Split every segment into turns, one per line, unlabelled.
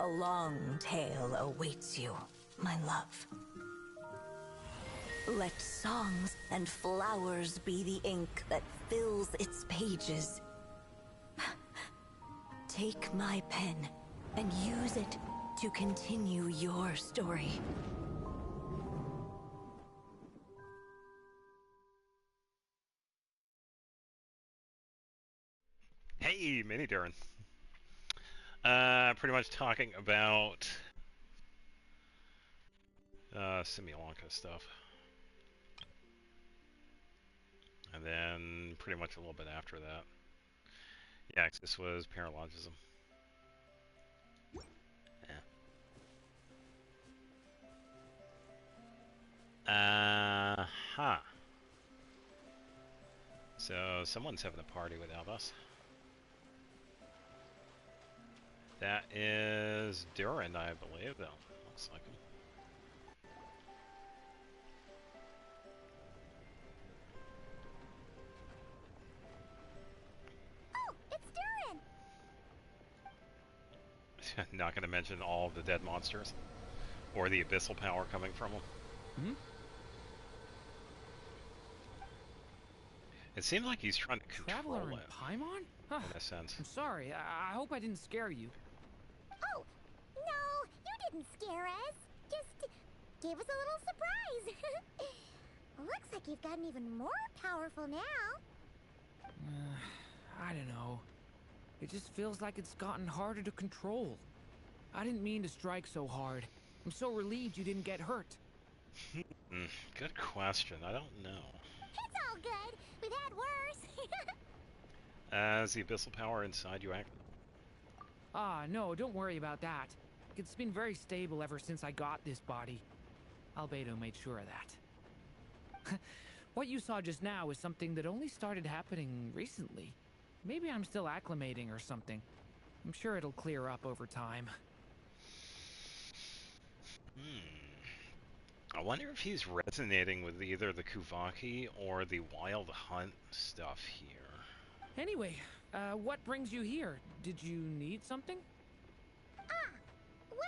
A long tale awaits you, my love. Let songs and flowers be the ink that fills its pages. Take my pen and use it to continue your story.
Hey, Mini Durin. Pretty much talking about Simulanka stuff. And then pretty much a little bit after that. Yeah, this was paralogism. Yeah. So someone's having a party without us. That is Durin, I believe, though. Looks like him.
Oh, it's Durin!
Not going to mention all of the dead monsters. Or the abyssal power coming from them.
Hmm?
It seems like he's trying to control
Traveler in
it.
Paimon? Huh.
In a sense.
I'm sorry. I hope I didn't scare you.
Oh, no, you didn't scare us. Just gave us a little surprise. Looks like you've gotten even more powerful now.
I don't know. It just feels like it's gotten harder to control. I didn't mean to strike so hard. I'm so relieved you didn't get hurt.
Good question. I don't know.
It's all good. We've had worse.
Is the abyssal power inside you active?
No, don't worry about that. It's been very stable ever since I got this body. Albedo made sure of that. What you saw just now is something that only started happening recently. Maybe I'm still acclimating or something. I'm sure it'll clear up over time.
I wonder if he's resonating with either the Kuvaki or the Wild Hunt stuff here.
Anyway, what brings you here? Did you need something?
Well...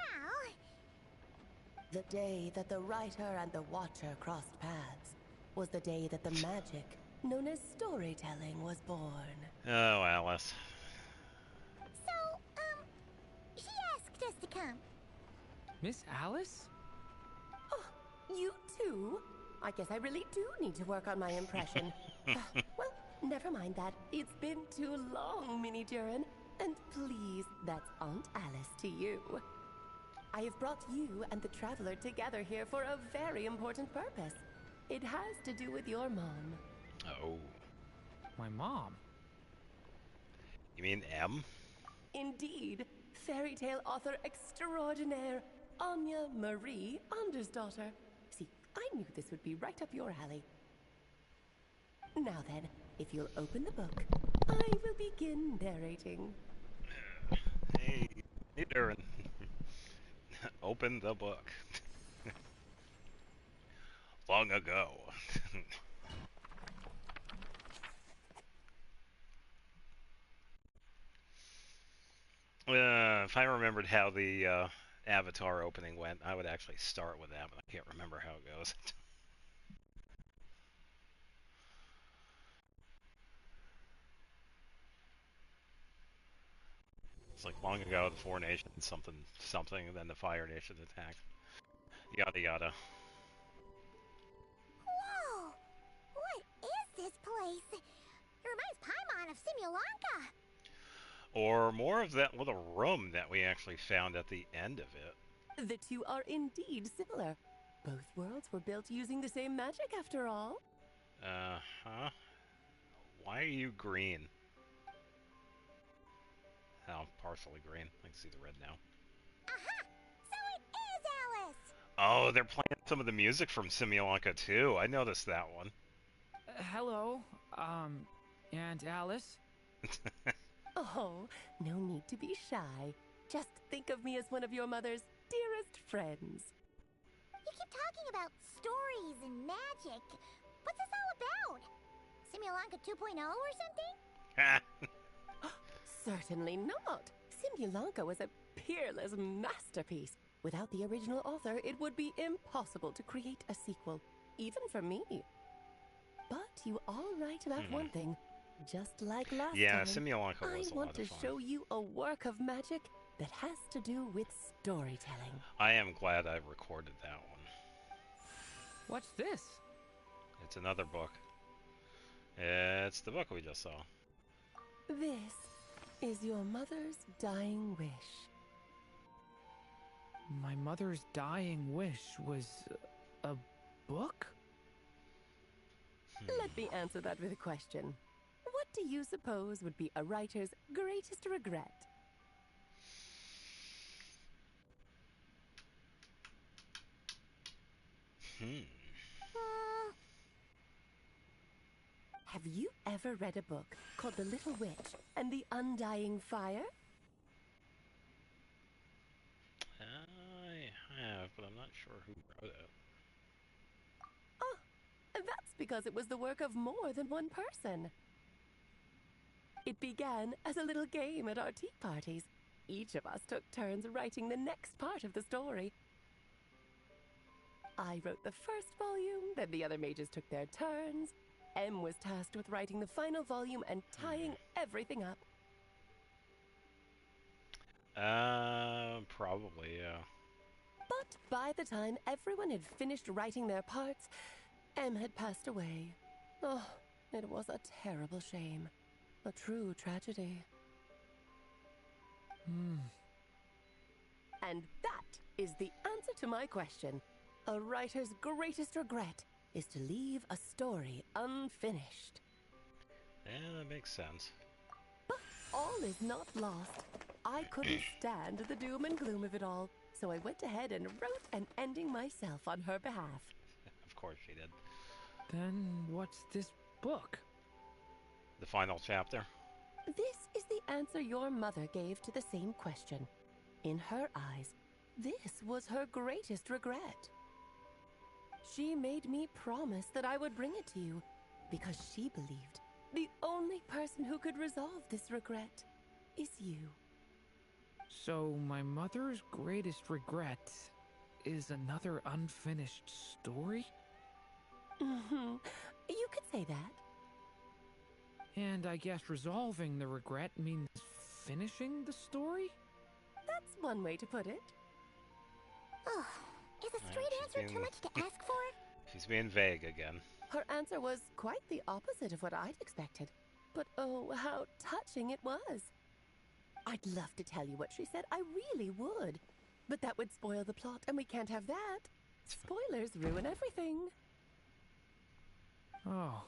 The day that the writer and the watcher crossed paths was the day that the magic, known as storytelling, was born.
Oh, Alice.
So, she asked us to come.
Miss Alice?
Oh, you too? I guess I really do need to work on my impression. Well, never mind that. It's been too long, Mini Durin. And please, that's Aunt Alice to you. I have brought you and the Traveler together here for a very important purpose. It has to do with your mom.
Oh.
My mom?
You mean M?
Indeed. Fairy tale author extraordinaire, Anya Marie Andersdaughter. See, I knew this would be right up your alley. Now then, if you'll open the book, I will begin narrating.
Hey, Durin. Open the book. Long ago. If I remembered how the Avatar opening went, I would actually start with that, but I can't remember how it goes. It's like long ago, the Four Nations, something, and then the Fire Nation attacked. Yada yada.
Whoa! What is this place? It reminds Paimon of Simulanka.
Or more of that little room that we actually found at the end of it.
The two are indeed similar. Both worlds were built using the same magic, after all.
Huh? Why are you green? Oh, partially green. I can see the red now.
Aha! So it is Alice!
Oh, they're playing some of the music from Simulanka too. I noticed that one.
Hello, Aunt Alice?
Oh, no need to be shy. Just think of me as one of your mother's dearest friends.
You keep talking about stories and magic. What's this all about? Simulanka 2.0 or something?
Certainly not. Simulanka was a peerless masterpiece. Without the original author, it would be impossible to create a sequel, even for me. But you are right about one thing. Just like last
Yeah,
time,
Simulanka was
I
a
want
lot
to
of fun.
show you a work of magic that has to do with storytelling.
I am glad I recorded that one.
What's this?
It's another book. It's the book we just saw.
This is your mother's dying wish.
My mother's dying wish was a book?
Let me answer that with a question. What do you suppose would be a writer's greatest regret? Have you ever read a book called The Little Witch and the Undying Fire?
I have, but I'm not sure who wrote it.
Oh, that's because it was the work of more than one person. It began as a little game at our tea parties. Each of us took turns writing the next part of the story. I wrote the first volume, then the other mages took their turns. M was tasked with writing the final volume and tying everything up.
Probably, yeah.
But by the time everyone had finished writing their parts, M had passed away. Oh, it was a terrible shame. A true tragedy. And that is the answer to my question. A writer's greatest regret is to leave a story unfinished.
Yeah, that makes sense.
But all is not lost. I couldn't stand the doom and gloom of it all, so I went ahead and wrote an ending myself on her behalf.
Of course she did.
Then what's this book?
The final chapter?
This is the answer your mother gave to the same question. In her eyes, this was her greatest regret. She made me promise that I would bring it to you, because she believed the only person who could resolve this regret is you.
So my mother's greatest regret is another unfinished story?
You could say that.
And I guess resolving the regret means finishing the story?
That's one way to put it.
Oh, is a straight
she's
answer too
being-
much to ask for?
She's being vague again.
Her answer was quite the opposite of what I'd expected. But oh, how touching it was. I'd love to tell you what she said, I really would. But that would spoil the plot, and we can't have that. Spoilers ruin everything.
Oh.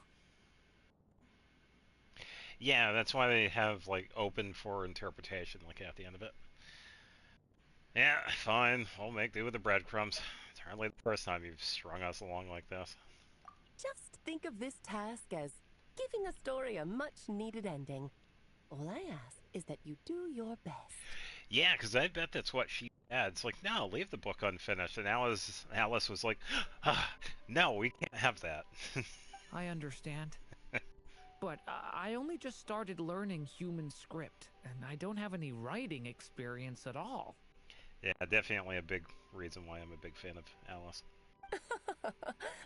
Yeah, that's why they have, like, open for interpretation, like, at the end of it. Yeah, fine. We'll make do with the breadcrumbs. It's hardly the first time you've strung us along like this.
Just think of this task as giving a story a much-needed ending. All I ask is that you do your best.
Yeah, because I bet that's what she had. It's like, no, leave the book unfinished. And Alice was like, no, we can't have that.
I understand. But I only just started learning human script, and I don't have any writing experience at all.
Yeah, definitely a big reason why I'm a big fan of Alice.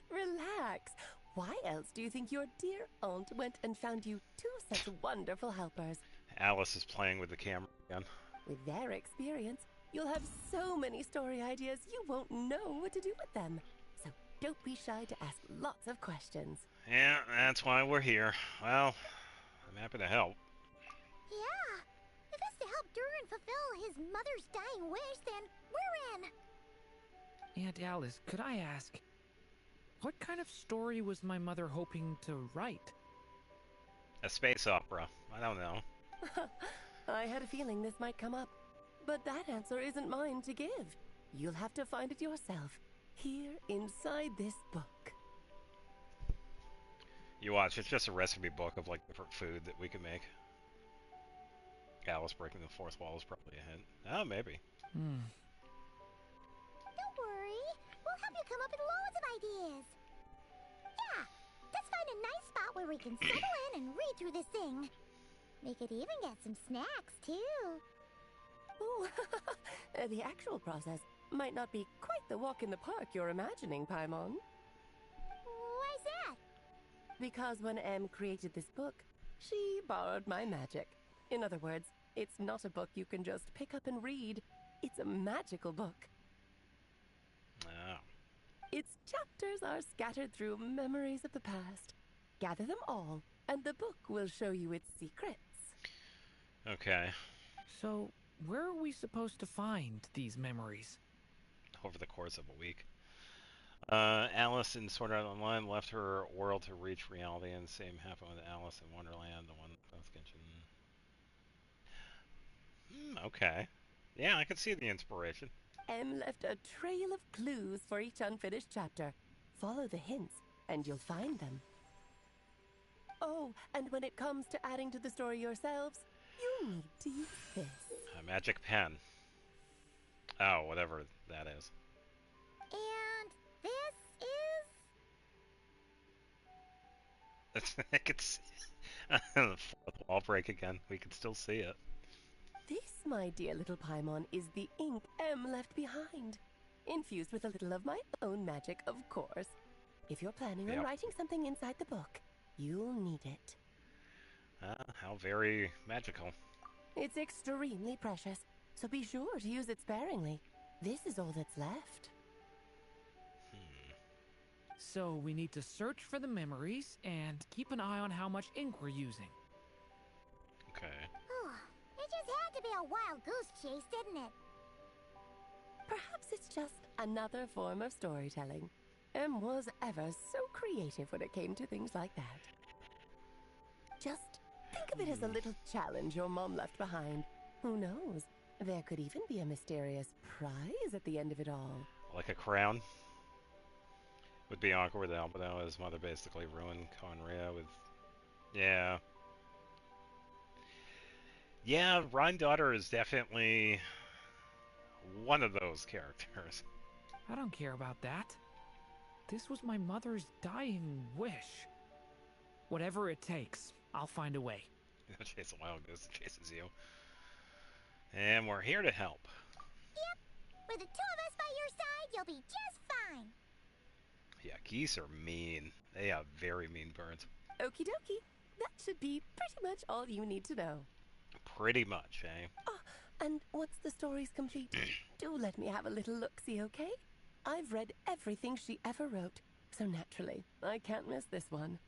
Relax. Why else do you think your dear aunt went and found you two such wonderful helpers?
Alice is playing with the camera again.
With their experience, you'll have so many story ideas you won't know what to do with them. So don't be shy to ask lots of questions.
Yeah, that's why we're here. Well, I'm happy to help.
Yeah. If it's to help Durin fulfill his mother's dying wish, then we're in.
Aunt Alice, could I ask, what kind of story was my mother hoping to write?
A space opera. I don't know.
I had a feeling this might come up. But that answer isn't mine to give. You'll have to find it yourself, here inside this book.
You watch, it's just a recipe book of, like, different food that we can make. Alice breaking the fourth wall is probably a hint. Oh, maybe.
Don't worry. We'll help you come up with loads of ideas. Yeah. Let's find a nice spot where we can settle in and read through this thing. We could even get some snacks, too.
Oh, the actual process might not be quite the walk in the park you're imagining, Paimon.
Why's that?
Because when Em created this book, she borrowed my magic. In other words, it's not a book you can just pick up and read. It's a magical book.
Oh.
Its chapters are scattered through memories of the past. Gather them all, and the book will show you its secrets.
Okay.
So, where are we supposed to find these memories?
Over the course of a week. Alice in Sword Art Online left her world to reach reality, and the same happened with Alice in Wonderland, the one with Kitchen. Okay. Yeah, I could see the inspiration.
Em left a trail of clues for each unfinished chapter. Follow the hints, and you'll find them. Oh, and when it comes to adding to the story yourselves, you'll need to use this.
A magic pen. Oh, whatever that is.
And this is...
I could see the fourth wall break again. We can still see it.
This, my dear little Paimon, is the ink Em left behind. Infused with a little of my own magic, of course. If you're planning on writing something inside the book, you'll need it.
How very magical.
It's extremely precious, so be sure to use it sparingly. This is all that's left.
So we need to search for the memories and keep an eye on how much ink we're using.
Okay.
It just had to be a wild goose chase, didn't it?
Perhaps it's just another form of storytelling. Em was ever so creative when it came to things like that. Just think of it as a little challenge your mom left behind. Who knows? There could even be a mysterious prize at the end of it all.
Like a crown? Would be awkward with Albedo. His mother basically ruined Conria with... Yeah. Yeah, Rhine Daughter is definitely one of those characters.
I don't care about that. This was my mother's dying wish. Whatever it takes, I'll find a way.
Chase a wild goose that chases you. And we're here to help.
Yep. With the two of us by your side, you'll be just fine.
Yeah, geese are mean. They have very mean birds.
Okie dokie. That should be pretty much all you need to know.
Pretty much, eh?
Oh, and once the story's complete, do let me have a little look-see, okay? I've read everything she ever wrote, so naturally, I can't miss this one.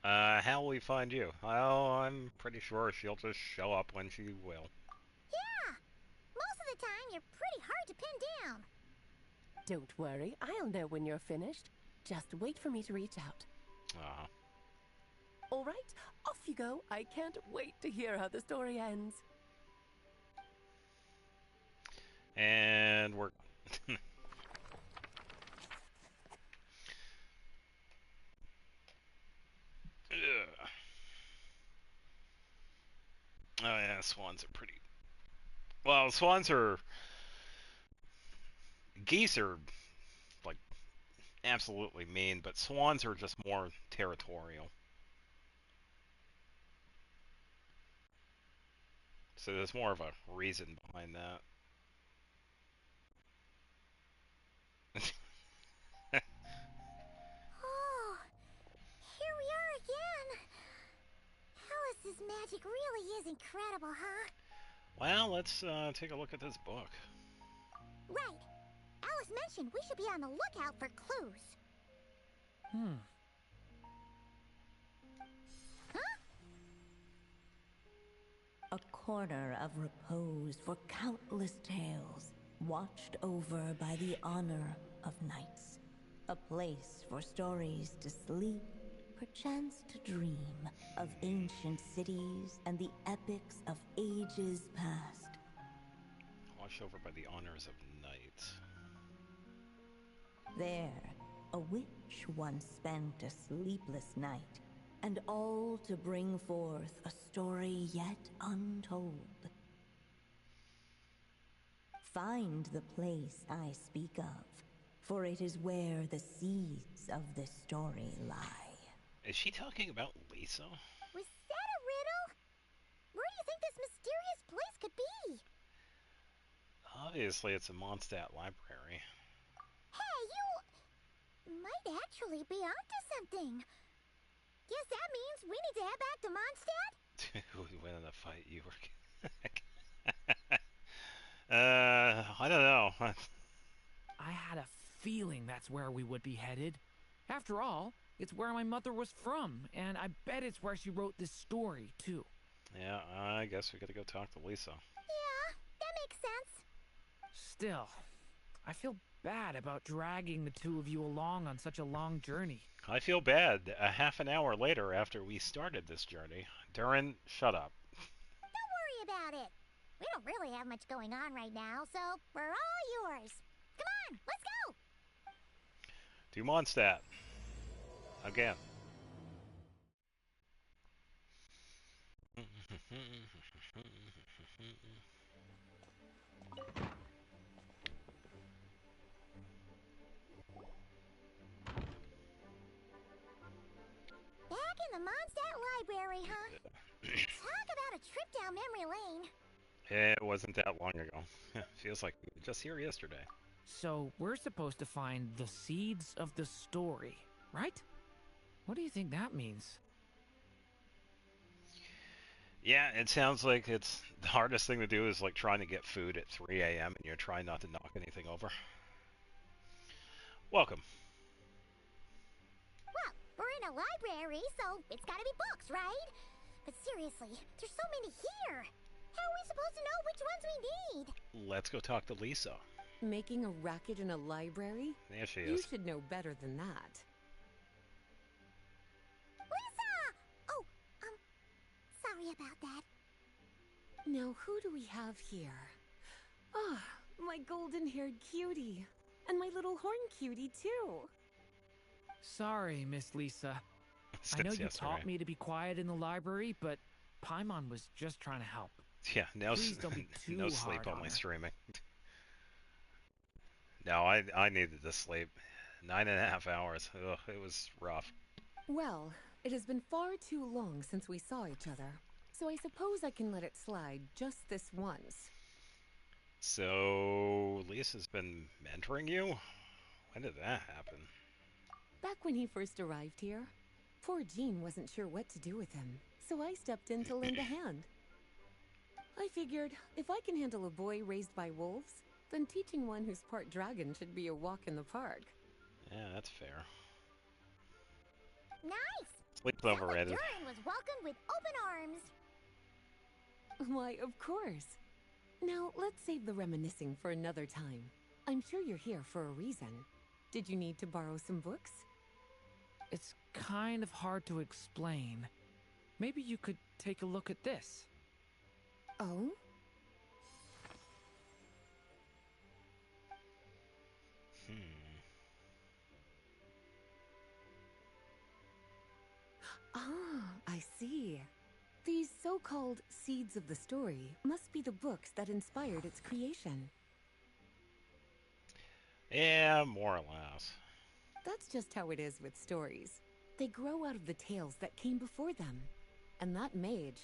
How will we find you? Oh, I'm pretty sure she'll just show up when she will.
Yeah. Most of the time, you're pretty hard to pin down.
Don't worry, I'll know when you're finished. Just wait for me to reach out. All right, off you go. I can't wait to hear how the story ends.
And we're... Oh yeah, swans are pretty... Well, swans are... Geese are, like, absolutely mean, but swans are just more territorial. So there's more of a reason behind that.
Oh, here we are again. Alice's magic really is incredible, huh?
Well, let's take a look at this book.
Right. Alice mentioned we should be on the lookout for clues.
A corner of repose for countless tales, watched over by the honor of knights. A place for stories to sleep, perchance to dream of ancient cities and the epics of ages past.
Watched over by the honors of knights.
There, a witch once spent a sleepless night, and all to bring forth a story yet untold. Find the place I speak of, for it is where the seeds of this story lie.
Is she talking about Lisa?
Was that a riddle? Where do you think this mysterious place could be?
Obviously, it's a Mondstadt library.
Hey, you might actually be onto something. Guess that means we need to head back to Mondstadt?
We went in a fight. You were. I don't know.
I had a feeling that's where we would be headed. After all, it's where my mother was from, and I bet it's where she wrote this story, too.
Yeah, I guess we gotta go talk to Lisa.
Yeah, that makes sense.
Still, I feel bad about dragging the two of you along on such a long journey.
I feel bad. A half an hour later after we started this journey. Durin, shut up.
Don't worry about it. We don't really have much going on right now, so we're all yours. Come on, let's go!
To Mondstadt. Again.
Back in the Mondstadt Library, huh? Talk about a trip down memory lane.
It wasn't that long ago. Feels like we were just here yesterday.
So, we're supposed to find the seeds of the story, right? What do you think that means?
Yeah, it sounds like it's the hardest thing to do is like trying to get food at 3 a.m. and you're trying not to knock anything over. Welcome.
Well, we're in a library, so it's gotta be books, right? But seriously, there's so many here. How are we supposed to know which ones we need?
Let's go talk to Lisa.
Making a racket in a library?
There she
You
is.
should know better than that.
Lisa! Oh, sorry about that.
Now, who do we have here? Ah, my golden-haired cutie. And my little horn cutie, too.
Sorry, Miss Lisa. I
Since
know you
yesterday.
taught me to be quiet in the library, but Paimon was just trying to help.
Yeah, no,
Please don't be too
no
hard
sleep,
on
only
her.
streaming. No, I needed to sleep. 9.5 hours. Ugh, it was rough.
Well, it has been far too long since we saw each other, so I suppose I can let it slide just this once.
So, Lisa's been mentoring you? When did that happen?
Back when he first arrived here, poor Jean wasn't sure what to do with him, so I stepped in to lend a hand. I figured, if I can handle a boy raised by wolves, then teaching one who's part dragon should be a walk in the park.
Yeah, that's fair.
Nice!
Sleep's
Sounds like
overrated.
Durin was welcomed with open arms.
Why, of course. Now, let's save the reminiscing for another time. I'm sure you're here for a reason. Did you need to borrow some books?
It's kind of hard to explain. Maybe you could take a look at this.
Oh? Ah, I see. These so-called seeds of the story must be the books that inspired its creation.
Yeah, more or less.
That's just how it is with stories. They grow out of the tales that came before them. And that mage,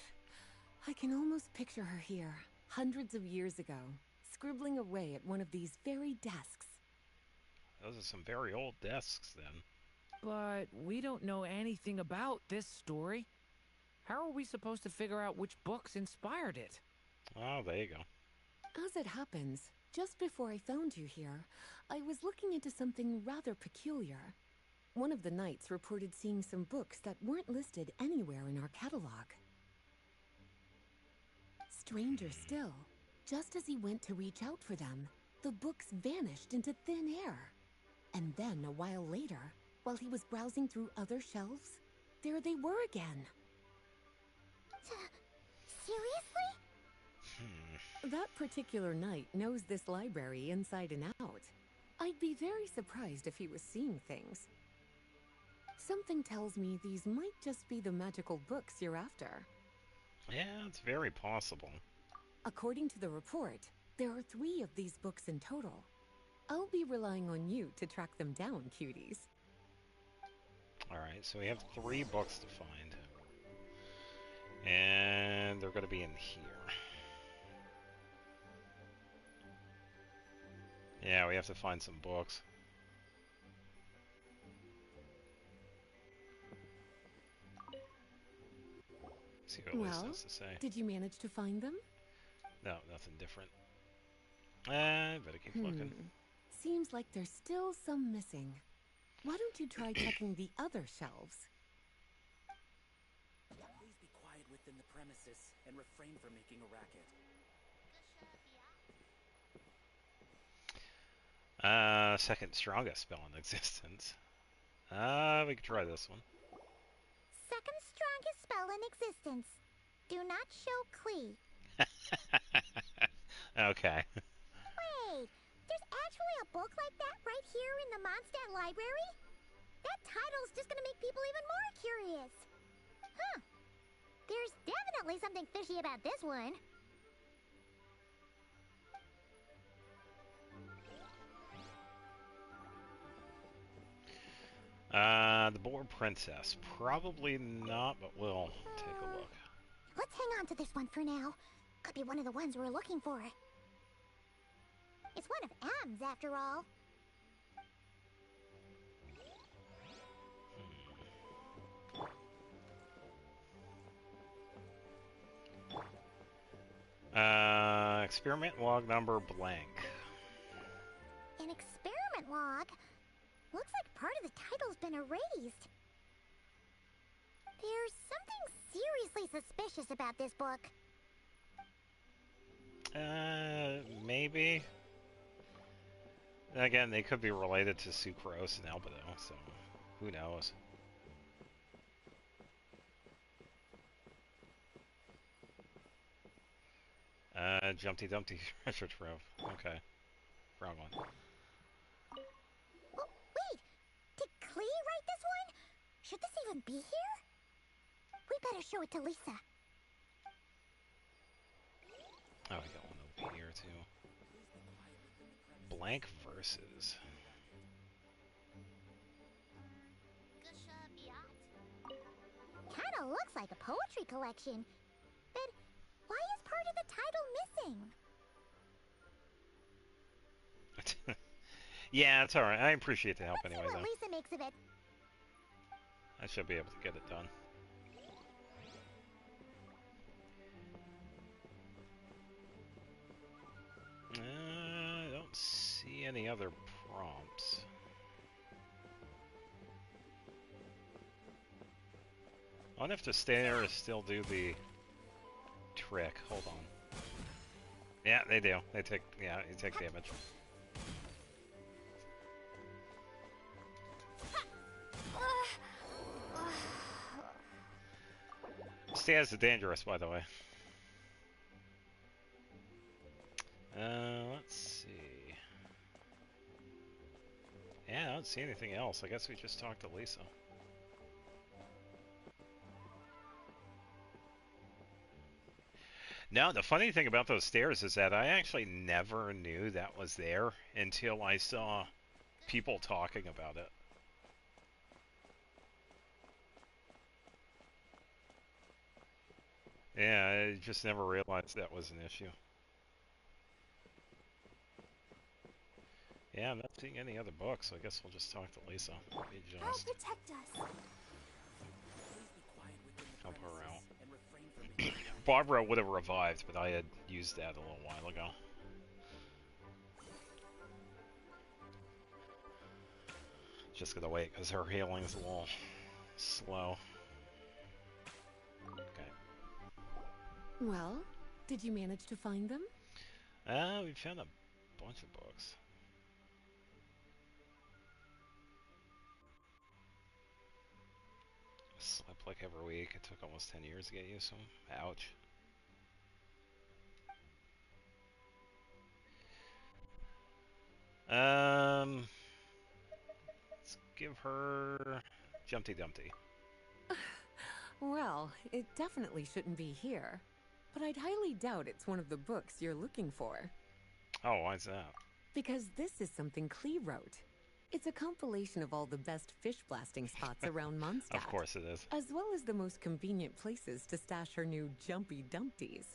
I can almost picture her here, hundreds of years ago, scribbling away at one of these very desks.
Those are some very old desks then.
But we don't know anything about this story. How are we supposed to figure out which books inspired it?
Oh, there you go.
As it happens, just before I found you here, I was looking into something rather peculiar. One of the knights reported seeing some books that weren't listed anywhere in our catalog. Stranger still, just as he went to reach out for them, the books vanished into thin air. And then, a while later, while he was browsing through other shelves, there they were again.
Seriously?
That particular knight knows this library inside and out. I'd be very surprised if he was seeing things. Something tells me these might just be the magical books you're after.
Yeah, it's very possible.
According to the report, there are 3 of these books in total. I'll be relying on you to track them down, cuties.
Alright, so we have 3 books to find. And they're going to be in here. Yeah, we have to find some books. See what Lisa has to say.
Did you manage to find them?
No, nothing different. Better keep looking.
Seems like there's still some missing. Why don't you try checking the other shelves?
Please be quiet within the premises and refrain from making a racket.
Second strongest spell in existence. We could try this one.
Second strongest spell in existence. Do not show Klee.
Okay.
Wait, there's actually a book like that right here in the Mondstadt library? That title's just gonna make people even more curious. Huh. There's definitely something fishy about this one.
The Boar Princess. Probably not, but we'll take a look.
Let's hang on to this one for now. Could be one of the ones we're looking for. It's one of M's, after all.
Experiment log number blank.
An experiment log? Looks like part of the title's been erased. There's something seriously suspicious about this book.
Maybe. Again, they could be related to Sucrose and Albedo, so who knows? Jumpty Dumpty treasure trove. Okay. Wrong one.
Oh, wait! Did Klee write this one? Should this even be here? We better show it to Lisa.
Oh, we got one over here, too. Blank verses.
Kinda looks like a poetry collection. But why is part of the title missing?
Yeah, it's alright. I appreciate the help
Let's
anyway,
see what
though.
Lisa makes of it.
I should be able to get it done. I don't see any other prompts. I wonder if the stairs still do the trick. Hold on. Yeah, they do. They take, yeah, you take damage. Stairs are dangerous, by the way. Let's see. Yeah, I don't see anything else. I guess we just talked to Lisa. No, the funny thing about those stairs is that I actually never knew that was there until I saw people talking about it. Yeah, I just never realized that was an issue. Yeah, I'm not seeing any other books, so I guess we'll just talk to Lisa. Be
I'll
just
protect us.
help her out. Barbara would have revived, but I had used that a little while ago. Just gonna wait, because her healing's a little slow. Okay.
Well, did you manage to find them?
We found a bunch of books. Slept like every week. It took almost 10 years to get used to them. Ouch. Let's give her Jumpty Dumpty.
Well, it definitely shouldn't be here. But I'd highly doubt it's one of the books you're looking for.
Oh, why's that?
Because this is something Klee wrote. It's a compilation of all the best fish blasting spots around Mondstadt.
Of course it is.
As well as the most convenient places to stash her new Jumpy Dumpties.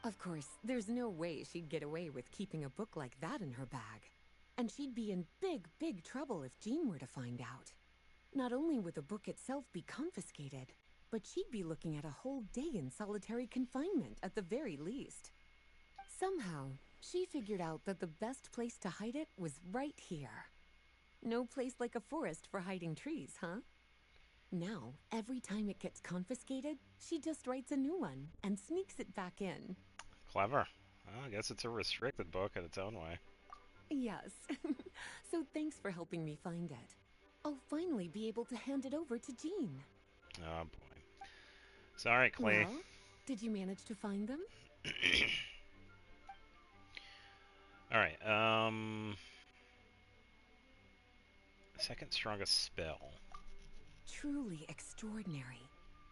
Of course, there's no way she'd get away with keeping a book like that in her bag. And she'd be in big, big trouble if Jean were to find out. Not only would the book itself be confiscated, but she'd be looking at a whole day in solitary confinement at the very least. Somehow, she figured out that the best place to hide it was right here. No place like a forest for hiding trees, huh? Now, every time it gets confiscated, she just writes a new one and sneaks it back in.
Clever. Well, I guess it's a restricted book in its own way.
Yes. So thanks for helping me find it. I'll finally be able to hand it over to Jean.
Oh boy. Sorry, Clee.
Well, did you manage to find them?
Alright, second strongest spell.
Truly extraordinary.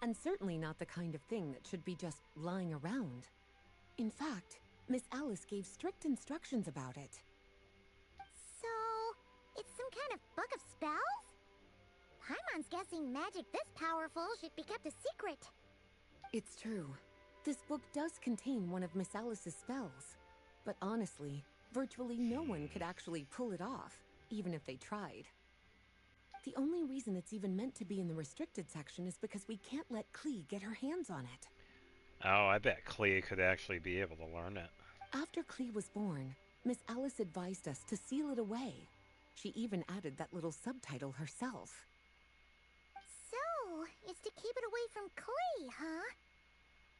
And certainly not the kind of thing that should be just lying around. In fact, Miss Alice gave strict instructions about it.
So, it's some kind of book of spells? Paimon's guessing magic this powerful should be kept a secret.
It's true. This book does contain one of Miss Alice's spells. But honestly, virtually no one could actually pull it off, even if they tried. The only reason it's even meant to be in the restricted section is because we can't let Clee get her hands on it.
Oh, I bet Clee could actually be able to learn it.
After Clee was born, Miss Alice advised us to seal it away. She even added that little subtitle herself.
So, it's to keep it away from Clee, huh?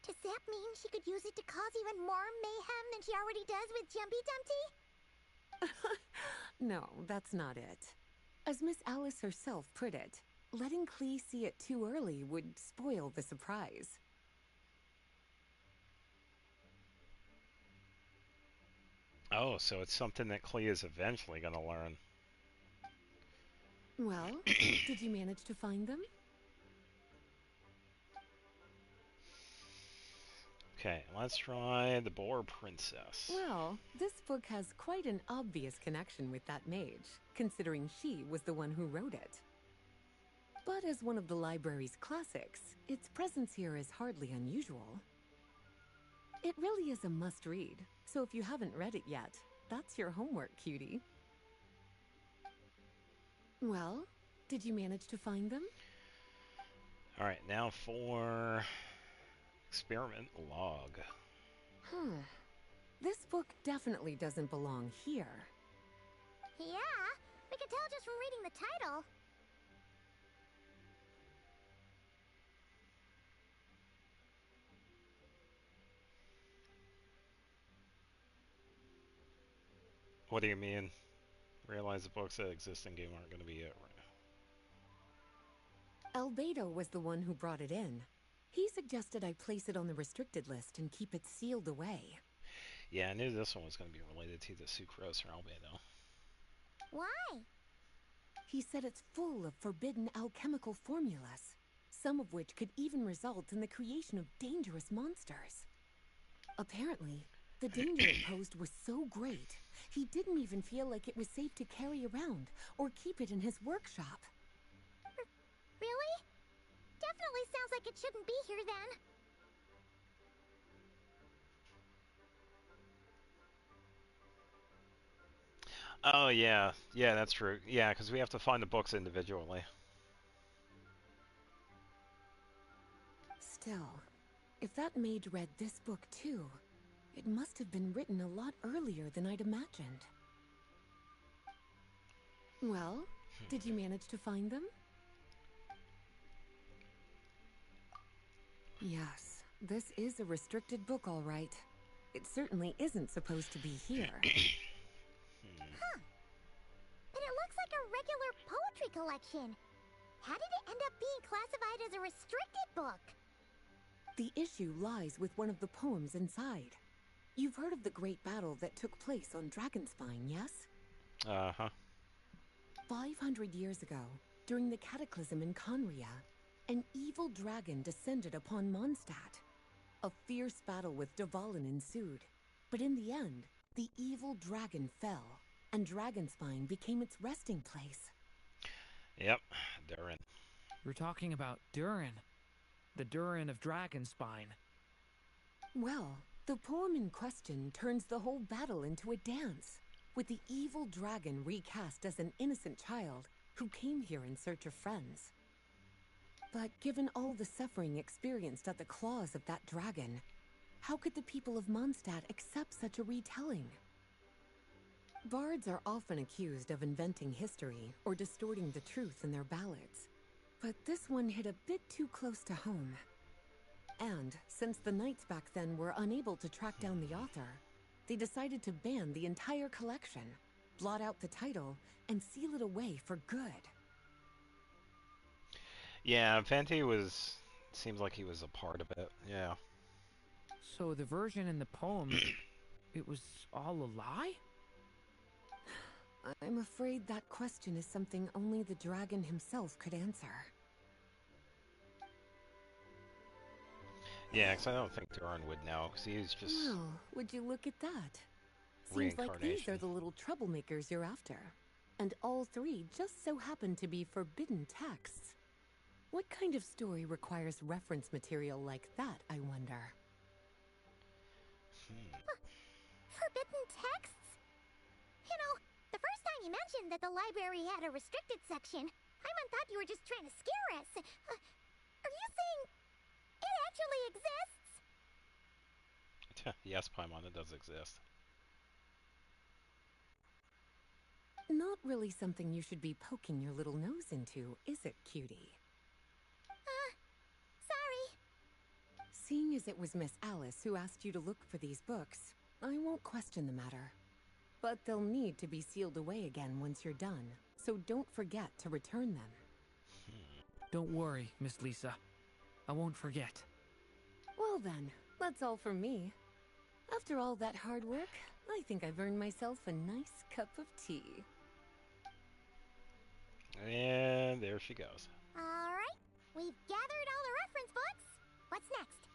Does that mean she could use it to cause even more mayhem than she already does with Jumpy Dumpty?
No, that's not it. As Miss Alice herself put it, letting Clee see it too early would spoil the surprise.
Oh, so it's something that Clee is eventually going to learn.
Well, did you manage to find them?
Okay, let's try the Boar Princess.
Well, this book has quite an obvious connection with that mage, considering she was the one who wrote it. But as one of the library's classics, its presence here is hardly unusual. It really is a must-read, so if you haven't read it yet, that's your homework, cutie. Well, did you manage to find them?
Alright, now for Experiment Log.
This book definitely doesn't belong here.
Yeah, we can tell just from reading the title.
What do you mean? Realize the books that exist in game aren't going to be it right now.
Rubedo was the one who brought it in. He suggested I place it on the restricted list and keep it sealed away.
Yeah, I knew this one was going to be related to the Sucrose or Albedo.
Why?
He said it's full of forbidden alchemical formulas, some of which could even result in the creation of dangerous monsters. Apparently, the danger it posed was so great, he didn't even feel like it was safe to carry around or keep it in his workshop.
Really? Definitely sounds like it shouldn't be here then.
Oh, yeah. Yeah, that's true. Yeah, because we have to find the books individually.
Still, if that mage read this book too, it must have been written a lot earlier than I'd imagined. Well, did you manage to find them? Yes, this is a restricted book, all right. It certainly isn't supposed to be here.
Huh. And it looks like a regular poetry collection. How did it end up being classified as a restricted book?
The issue lies with one of the poems inside. You've heard of the great battle that took place on Dragonspine, yes?
Uh-huh.
500 years ago, during the cataclysm in Conria, an evil dragon descended upon Mondstadt. A fierce battle with Dvalin ensued, but in the end, the evil dragon fell, and Dragonspine became its resting place.
Yep, Durin.
We're talking about Durin. The Durin of Dragonspine.
Well, The poem in question turns the whole battle into a dance, with the evil dragon recast as an innocent child who came here in search of friends. But given all the suffering experienced at the claws of that dragon, how could the people of Mondstadt accept such a retelling? Bards are often accused of inventing history or distorting the truth in their ballads, but this one hit a bit too close to home. And since the knights back then were unable to track down the author, they decided to ban the entire collection, blot out the title, and seal it away for good.
Yeah, Fante seems like he was a part of it. Yeah.
So the version in the poems, it was all a lie?
I'm afraid that question is something only the dragon himself could answer.
Yeah, because I don't think Durin would know, because he's just
Well, would you look at that? Seems like these are
reincarnation.
the little troublemakers you're after. And all three just so happen to be forbidden texts. What kind of story requires reference material like that, I wonder?
Forbidden texts? You know, the first time you mentioned that the library had a restricted section, I thought you were just trying to scare us. Are you saying it actually exists?
Yes, Paimon, it does exist.
Not really something you should be poking your little nose into, is it, cutie?
Sorry.
Seeing as it was Miss Alice who asked you to look for these books, I won't question the matter. But they'll need to be sealed away again once you're done, so don't forget to return them.
Don't worry, Miss Lisa. I won't forget.
Well then, that's all from me. After all that hard work, I think I've earned myself a nice cup of tea.
And there she goes.
Alright, we've gathered all the reference books. What's next?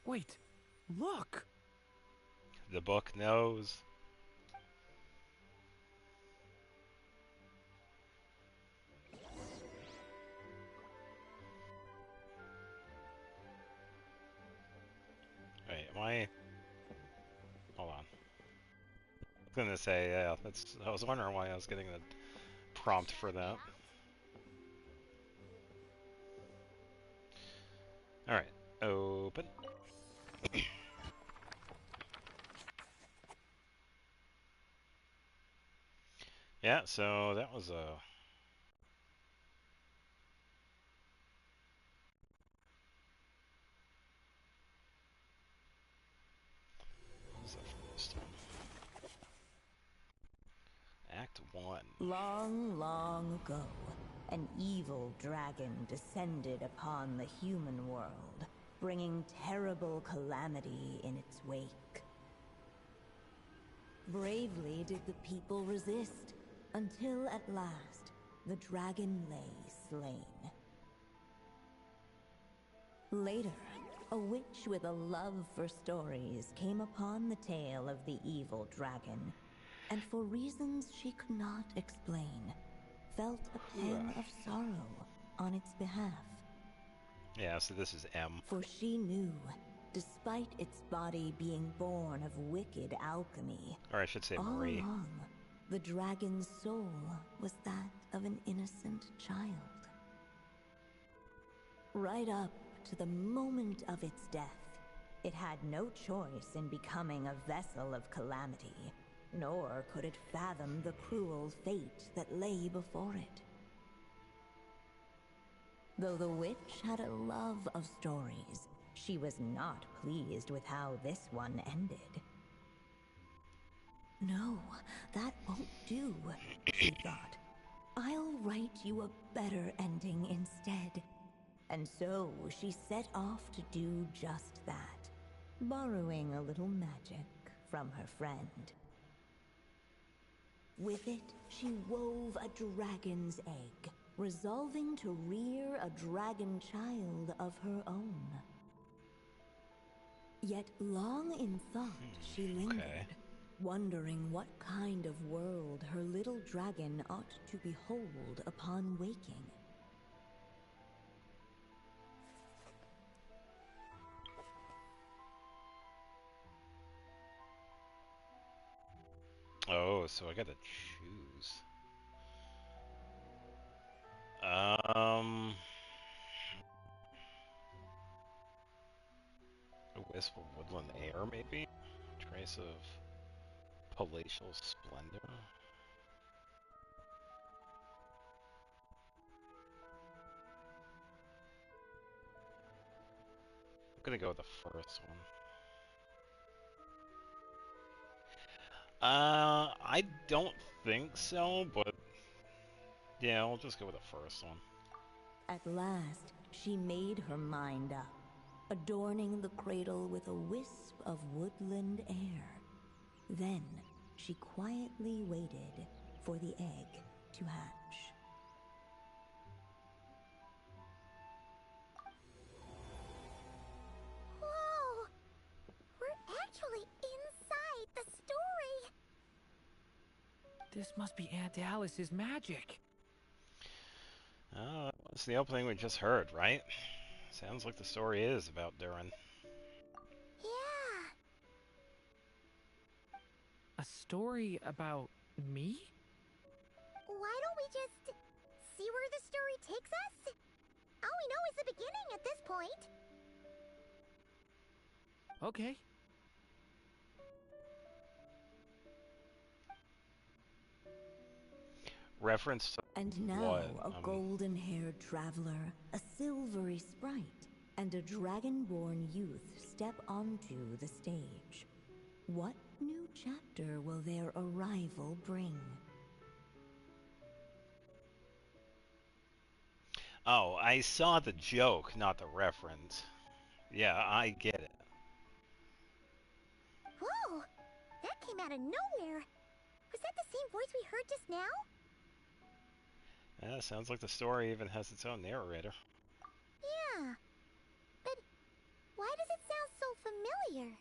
Wait, look!
The book knows. Wait, am I... Hold on. I was gonna say, yeah, that's... I was wondering why I was getting the prompt for that. Alright, open. Yeah, so that was a... What was the first one? Act 1.
Long, long ago, an evil dragon descended upon the human world, bringing terrible calamity in its wake. Bravely did the people resist, until at last, the dragon lay slain. Later, a witch with a love for stories came upon the tale of the evil dragon, and for reasons she could not explain, felt a pang of sorrow on its behalf.
Yeah, so this is M.
For she knew, despite its body being born of wicked alchemy,
Or I should say
all
Marie.
along, the dragon's soul was that of an innocent child. Right up to the moment of its death, it had no choice in becoming a vessel of calamity, nor could it fathom the cruel fate that lay before it. Though the witch had a love of stories, she was not pleased with how this one ended. No, that won't do, she thought. I'll write you a better ending instead. And so she set off to do just that, borrowing a little magic from her friend. With it, she wove a dragon's egg, resolving to rear a dragon child of her own. Yet long in thought she lingered, wondering what kind of world her little dragon ought to behold upon waking.
Oh, so I gotta choose. A wisp of woodland air, maybe? Trace of palatial splendor? I'm gonna go with the first one. I don't think so, but yeah, I'll just go with the first one.
At last, she made her mind up, adorning the cradle with a wisp of woodland air. Then, she quietly waited for the egg to hatch.
Whoa! We're actually inside the story!
This must be Aunt Alice's magic.
Oh, that's the opening we just heard, right? Sounds like the story is about Durin.
Yeah.
A story about me?
Why don't we just see where the story takes us? All we know is the beginning at this point.
Okay.
Reference to
And now
what?
a golden-haired traveler, a silvery sprite, and a dragon-born youth step onto the stage. What new chapter will their arrival bring?
Oh, I saw the joke, not the reference. Yeah, I get it.
Whoa! That came out of nowhere. Was that the same voice we heard just now?
Yeah, sounds like the story even has its own narrator.
Yeah. But why does it sound so familiar?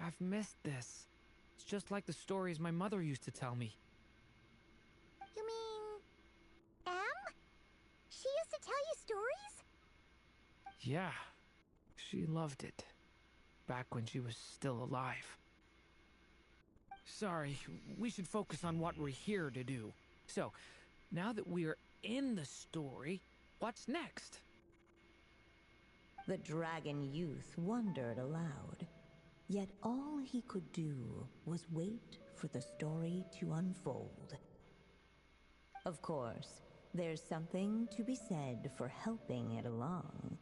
I've missed this. It's just like the stories my mother used to tell me.
You mean... Em? She used to tell you stories?
Yeah, she loved it. Back when she was still alive. Sorry, we should focus on what we're here to do. So, now that we're in the story, what's next?
The dragon youth wondered aloud. Yet all he could do was wait for the story to unfold. Of course, there's something to be said for helping it along.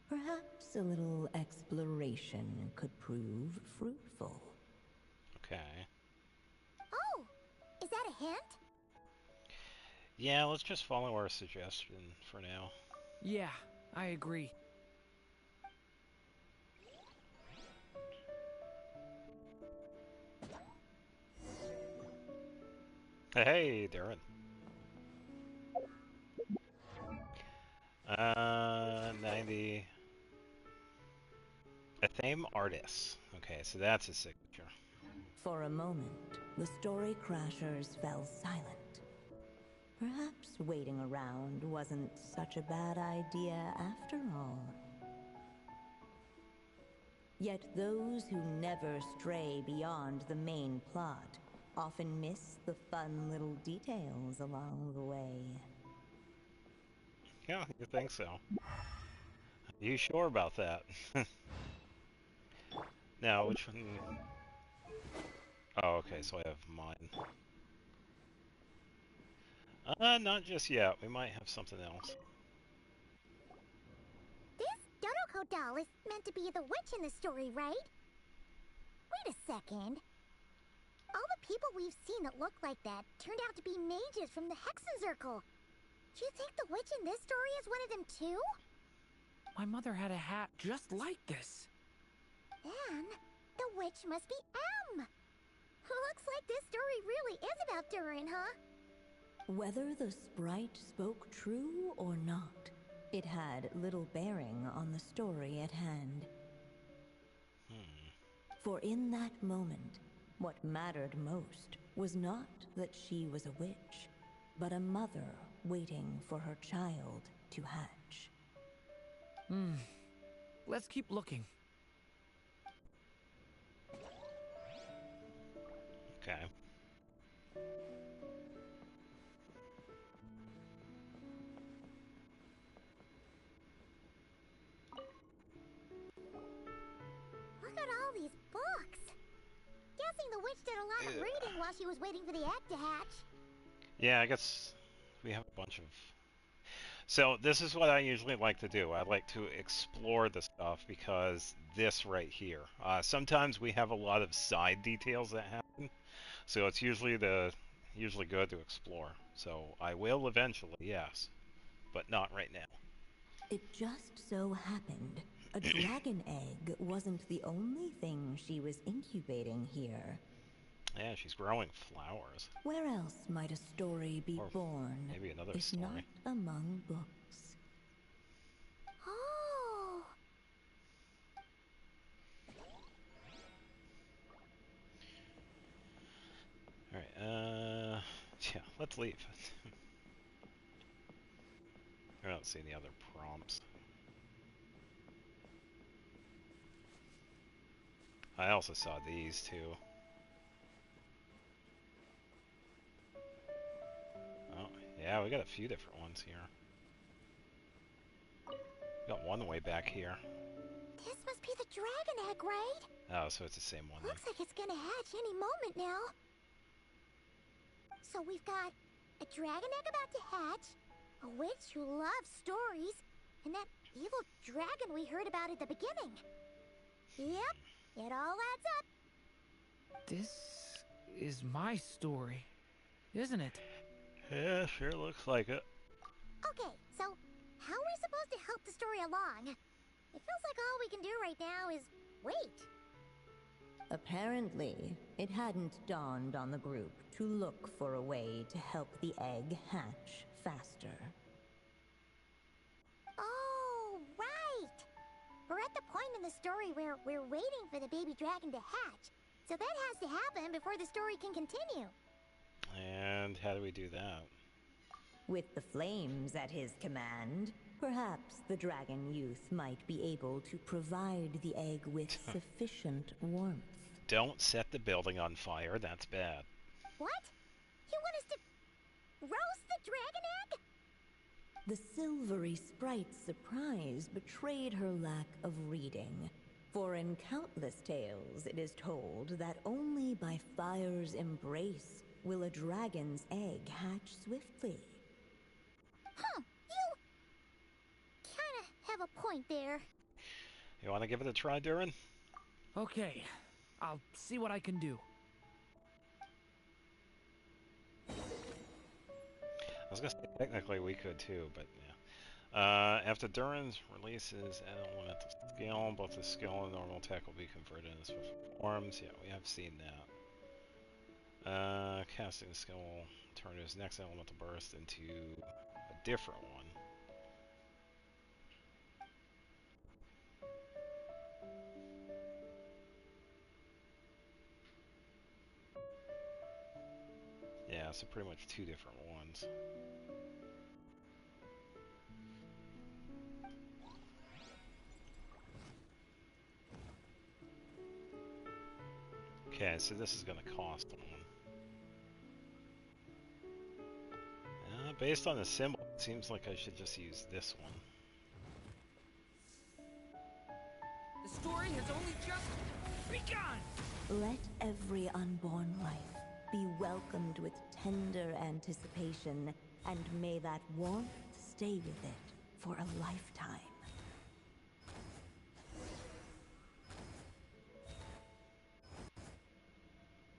Perhaps a little exploration could prove fruitful.
Okay.
Oh! Is that a hint?
Yeah, let's just follow our suggestion for now.
Yeah, I agree.
Hey, Durin. 90. A theme artist. Okay, so that's his signature.
For a moment, the story crashers fell silent. Perhaps waiting around wasn't such a bad idea after all. Yet those who never stray beyond the main plot often miss the fun little details along the way.
Yeah, you think so? You sure about that? Now, which one? Oh, okay, so I have mine. Not just yet. We might have something else.
This Draco doll is meant to be the witch in the story, right? Wait a second. All the people we've seen that look like that turned out to be mages from the Hexenzirkel. Do you think the witch in this story is one of them too?
My mother had a hat just like this.
Then, the witch must be Em. Looks like this story really is about Durin, huh?
Whether the sprite spoke true or not, it had little bearing on the story at hand. For in that moment, what mattered most was not that she was a witch, but a mother waiting for her child to hatch.
Let's keep looking.
Okay.
Look at all these books. Guessing the witch did a lot of reading while she was waiting for the egg to hatch.
Yeah, I guess we have a bunch of... So this is what I usually like to do. I like to explore the stuff because this right here. Sometimes we have a lot of side details that happen, so it's usually good to explore. So I will eventually, yes, but not right now.
It just so happened a dragon egg wasn't the only thing she was incubating here.
Yeah, she's growing flowers.
Where else might a story be
Or
born,
maybe another
if
story.
not among books?
Oh.
Alright, yeah, let's leave. I don't see any other prompts. I also saw these too. Oh, yeah, we got a few different ones here. Got one way back here.
This must be the dragon egg, right?
Oh, so it's the same one then.
Looks like it's gonna hatch any moment now. So we've got a dragon egg about to hatch, a witch who loves stories, and that evil dragon we heard about at the beginning. Yep, it all adds up.
This is my story, isn't it?
Yeah, sure looks like it.
Okay, so how are we supposed to help the story along? It feels like all we can do right now is wait.
Apparently, it hadn't dawned on the group to look for a way to help the egg hatch faster.
Oh, right! We're at the point in the story where we're waiting for the baby dragon to hatch. So that has to happen before the story can continue.
And how do we do that?
With the flames at his command, perhaps the dragon youth might be able to provide the egg with sufficient warmth.
Don't set the building on fire, that's bad.
What? You want us to roast the dragon egg?
The silvery sprite's surprise betrayed her lack of reading. For in countless tales it is told that only by fire's embrace will a dragon's egg hatch swiftly.
Huh, you kinda have a point there.
You want to give it a try, Durin?
Okay, I'll see what I can do.
I was gonna say technically we could too, but yeah. After Durin's releases at elemental skill, both the skill and normal attack will be converted into swift forms. Yeah, we have seen that. Casting the skill will turn his next elemental burst into a different one. Yeah, so pretty much two different ones. Okay, so this is gonna cost one. Based on the symbol, it seems like I should just use this one.
The story has only just begun!
Let every unborn life be welcomed with tender anticipation, and may that warmth stay with it for a lifetime.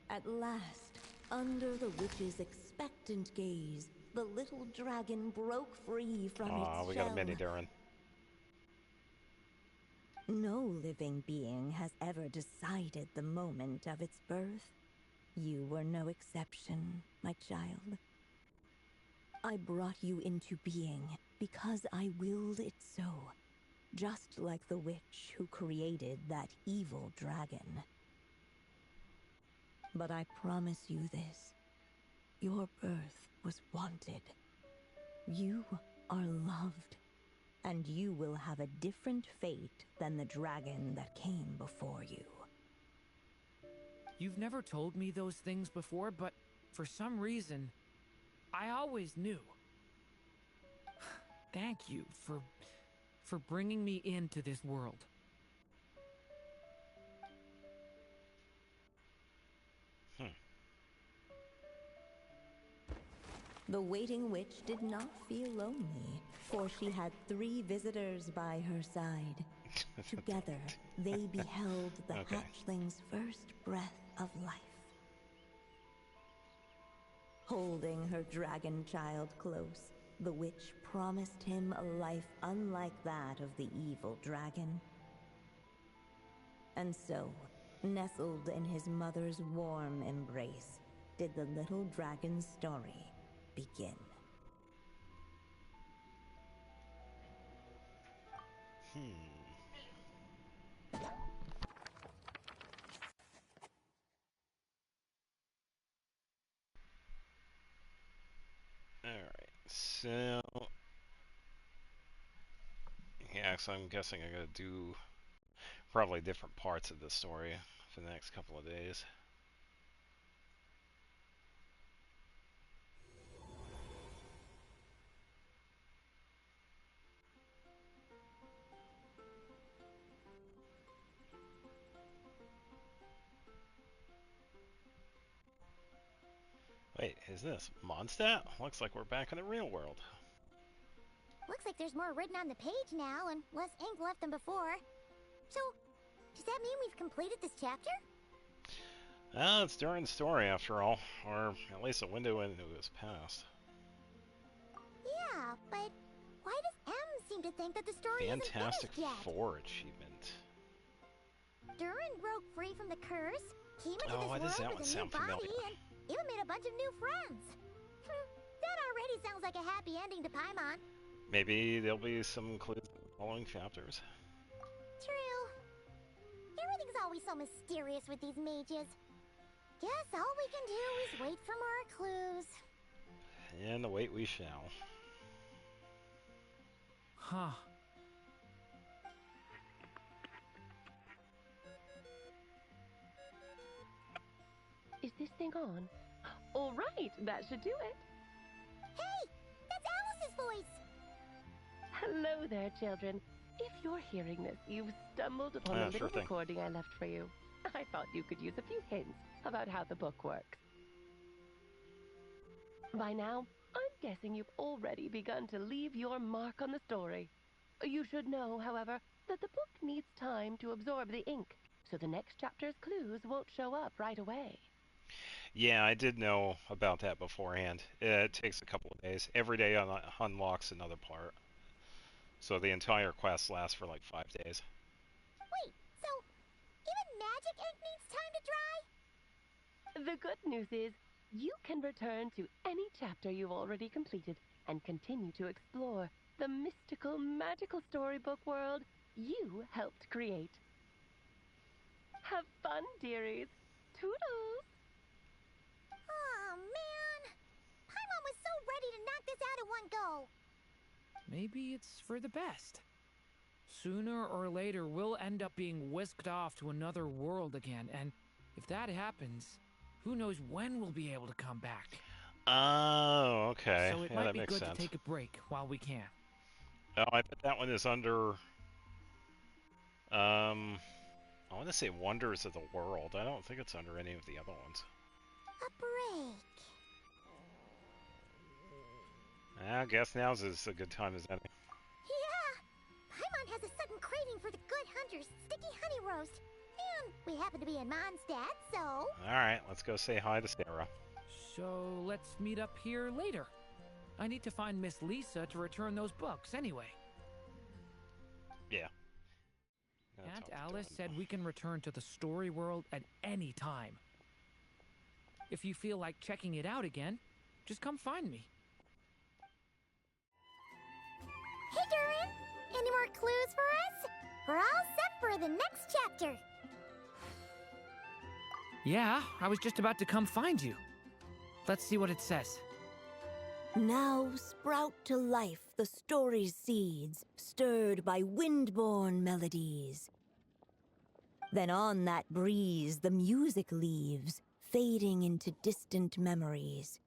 At last, under the witch's expectant gaze, the little dragon broke free from its shell.
We got a mini Durin.
No living being has ever decided the moment of its birth. You were no exception, my child. I brought you into being because I willed it so, just like the witch who created that evil dragon. But I promise you this, your birth was wanted. You are loved, and you will have a different fate than the dragon that came before you.
You've never told me those things before, but for some reason, I always knew. Thank you for bringing me into this world.
The waiting witch did not feel lonely, for she had 3 visitors by her side. Together, they beheld the hatchling's first breath of life. Holding her dragon child close, the witch promised him a life unlike that of the evil dragon. And so, nestled in his mother's warm embrace, did the little dragon's story begin.
Alright, so... Yeah, so I'm guessing I gotta do probably different parts of this story for the next couple of days. Wait, is this Mondstadt? Looks like we're back in the real world.
Looks like there's more written on the page now and less ink left than before. So, does that mean we've completed this chapter?
It's Durin's story after all, or at least a window into his past.
Yeah, but why does M seem to think that the story
Fantastic
isn't finished yet?
4 achievement.
Durin broke free from the curse, came into this
why
world
does that
with
one
a new
sound
body,
familiar?
and even made a bunch of new friends. That already sounds like a happy ending to Paimon.
Maybe there'll be some clues in the following chapters.
True. Everything's always so mysterious with these mages. Guess all we can do is wait for more clues.
And wait we shall.
Huh.
Is this thing on? All right, that should do it.
Hey, that's Alice's voice.
Hello there, children. If you're hearing this, you've stumbled upon the
Sure
little
thing.
recording I left for you. I thought you could use a few hints about how the book works. By now, I'm guessing you've already begun to leave your mark on the story. You should know, however, that the book needs time to absorb the ink, so the next chapter's clues won't show up right away.
Yeah, I did know about that beforehand. It takes a couple of days. Every day unlocks another part. So the entire quest lasts for like 5 days.
Wait, so even magic ink needs time to dry?
The good news is, you can return to any chapter you've already completed and continue to explore the mystical, magical storybook world you helped create. Have fun, dearies. Toodles!
Oh, man. Paimon was so ready to knock this out in one go.
Maybe it's for the best. Sooner or later, we'll end up being whisked off to another world again, and if that happens, who knows when we'll be able to come back.
Oh, okay.
So it
Yeah,
might
that
be
makes
good
sense.
to take a break while we can.
Oh, I bet that one is under... I want to say Wonders of the World. I don't think it's under any of the other ones.
A break.
I guess now's as a good time as any.
Yeah. Paimon has a sudden craving for the good hunter's sticky honey roast. And we happen to be in Mondstadt, so...
Alright, let's go say hi to Sarah.
So let's meet up here later. I need to find Miss Lisa to return those books anyway.
Yeah. That's
Aunt
how it's
Alice
done.
said we can return to the story world at any time. If you feel like checking it out again, just come find me.
Hey, Durin! Any more clues for us? We're all set for the next chapter.
Yeah, I was just about to come find you. Let's see what it says.
Now sprout to life the story's seeds, stirred by wind-born melodies. Then on that breeze the music leaves, fading into distant memories.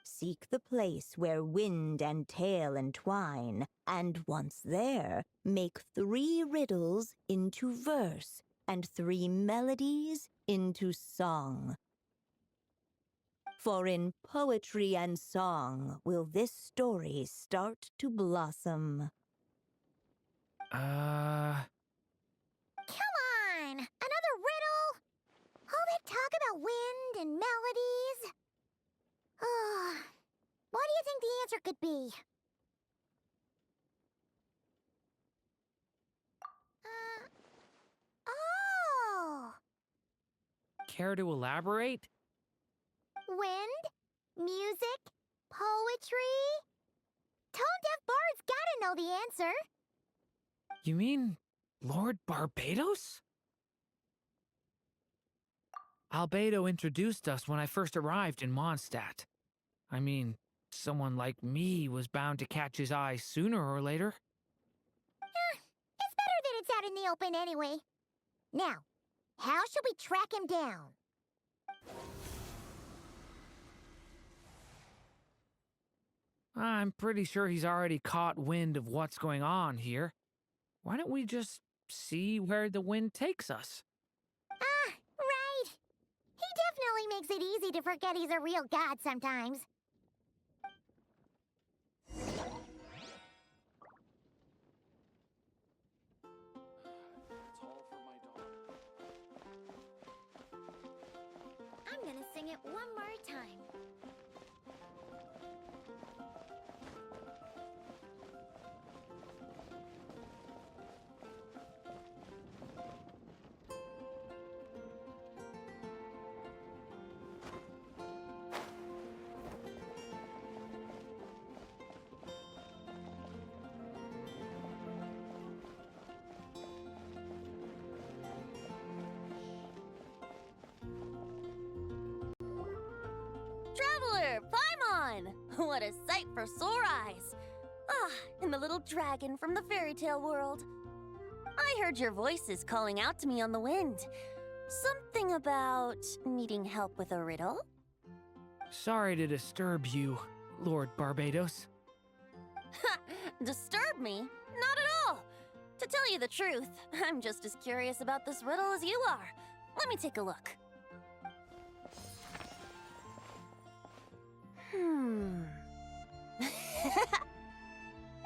Seek the place where wind and tale entwine, and once there, make 3 riddles into verse, and 3 melodies into song. For in poetry and song will this story start to blossom.
Come on! Another riddle? All that talk about wind and melodies? What do you think the answer could be? Oh!
Care to elaborate?
Wind? Music? Poetry? Tone-deaf bards gotta know the answer.
You mean Lord Barbados? Albedo introduced us when I first arrived in Mondstadt. I mean, someone like me was bound to catch his eye sooner or later.
It's better that it's out in the open anyway. Now, how should we track him down?
I'm pretty sure he's already caught wind of what's going on here. Why don't we just see where the wind takes us?
Ah, right. He definitely makes it easy to forget he's a real god sometimes.
That's all for my daughter.
I'm gonna sing it one more time.
Traveler, Paimon! What a sight for sore eyes! Ah, and the little dragon from the fairy tale world. I heard your voices calling out to me on the wind. Something about needing help with a riddle?
Sorry to disturb you, Lord Barbados.
Ha! Disturb me? Not at all! To tell you the truth, I'm just as curious about this riddle as you are. Let me take a look.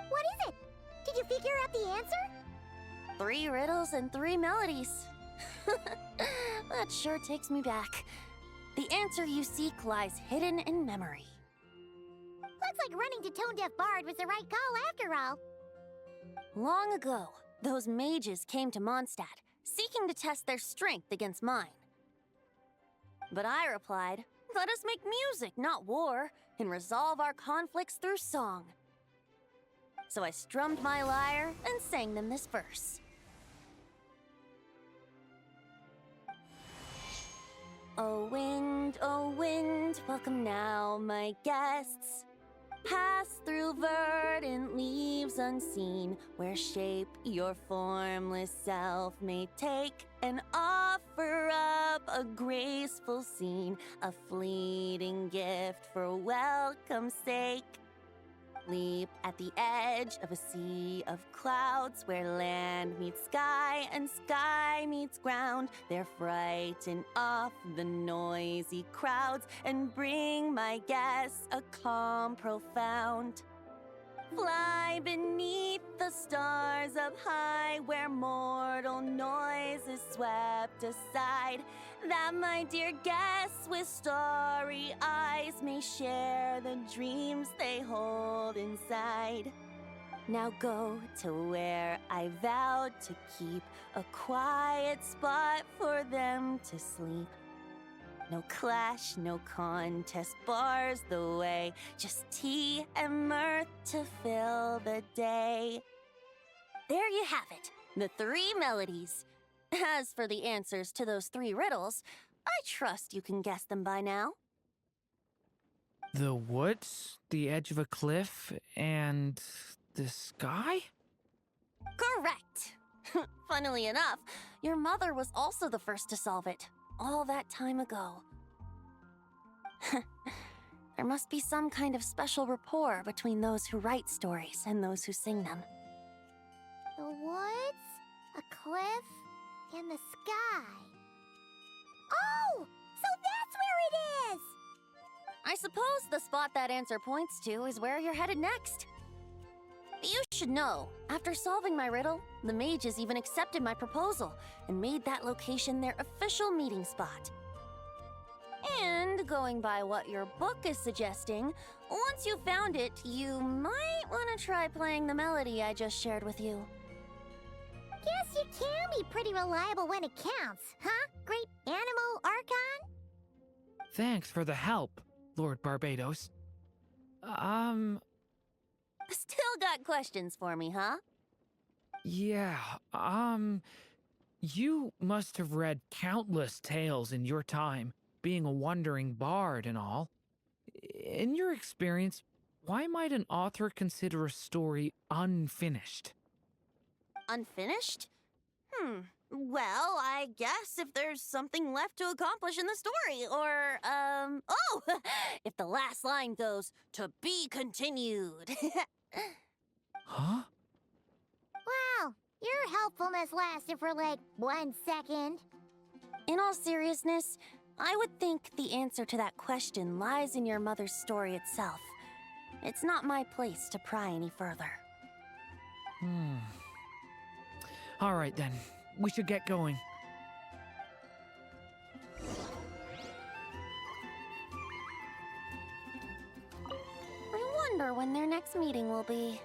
What is it? Did you figure out the answer?
3 riddles and 3 melodies. That sure takes me back. The answer you seek lies hidden in memory.
Looks like running to Tone-Deaf Bard was the right call after all.
Long ago, those mages came to Mondstadt, seeking to test their strength against mine. But I replied, let us make music, not war, and resolve our conflicts through song. So I strummed my lyre and sang them this verse. O wind, welcome now, my guests. Pass through verdant leaves unseen, where shape your formless self may take, and offer up a graceful scene, a fleeting gift for welcome's sake. Leap at the edge of a sea of clouds, where land meets sky and sky meets ground. There frighten off the noisy crowds and bring my guests a calm profound. Fly beneath the stars up high, where mortal noise is swept aside, that my dear guests with starry eyes may share the dreams they hold inside. Now go to where I vowed to keep a quiet spot for them to sleep. No clash, no contest bars the way, just tea and mirth to fill the day. There you have it, the 3 melodies. As for the answers to those 3 riddles, I trust you can guess them by now.
The woods, the edge of a cliff, and the sky?
Correct. Funnily enough, your mother was also the first to solve it, all that time ago. There must be some kind of special rapport between those who write stories and those who sing them.
The woods, a cliff, and the sky. Oh! So that's where it is!
I suppose the spot that answer points to is where you're headed next. You should know, after solving my riddle, the mages even accepted my proposal and made that location their official meeting spot. And going by what your book is suggesting, once you found it, you might want to try playing the melody I just shared with you.
Guess you can be pretty reliable when it counts, huh? Great Animal Archon?
Thanks for the help, Lord Barbados.
Still got questions for me, huh?
Yeah, you must have read countless tales in your time, being a wandering bard and all. In your experience, why might an author consider a story unfinished?
Unfinished? Well, I guess if there's something left to accomplish in the story, or, oh! If the last line goes, "To be continued."
Huh?
Wow, your helpfulness lasted for like 1 second.
In all seriousness, I would think the answer to that question lies in your mother's story itself. It's not my place to pry any further.
All right then, we should get going.
I wonder when their next meeting will be.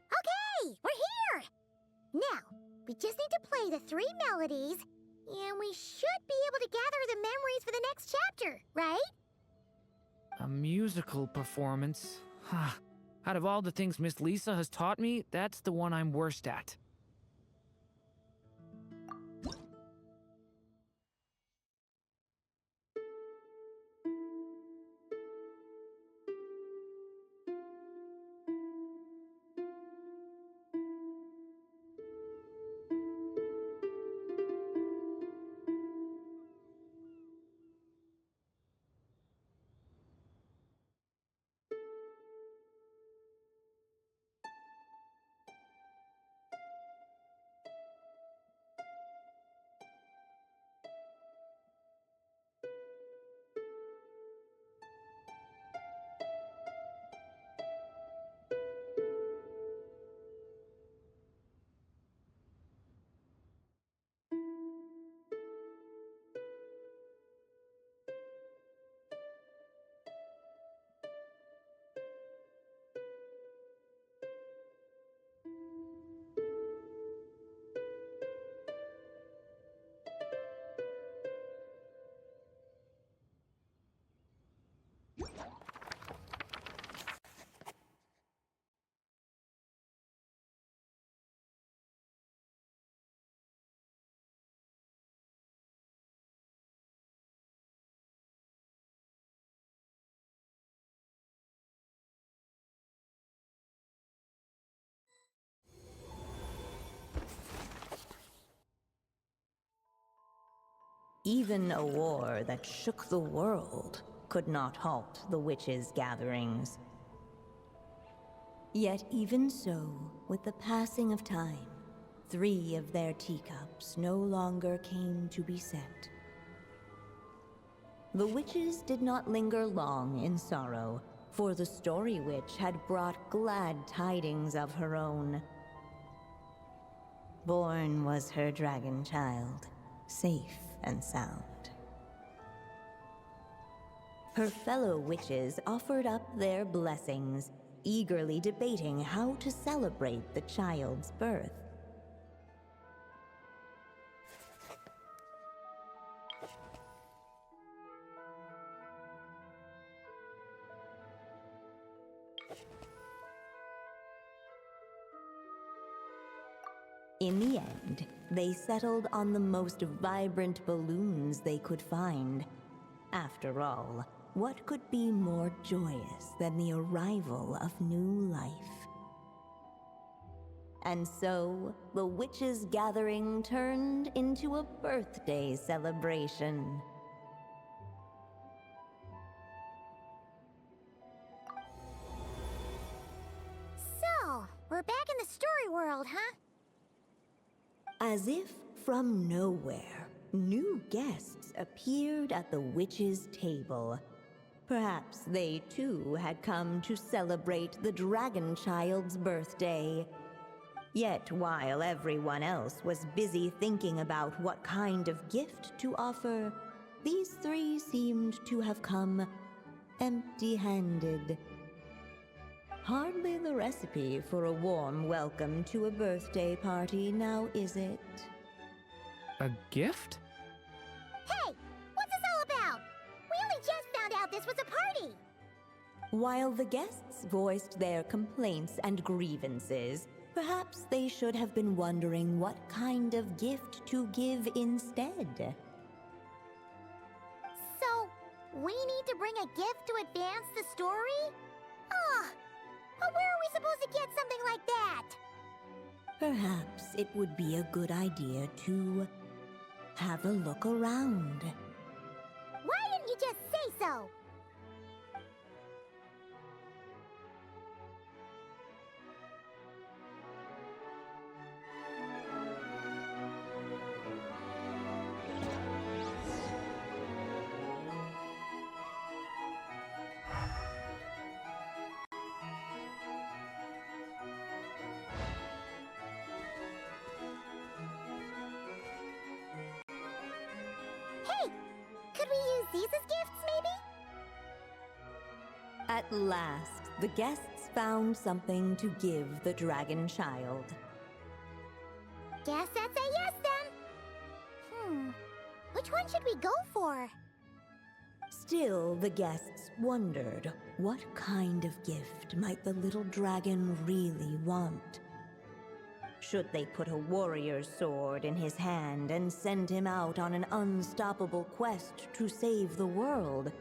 Okay, we're here! Now, we just need to play the 3 melodies, and we should be able to gather the memories for the next chapter, right?
A musical performance? Huh. Out of all the things Miss Lisa has taught me, that's the one I'm worst at.
Even a war that shook the world could not halt the witches' gatherings. Yet even so, with the passing of time, 3 of their teacups no longer came to be set. The witches did not linger long in sorrow, for the Story Witch had brought glad tidings of her own. Born was her dragon child, safe and sound. Her fellow witches offered up their blessings, eagerly debating how to celebrate the child's birth. In the end, they settled on the most vibrant balloons they could find. After all, what could be more joyous than the arrival of new life? And so, the witches' gathering turned into a birthday celebration.
So, we're back in the story world, huh?
As if from nowhere, new guests appeared at the witches' table. Perhaps they too had come to celebrate the dragon child's birthday. Yet while everyone else was busy thinking about what kind of gift to offer, these three seemed to have come empty-handed. Hardly the recipe for a warm welcome to a birthday party, now is it?
A gift?
Hey, what's this all about? We only just found out this was a party.
While the guests voiced their complaints and grievances, perhaps they should have been wondering what kind of gift to give instead.
So, we need to bring a gift to advance the story? Ah, but where are we supposed to get something like that?
Perhaps it would be a good idea to have a look around.
Why didn't you just say so? Hey, could we use these as gifts, maybe?
At last, the guests found something to give the dragon child.
Guess that's a yes then. Which one should we go for?
Still, the guests wondered what kind of gift might the little dragon really want. Should they put a warrior's sword in his hand and send him out on an unstoppable quest to save the world?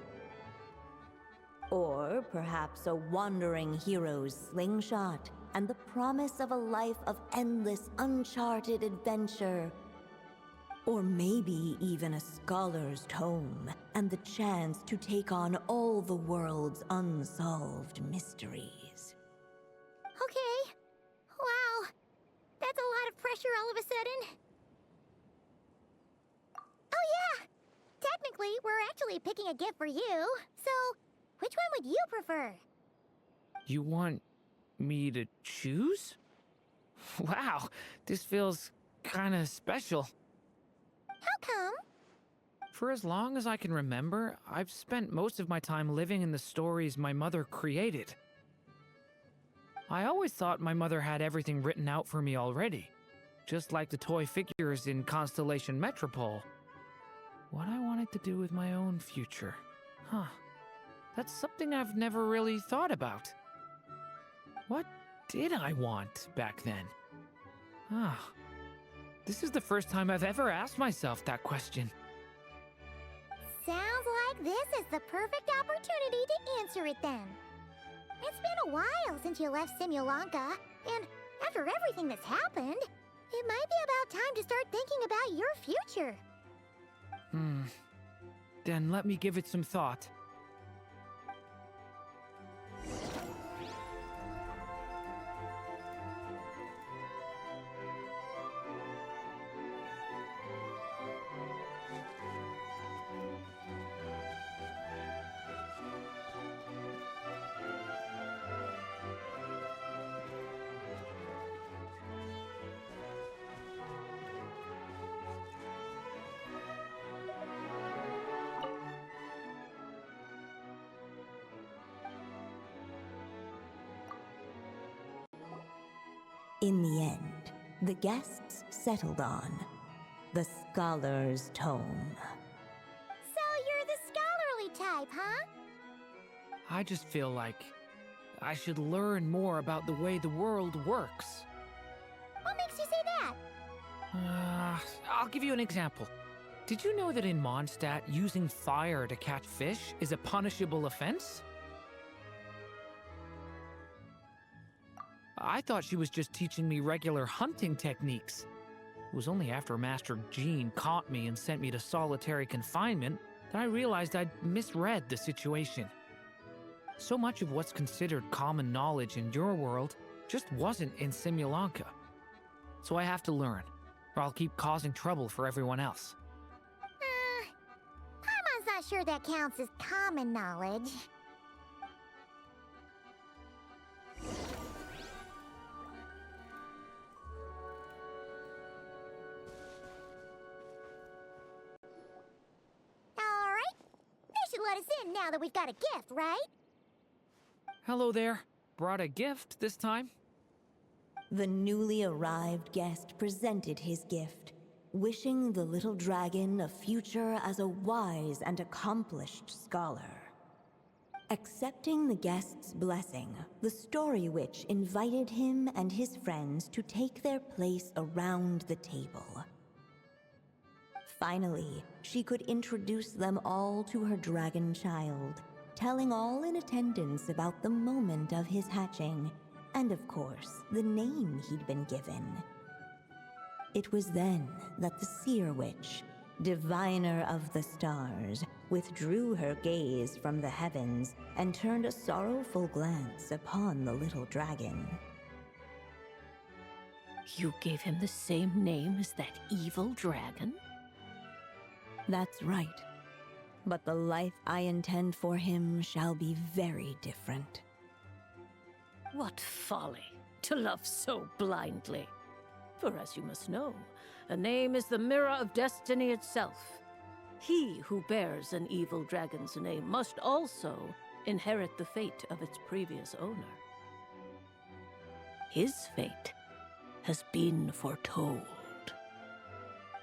Or perhaps a wandering hero's slingshot and the promise of a life of endless, uncharted adventure? Or maybe even a scholar's tome and the chance to take on all the world's unsolved mysteries.
Okay. Wow. That's a lot of pressure all of a sudden. Oh yeah! Technically, we're actually picking a gift for you. So, which one would you prefer?
You want me to choose? Wow, this feels kinda special.
How come?
For as long as I can remember, I've spent most of my time living in the stories my mother created. I always thought my mother had everything written out for me already, just like the toy figures in Constellation Metropole. What I wanted to do with my own future. Huh. That's something I've never really thought about. What did I want back then? This is the first time I've ever asked myself that question.
Sounds like this is the perfect opportunity to answer it then. It's been a while since you left Simulanka, and after everything that's happened, it might be about time to start thinking about your future.
Then let me give it some thought.
In the end, the guests settled on the Scholar's Tome.
So you're the scholarly type, huh?
I just feel like I should learn more about the way the world works.
What makes you say that?
I'll give you an example. Did you know that in Mondstadt, using fire to catch fish is a punishable offense? I thought she was just teaching me regular hunting techniques. It was only after Master Jean caught me and sent me to solitary confinement that I realized I'd misread the situation. So much of what's considered common knowledge in your world just wasn't in Simulanka. So I have to learn, or I'll keep causing trouble for everyone else.
Paimon's not sure that counts as common knowledge. Alright. They should let us in now that we've got a gift, right?
Hello there. Brought a gift this time?
The newly arrived guest presented his gift, wishing the little dragon a future as a wise and accomplished scholar. Accepting the guest's blessing, the Story Witch invited him and his friends to take their place around the table. Finally, she could introduce them all to her dragon child, telling all in attendance about the moment of his hatching, and of course, the name he'd been given. It was then that the Seer Witch, diviner of the stars, withdrew her gaze from the heavens and turned a sorrowful glance upon the little dragon.
You gave him the same name as that evil dragon?
That's right. But the life I intend for him shall be very different.
What folly, to love so blindly. For as you must know, a name is the mirror of destiny itself. He who bears an evil dragon's name must also inherit the fate of its previous owner. His fate has been foretold.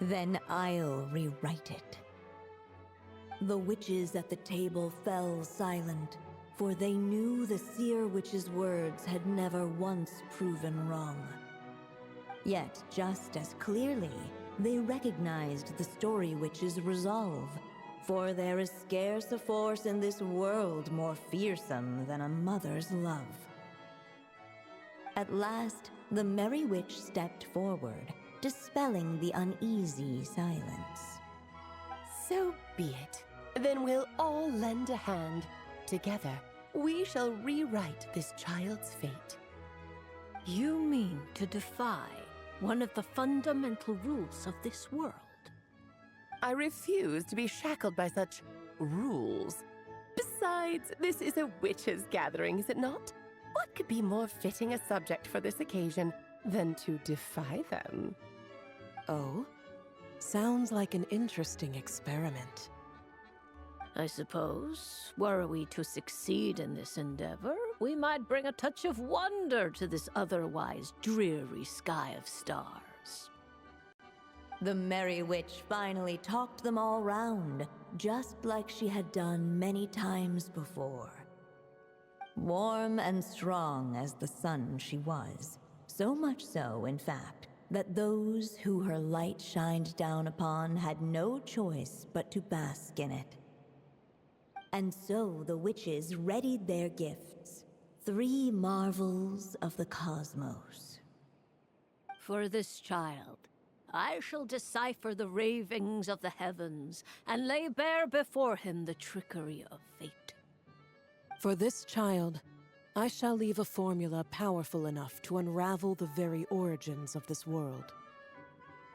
Then I'll rewrite it. The witches at the table fell silent, for they knew the Seer Witch's words had never once proven wrong. Yet, just as clearly, they recognized the Story Witch's resolve, for there is scarce a force in this world more fearsome than a mother's love. At last, the Merry Witch stepped forward, dispelling the uneasy silence.
So be it. Then we'll all lend a hand. Together, we shall rewrite this child's fate.
You mean to defy one of the fundamental rules of this world?
I refuse to be shackled by such rules. Besides, this is a witches' gathering, is it not? What could be more fitting a subject for this occasion than to defy them?
Oh? Sounds like an interesting experiment.
I suppose, were we to succeed in this endeavor, we might bring a touch of wonder to this otherwise dreary sky of stars.
The Merry Witch finally talked them all round, just like she had done many times before. Warm and strong as the sun she was, so much so, in fact, that those who her light shined down upon had no choice but to bask in it. And so the witches readied their gifts, 3 marvels of the cosmos.
For this child, I shall decipher the ravings of the heavens and lay bare before him the trickery of fate.
For this child, I shall leave a formula powerful enough to unravel the very origins of this world,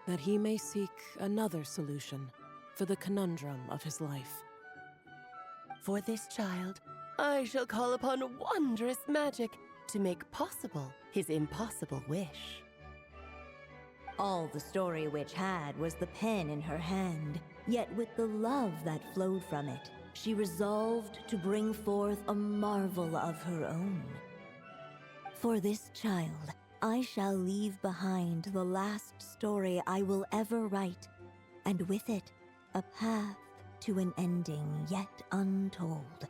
that he may seek another solution for the conundrum of his life.
For this child, I shall call upon wondrous magic to make possible his impossible wish.
All the Story Witch had was the pen in her hand, yet with the love that flowed from it, she resolved to bring forth a marvel of her own. For this child, I shall leave behind the last story I will ever write, and with it, a path to an ending yet untold.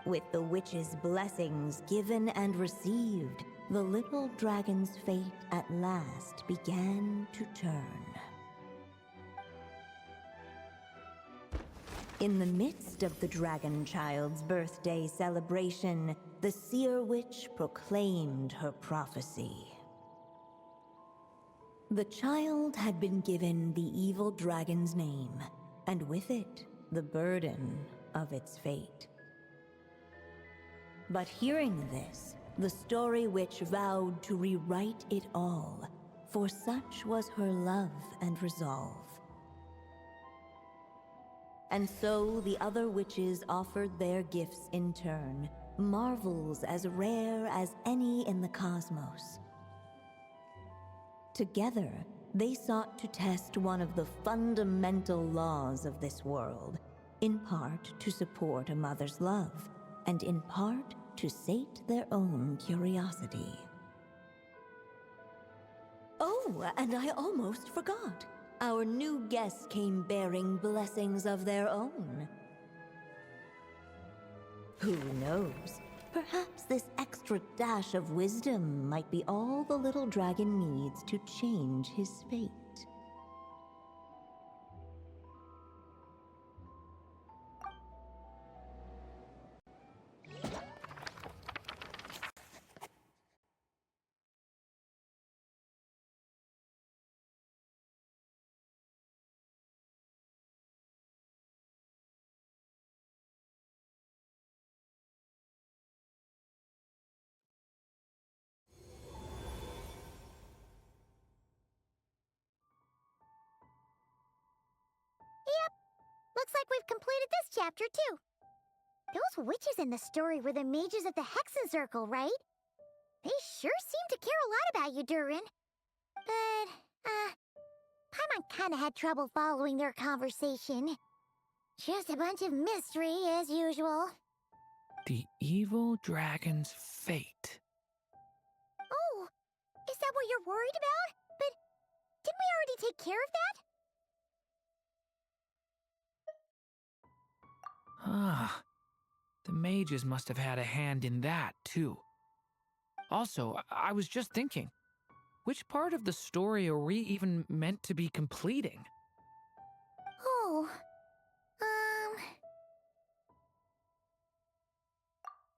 With the witch's blessings given and received, the little dragon's fate at last began to turn. In the midst of the dragon child's birthday celebration, the seer witch proclaimed her prophecy. The child had been given the evil dragon's name, and with it, the burden of its fate. But hearing this, the story witch vowed to rewrite it all, for such was her love and resolve. And so the other witches offered their gifts in turn, marvels as rare as any in the cosmos. Together, they sought to test one of the fundamental laws of this world, in part to support a mother's love, and in part to sate their own curiosity. Oh, and I almost forgot. Our new guests came bearing blessings of their own. Who knows? Perhaps this extra dash of wisdom might be all the little dragon needs to change his fate.
Yep, looks like we've completed this chapter too. Those witches in the story were the mages of the Hexen Circle, right? They sure seem to care a lot about you, Durin. But, Paimon kinda had trouble following their conversation. Just a bunch of mystery, as usual.
The evil dragon's fate.
Oh, is that what you're worried about? But didn't we already take care of that?
Ah, the mages must have had a hand in that, too. Also, I was just thinking, which part of the story are we even meant to be completing?
Oh,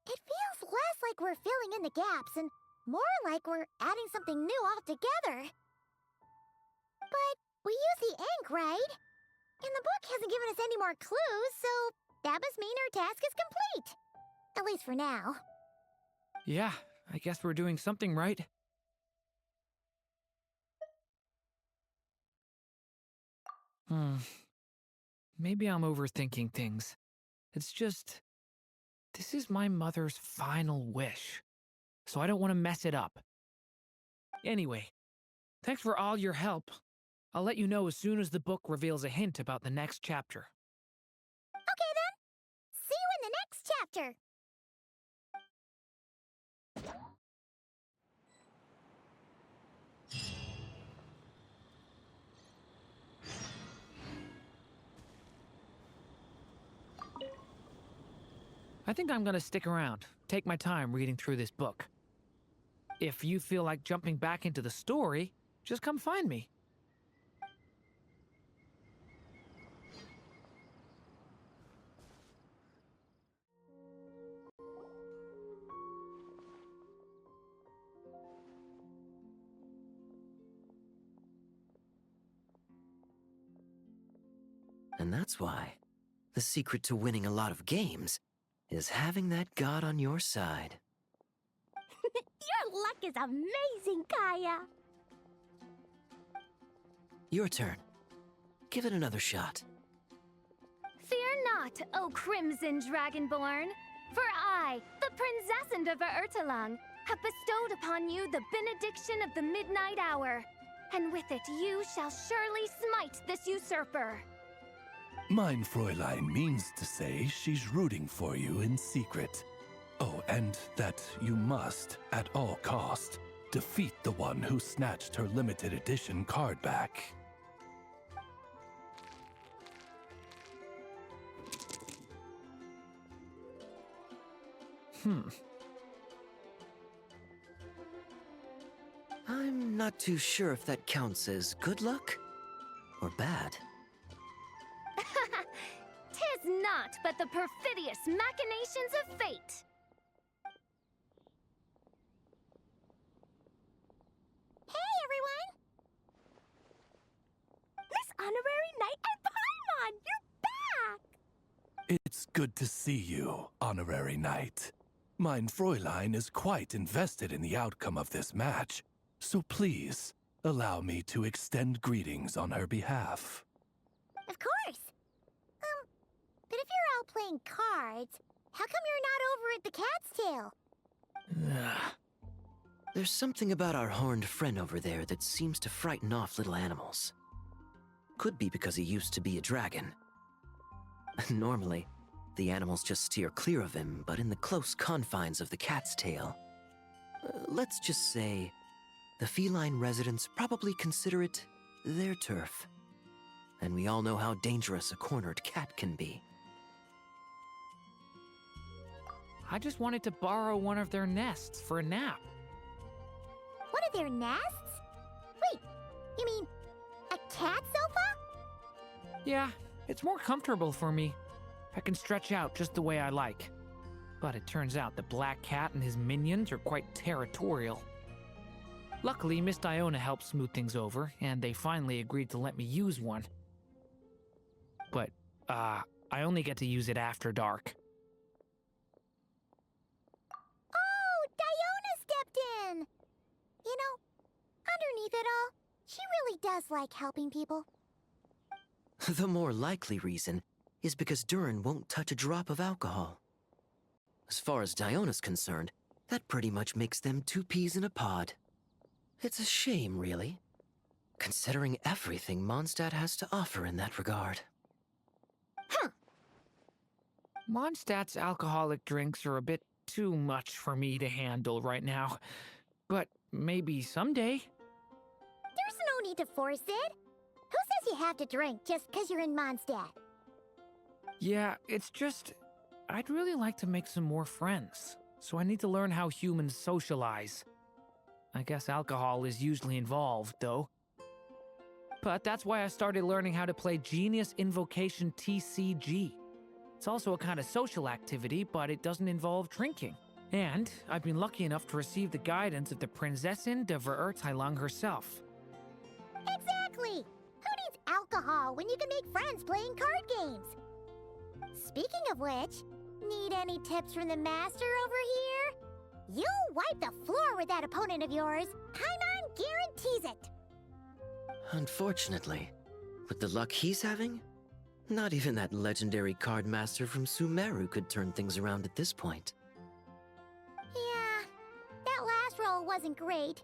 it feels less like we're filling in the gaps and more like we're adding something new altogether. But we use the ink, right? And the book hasn't given us any more clues, so that must mean our task is complete. At least for now.
Yeah, I guess we're doing something right. Maybe I'm overthinking things. It's just, this is my mother's final wish, so I don't want to mess it up. Anyway, thanks for all your help. I'll let you know as soon as the book reveals a hint about the next chapter.
Okay then. See you in the next chapter.
I think I'm gonna stick around, take my time reading through this book. If you feel like jumping back into the story, just come find me.
And that's why the secret to winning a lot of games is having that god on your side.
Your luck is amazing, Kaya.
Your turn. Give it another shot.
Fear not, O Crimson Dragonborn, for I, the Princess of Ertalang, have bestowed upon you the benediction of the midnight hour, and with it you shall surely smite this usurper.
Mein Fräulein means to say she's rooting for you in secret. Oh, and that you must, at all cost, defeat the one who snatched her limited edition card back.
I'm not too sure if that counts as good luck or bad.
Tis not but the perfidious machinations of fate.
Hey, everyone! Miss Honorary Knight and Paimon, you're back!
It's good to see you, Honorary Knight. Mein Fräulein is quite invested in the outcome of this match, so please, allow me to extend greetings on her behalf.
Of course. But if you're out playing cards, how come you're not over at the Cat's Tail?
There's something about our horned friend over there that seems to frighten off little animals. Could be because he used to be a dragon. Normally, the animals just steer clear of him, but in the close confines of the Cat's Tail, let's just say, the feline residents probably consider it their turf. And we all know how dangerous a cornered cat can be.
I just wanted to borrow one of their nests for a nap.
One of their nests? Wait, you mean a cat sofa?
Yeah, it's more comfortable for me. I can stretch out just the way I like. But it turns out the Black Cat and his minions are quite territorial. Luckily, Miss Diona helped smooth things over, and they finally agreed to let me use one. But, I only get to use it after dark.
Oh, Diona stepped in! You know, underneath it all, she really does like helping people.
The more likely reason is because Durin won't touch a drop of alcohol. As far as Diona's concerned, that pretty much makes them two peas in a pod. It's a shame, really, considering everything Mondstadt has to offer in that regard.
Huh.
Mondstadt's alcoholic drinks are a bit too much for me to handle right now. But maybe someday.
There's no need to force it. Who says you have to drink just because you're in Mondstadt?
Yeah, it's just, I'd really like to make some more friends, so I need to learn how humans socialize. I guess alcohol is usually involved, though. But that's why I started learning how to play Genius Invocation TCG. It's also a kind of social activity, but it doesn't involve drinking. And I've been lucky enough to receive the guidance of the Prinzessin de Verurteilung herself.
Exactly! Who needs alcohol when you can make friends playing card games? Speaking of which, need any tips from the master over here? You'll wipe the floor with that opponent of yours. Paimon guarantees it.
Unfortunately, with the luck he's having, not even that legendary card master from Sumeru could turn things around at this point.
Yeah, that last roll wasn't great.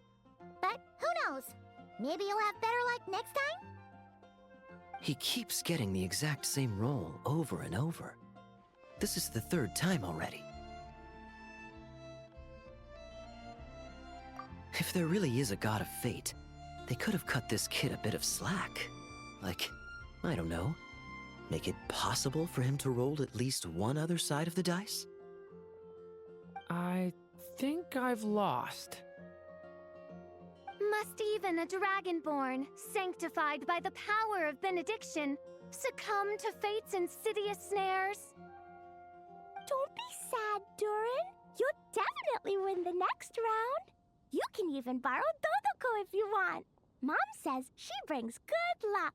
But who knows? Maybe you'll have better luck next time?
He keeps getting the exact same roll over and over. This is the third time already. If there really is a god of fate, they could have cut this kid a bit of slack. Like, I don't know, make it possible for him to roll at least one other side of the dice?
I think I've lost.
Must even a dragonborn, sanctified by the power of benediction, succumb to fate's insidious snares?
Don't be sad, Durin. You'll definitely win the next round. You can even borrow Dodoko if you want. Mom says she brings good luck.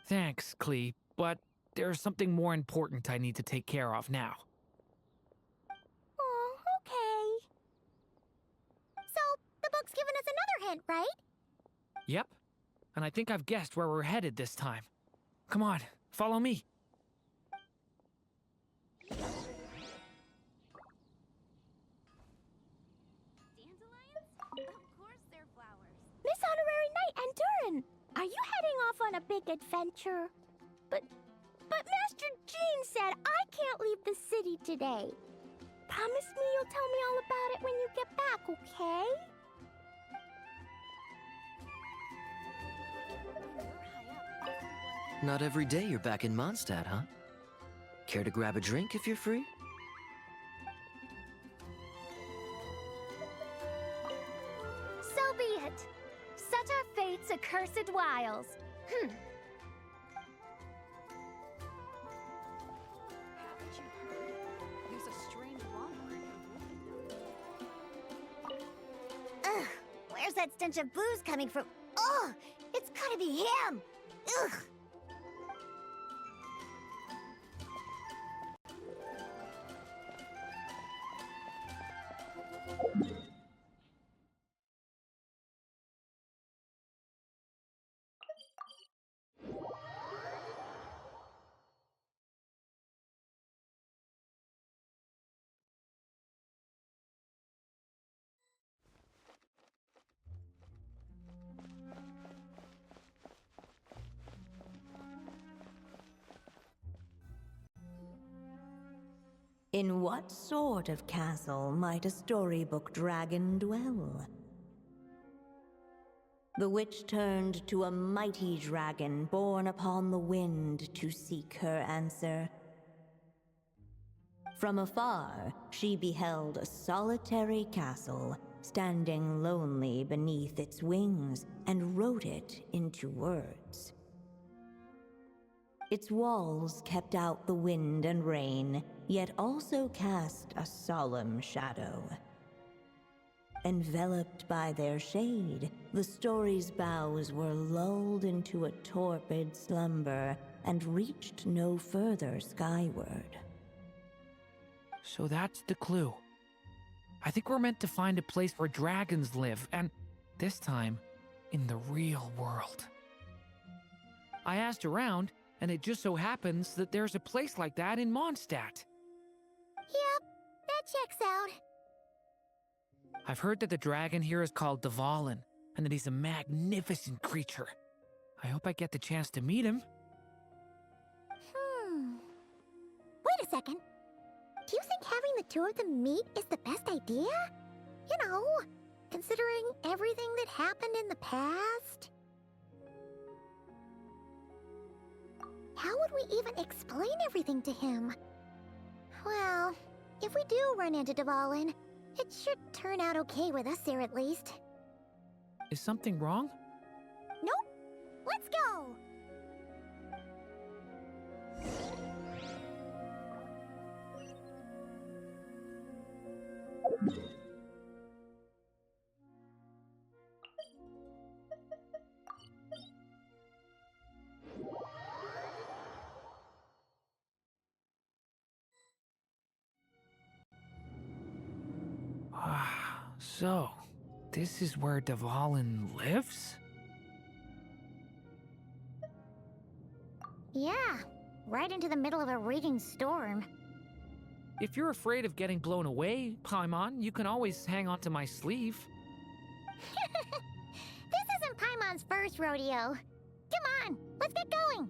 Thanks, Klee, but there's something more important I need to take care of now.
Oh, okay. So, the book's given us another hint, right?
Yep, and I think I've guessed where we're headed this time. Come on, follow me.
Miss Honorary Knight and Durin, are you heading off on a big adventure? But Master Jean said I can't leave the city today. Promise me you'll tell me all about it when you get back, okay?
Not every day you're back in Mondstadt, huh? Care to grab a drink if you're free?
So be it. Such are fate's accursed wiles.
Haven't you heard? There's a strange wanderer.
Ugh, where's that stench of booze coming from? Ugh, it's gotta be him! Ugh!
In what sort of castle might a storybook dragon dwell? The witch turned to a mighty dragon born upon the wind to seek her answer. From afar, she beheld a solitary castle, standing lonely beneath its wings, and wrote it into words. Its walls kept out the wind and rain, yet also cast a solemn shadow. Enveloped by their shade, the story's boughs were lulled into a torpid slumber and reached no further skyward.
So that's the clue. I think we're meant to find a place where dragons live, and this time, in the real world. I asked around, and it just so happens that there's a place like that in Mondstadt.
Yep, that checks out.
I've heard that the dragon here is called Dvalin, and that he's a magnificent creature. I hope I get the chance to meet him.
Wait a second. Do you think having the two of them meet is the best idea? You know, considering everything that happened in the past? How would we even explain everything to him? Well, if we do run into Dvalin, it should turn out okay with us here at least.
Is something wrong?
Nope. Let's go!
So, this is where Dvalin lives?
Yeah, right into the middle of a raging storm.
If you're afraid of getting blown away, Paimon, you can always hang onto my sleeve.
This isn't Paimon's first rodeo. Come on, let's get going!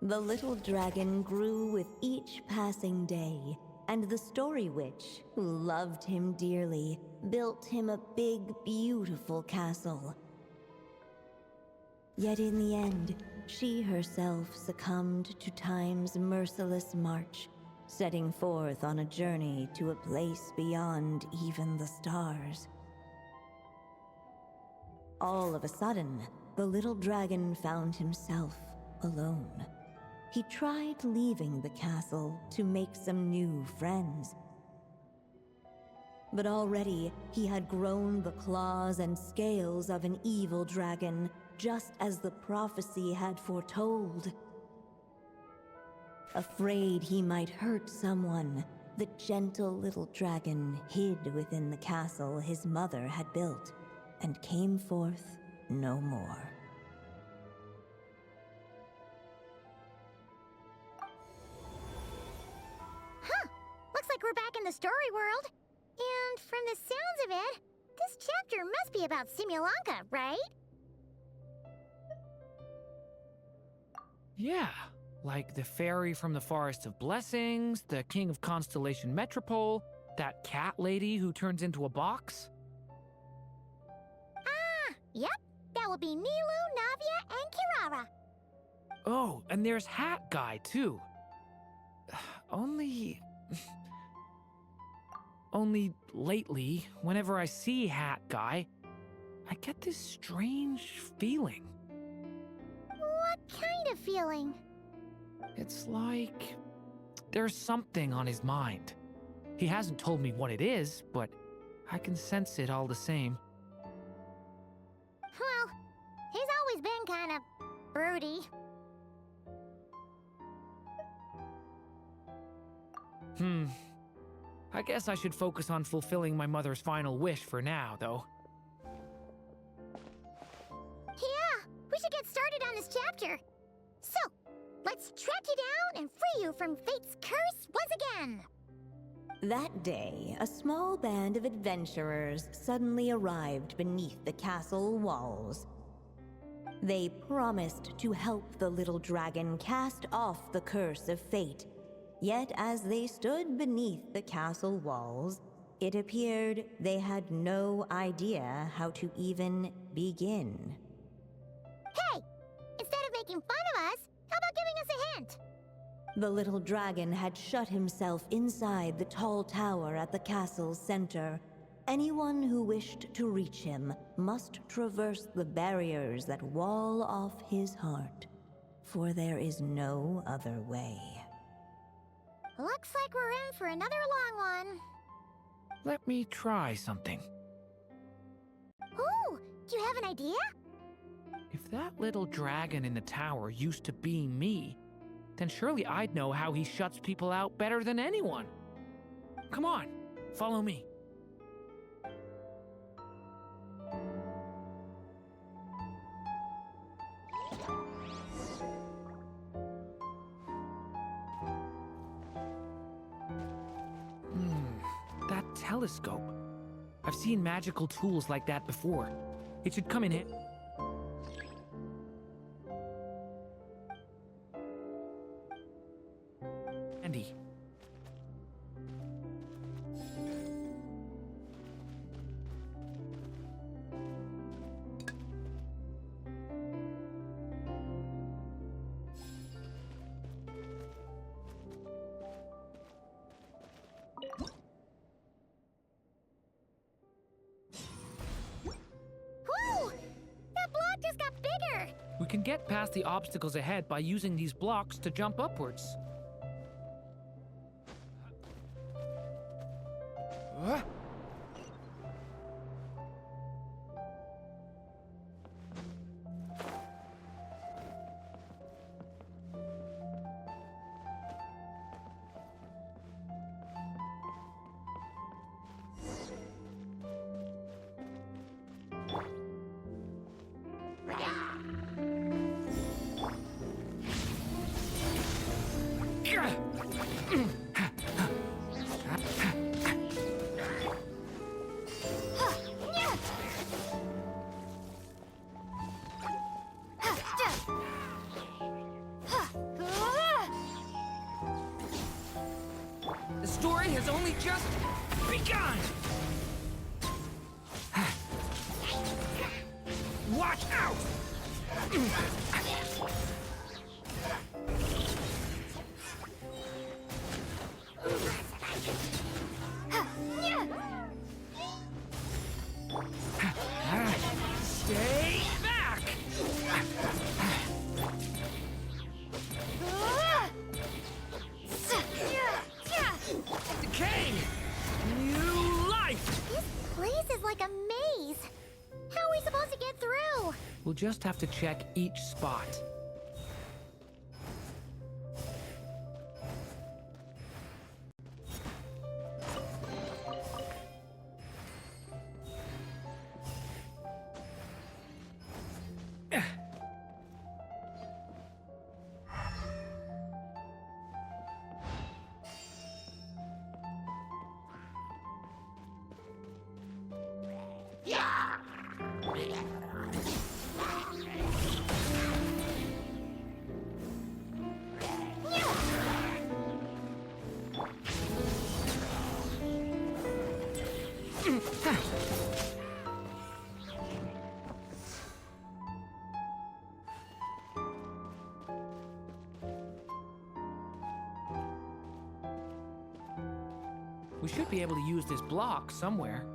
The little dragon grew with each passing day, and the story witch, who loved him dearly, built him a big, beautiful castle. Yet in the end, she herself succumbed to time's merciless march, setting forth on a journey to a place beyond even the stars. All of a sudden, the little dragon found himself alone. He tried leaving the castle to make some new friends. But already he had grown the claws and scales of an evil dragon, just as the prophecy had foretold. Afraid he might hurt someone, the gentle little dragon hid within the castle his mother had built, and came forth no more.
Looks like we're back back in the story world. And from the sounds of it, this chapter must be about Simulanka, right?
Yeah, like the fairy from the Forest of Blessings, the king of Constellation Metropole, that cat lady who turns into a box.
Ah, yep. That would be Nilu, Navia, and Kirara.
Oh, and there's Hat Guy, too. Only lately, whenever I see Hat Guy, I get this strange feeling.
What kind of feeling?
It's like there's something on his mind. He hasn't told me what it is, but I can sense it all the same.
Well, he's always been kind of broody.
I guess I should focus on fulfilling my mother's final wish for now, though.
Yeah, we should get started on this chapter. So, let's track you down and free you from fate's curse once again.
That day, a small band of adventurers suddenly arrived beneath the castle walls. They promised to help the little dragon cast off the curse of fate. Yet as they stood beneath the castle walls, it appeared they had no idea how to even begin.
Hey! Instead of making fun of us, how about giving us a hint?
The little dragon had shut himself inside the tall tower at the castle's center. Anyone who wished to reach him must traverse the barriers that wall off his heart, for there is no other way.
Looks like we're in for another long one.
Let me try something.
Ooh, do you have an idea?
If that little dragon in the tower used to be me, then surely I'd know how he shuts people out better than anyone. Come on, follow me. That telescope. I've seen magical tools like that before. It should come in handy.
Whoa! That block just got bigger!
We can get past the obstacles ahead by using these blocks to jump upwards. The story has only just begun! Watch out! Stay back! Decay! New life!
This place is like a maze. How are we supposed to get through?
We'll just have to check each spot. We should be able to use this block somewhere.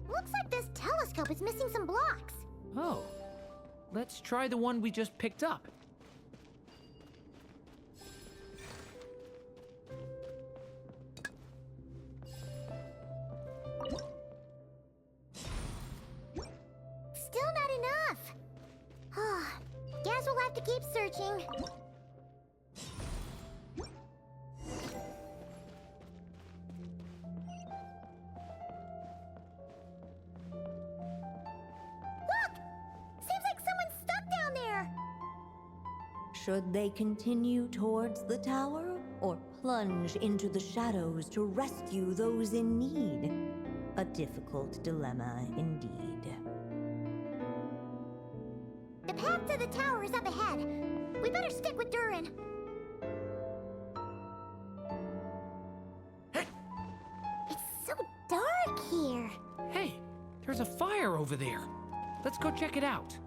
Looks like this telescope is missing some blocks.
Oh. Let's try the one we just picked up.
Still not enough. Guess we'll have to keep searching.
Should they continue towards the tower, or plunge into the shadows to rescue those in need? A difficult dilemma indeed.
The path to the tower is up ahead. We better stick with Durin. It's so dark here.
Hey, there's a fire over there. Let's go check it out.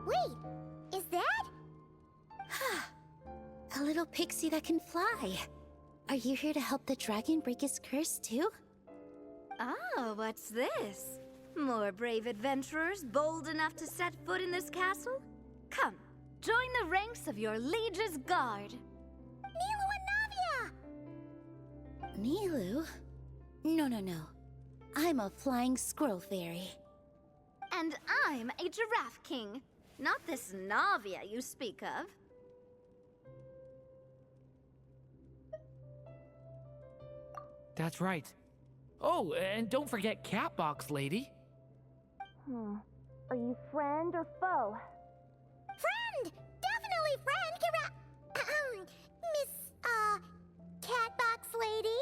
Wait, is that?
A little pixie that can fly. Are you here to help the dragon break his curse too?
Oh, what's this? More brave adventurers bold enough to set foot in this castle? Come, join the ranks of your liege's guard.
Nilu and Navia!
Nilu? No. I'm a flying squirrel fairy.
And I'm a giraffe king. Not this Navia you speak of.
That's right. Oh, and don't forget Catbox Lady.
Are you friend or foe? Friend! Definitely friend, Miss, Catbox Lady?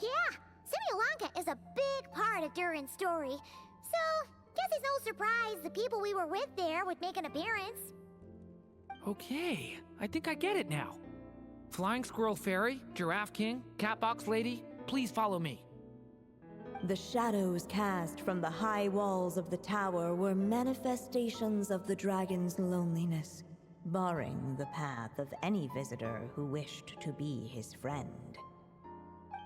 Yeah, Simulonka is a big part of Durin's story. So, guess it's no surprise the people we were with there would make an appearance.
Okay, I think I get it now. Flying Squirrel Fairy, Giraffe King, Catbox Lady, please follow me.
The shadows cast from the high walls of the tower were manifestations of the dragon's loneliness, barring the path of any visitor who wished to be his friend.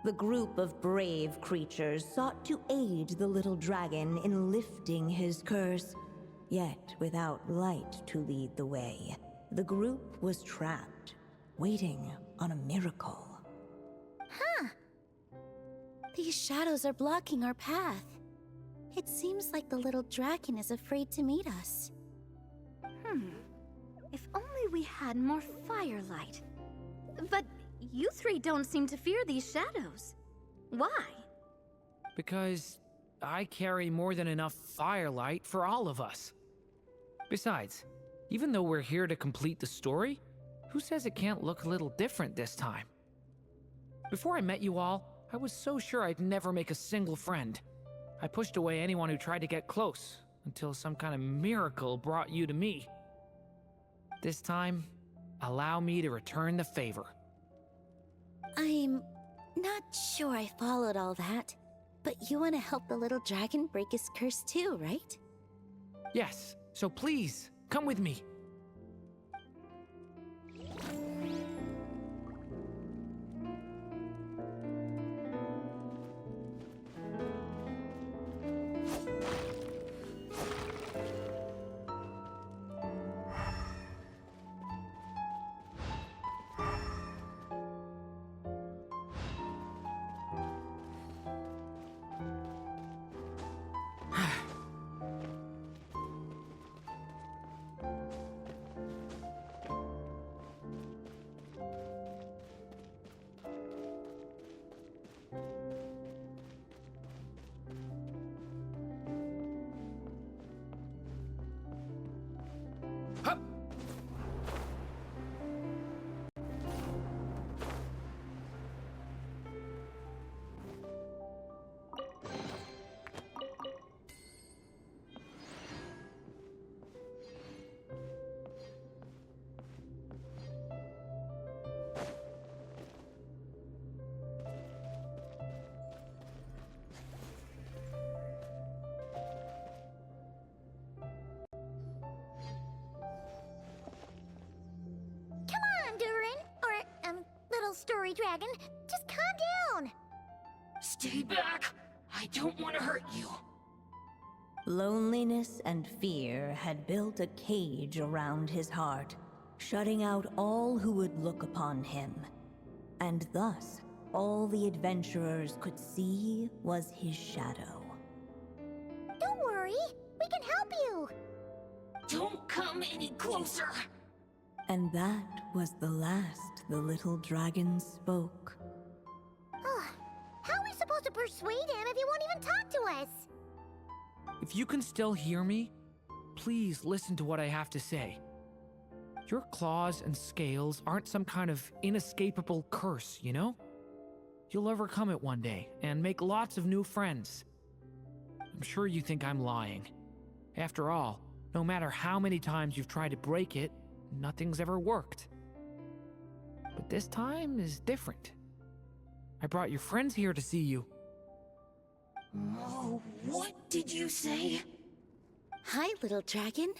The group of brave creatures sought to aid the little dragon in lifting his curse, yet without light to lead the way. The group was trapped, waiting on a miracle.
These shadows are blocking our path. It seems like the little dragon is afraid to meet us.
If only we had more firelight. But you three don't seem to fear these shadows. Why?
Because I carry more than enough firelight for all of us. Besides, even though we're here to complete the story, who says it can't look a little different this time? Before I met you all, I was so sure I'd never make a single friend. I pushed away anyone who tried to get close, until some kind of miracle brought you to me. This time, allow me to return the favor.
I'm not sure I followed all that, but you want to help the little dragon break his curse too, right?
Yes, so please, come with me.
story, Dragon. Just calm down.
Stay back! I don't want to hurt you.
Loneliness and fear had built a cage around his heart, shutting out all who would look upon him. And thus, all the adventurers could see was his shadow.
Don't worry, we can help you.
Don't come any closer.
And that was the last the little dragon spoke.
How are we supposed to persuade him if he won't even talk to us?
If you can still hear me, please listen to what I have to say. Your claws and scales aren't some kind of inescapable curse, you know? You'll overcome it one day and make lots of new friends. I'm sure you think I'm lying. After all, no matter how many times you've tried to break it, nothing's ever worked. But this time is different. I brought your friends here to see you.
Oh, what did you say?
Hi, little dragon.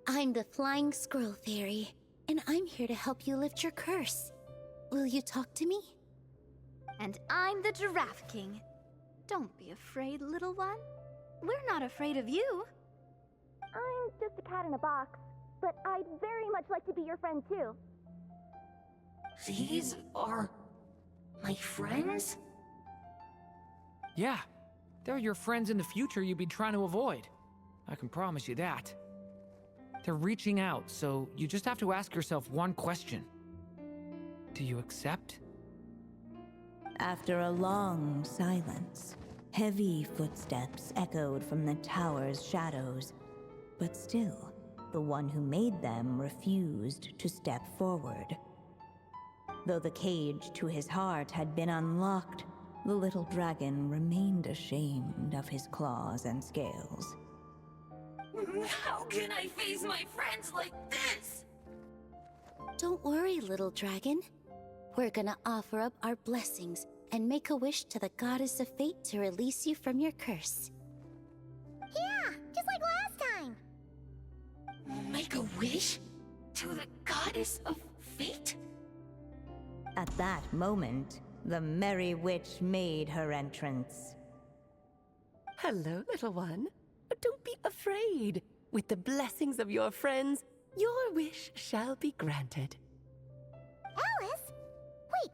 I'm the Flying Squirrel Fairy, and I'm here to help you lift your curse. Will you talk to me?
And I'm the Giraffe King. Don't be afraid, little one. We're not afraid of you.
I'm just a cat in a box, but I'd very much like to be your friend too.
These are my friends?
Yeah, they're your friends in the future you'd be trying to avoid. I can promise you that. They're reaching out, so you just have to ask yourself one question. Do you accept?
After a long silence, heavy footsteps echoed from the tower's shadows, but still, the one who made them refused to step forward. Though the cage to his heart had been unlocked, the little dragon remained ashamed of his claws and scales.
How can I face my friends like this?
Don't worry, little dragon. We're gonna offer up our blessings and make a wish to the goddess of fate to release you from your curse.
Yeah, just like last time.
Make a wish? To the goddess of fate?
At that moment, the merry witch made her entrance.
Hello, little one. Don't be afraid. With the blessings of your friends, your wish shall be granted.
Alice? Wait,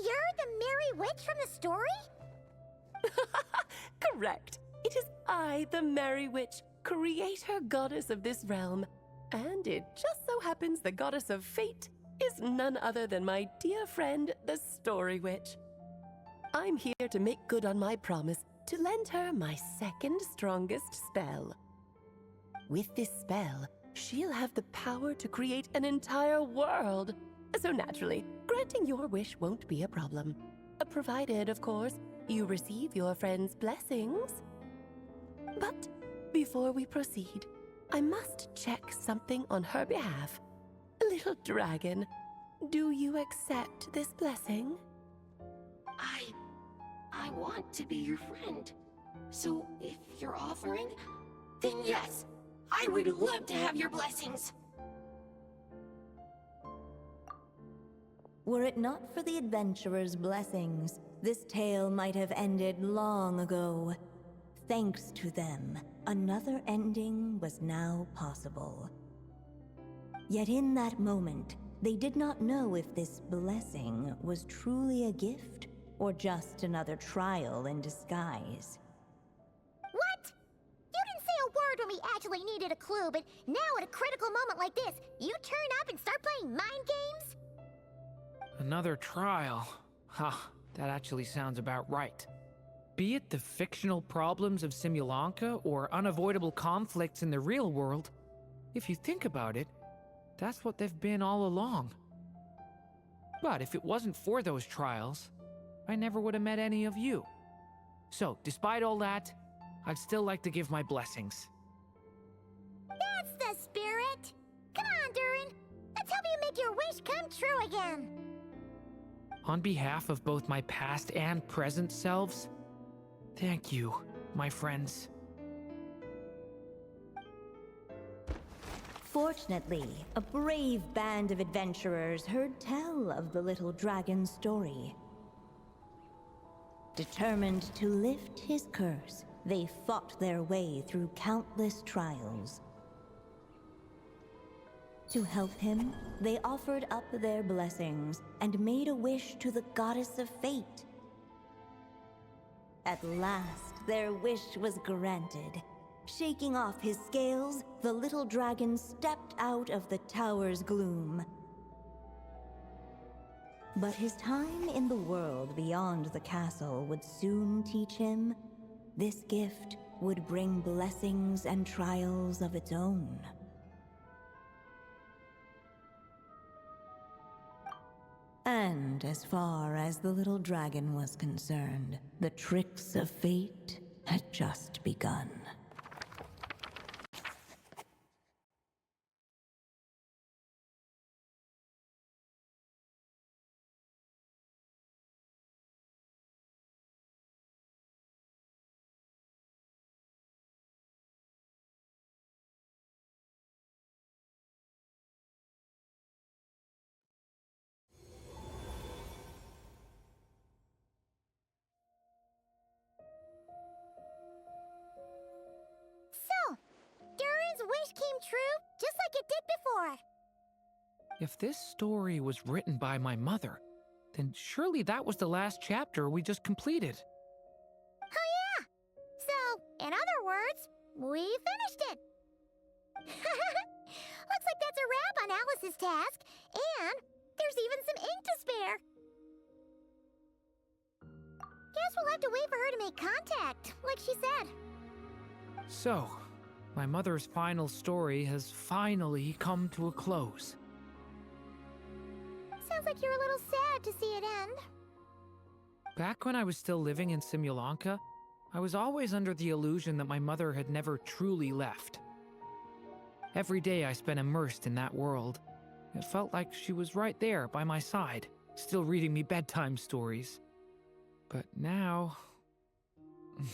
you're the Merry Witch from the story?
Correct. It is I, the Merry Witch, creator goddess of this realm. And it just so happens the goddess of fate is none other than my dear friend, the Story Witch. I'm here to make good on my promise to lend her my second strongest spell. With this spell, she'll have the power to create an entire world. So naturally, granting your wish won't be a problem. Provided, of course, you receive your friend's blessings. But before we proceed, I must check something on her behalf. Little dragon, do you accept this blessing?
I want to be your friend. So if you're offering, then yes, I would love to have your blessings.
Were it not for the adventurer's blessings, this tale might have ended long ago. Thanks to them, another ending was now possible. Yet in that moment, they did not know if this blessing was truly a gift or just another trial in disguise.
What? You didn't say a word when we actually needed a clue, but now at a critical moment like this, you turn up and start playing mind games?
Another trial. Ha, that actually sounds about right. Be it the fictional problems of Simulanka or unavoidable conflicts in the real world, if you think about it, that's what they've been all along. But if it wasn't for those trials, I never would have met any of you. So, despite all that, I'd still like to give my blessings.
That's the spirit! Come on, Durin! Let's help you make your wish come true again!
On behalf of both my past and present selves, thank you, my friends.
Fortunately, a brave band of adventurers heard tell of the little dragon's story. Determined to lift his curse, they fought their way through countless trials. To help him, they offered up their blessings and made a wish to the goddess of fate. At last, their wish was granted. Shaking off his scales, the little dragon stepped out of the tower's gloom. But his time in the world beyond the castle would soon teach him this gift would bring blessings and trials of its own. And as far as the little dragon was concerned, the tricks of fate had just begun.
So, Durin's wish came true, just like it did before.
If this story was written by my mother, then surely that was the last chapter we just completed.
Oh yeah! So, in other words, we finished it. Looks like that's a wrap on Alice's task, and there's even some ink to spare. Guess we'll have to wait for her to make contact, like she said.
So, my mother's final story has finally come to a close.
Sounds like you're a little sad to see it end.
Back when I was still living in Simulanka, I was always under the illusion that my mother had never truly left. Every day I spent immersed in that world. It felt like she was right there by my side, still reading me bedtime stories. But now...
Durin.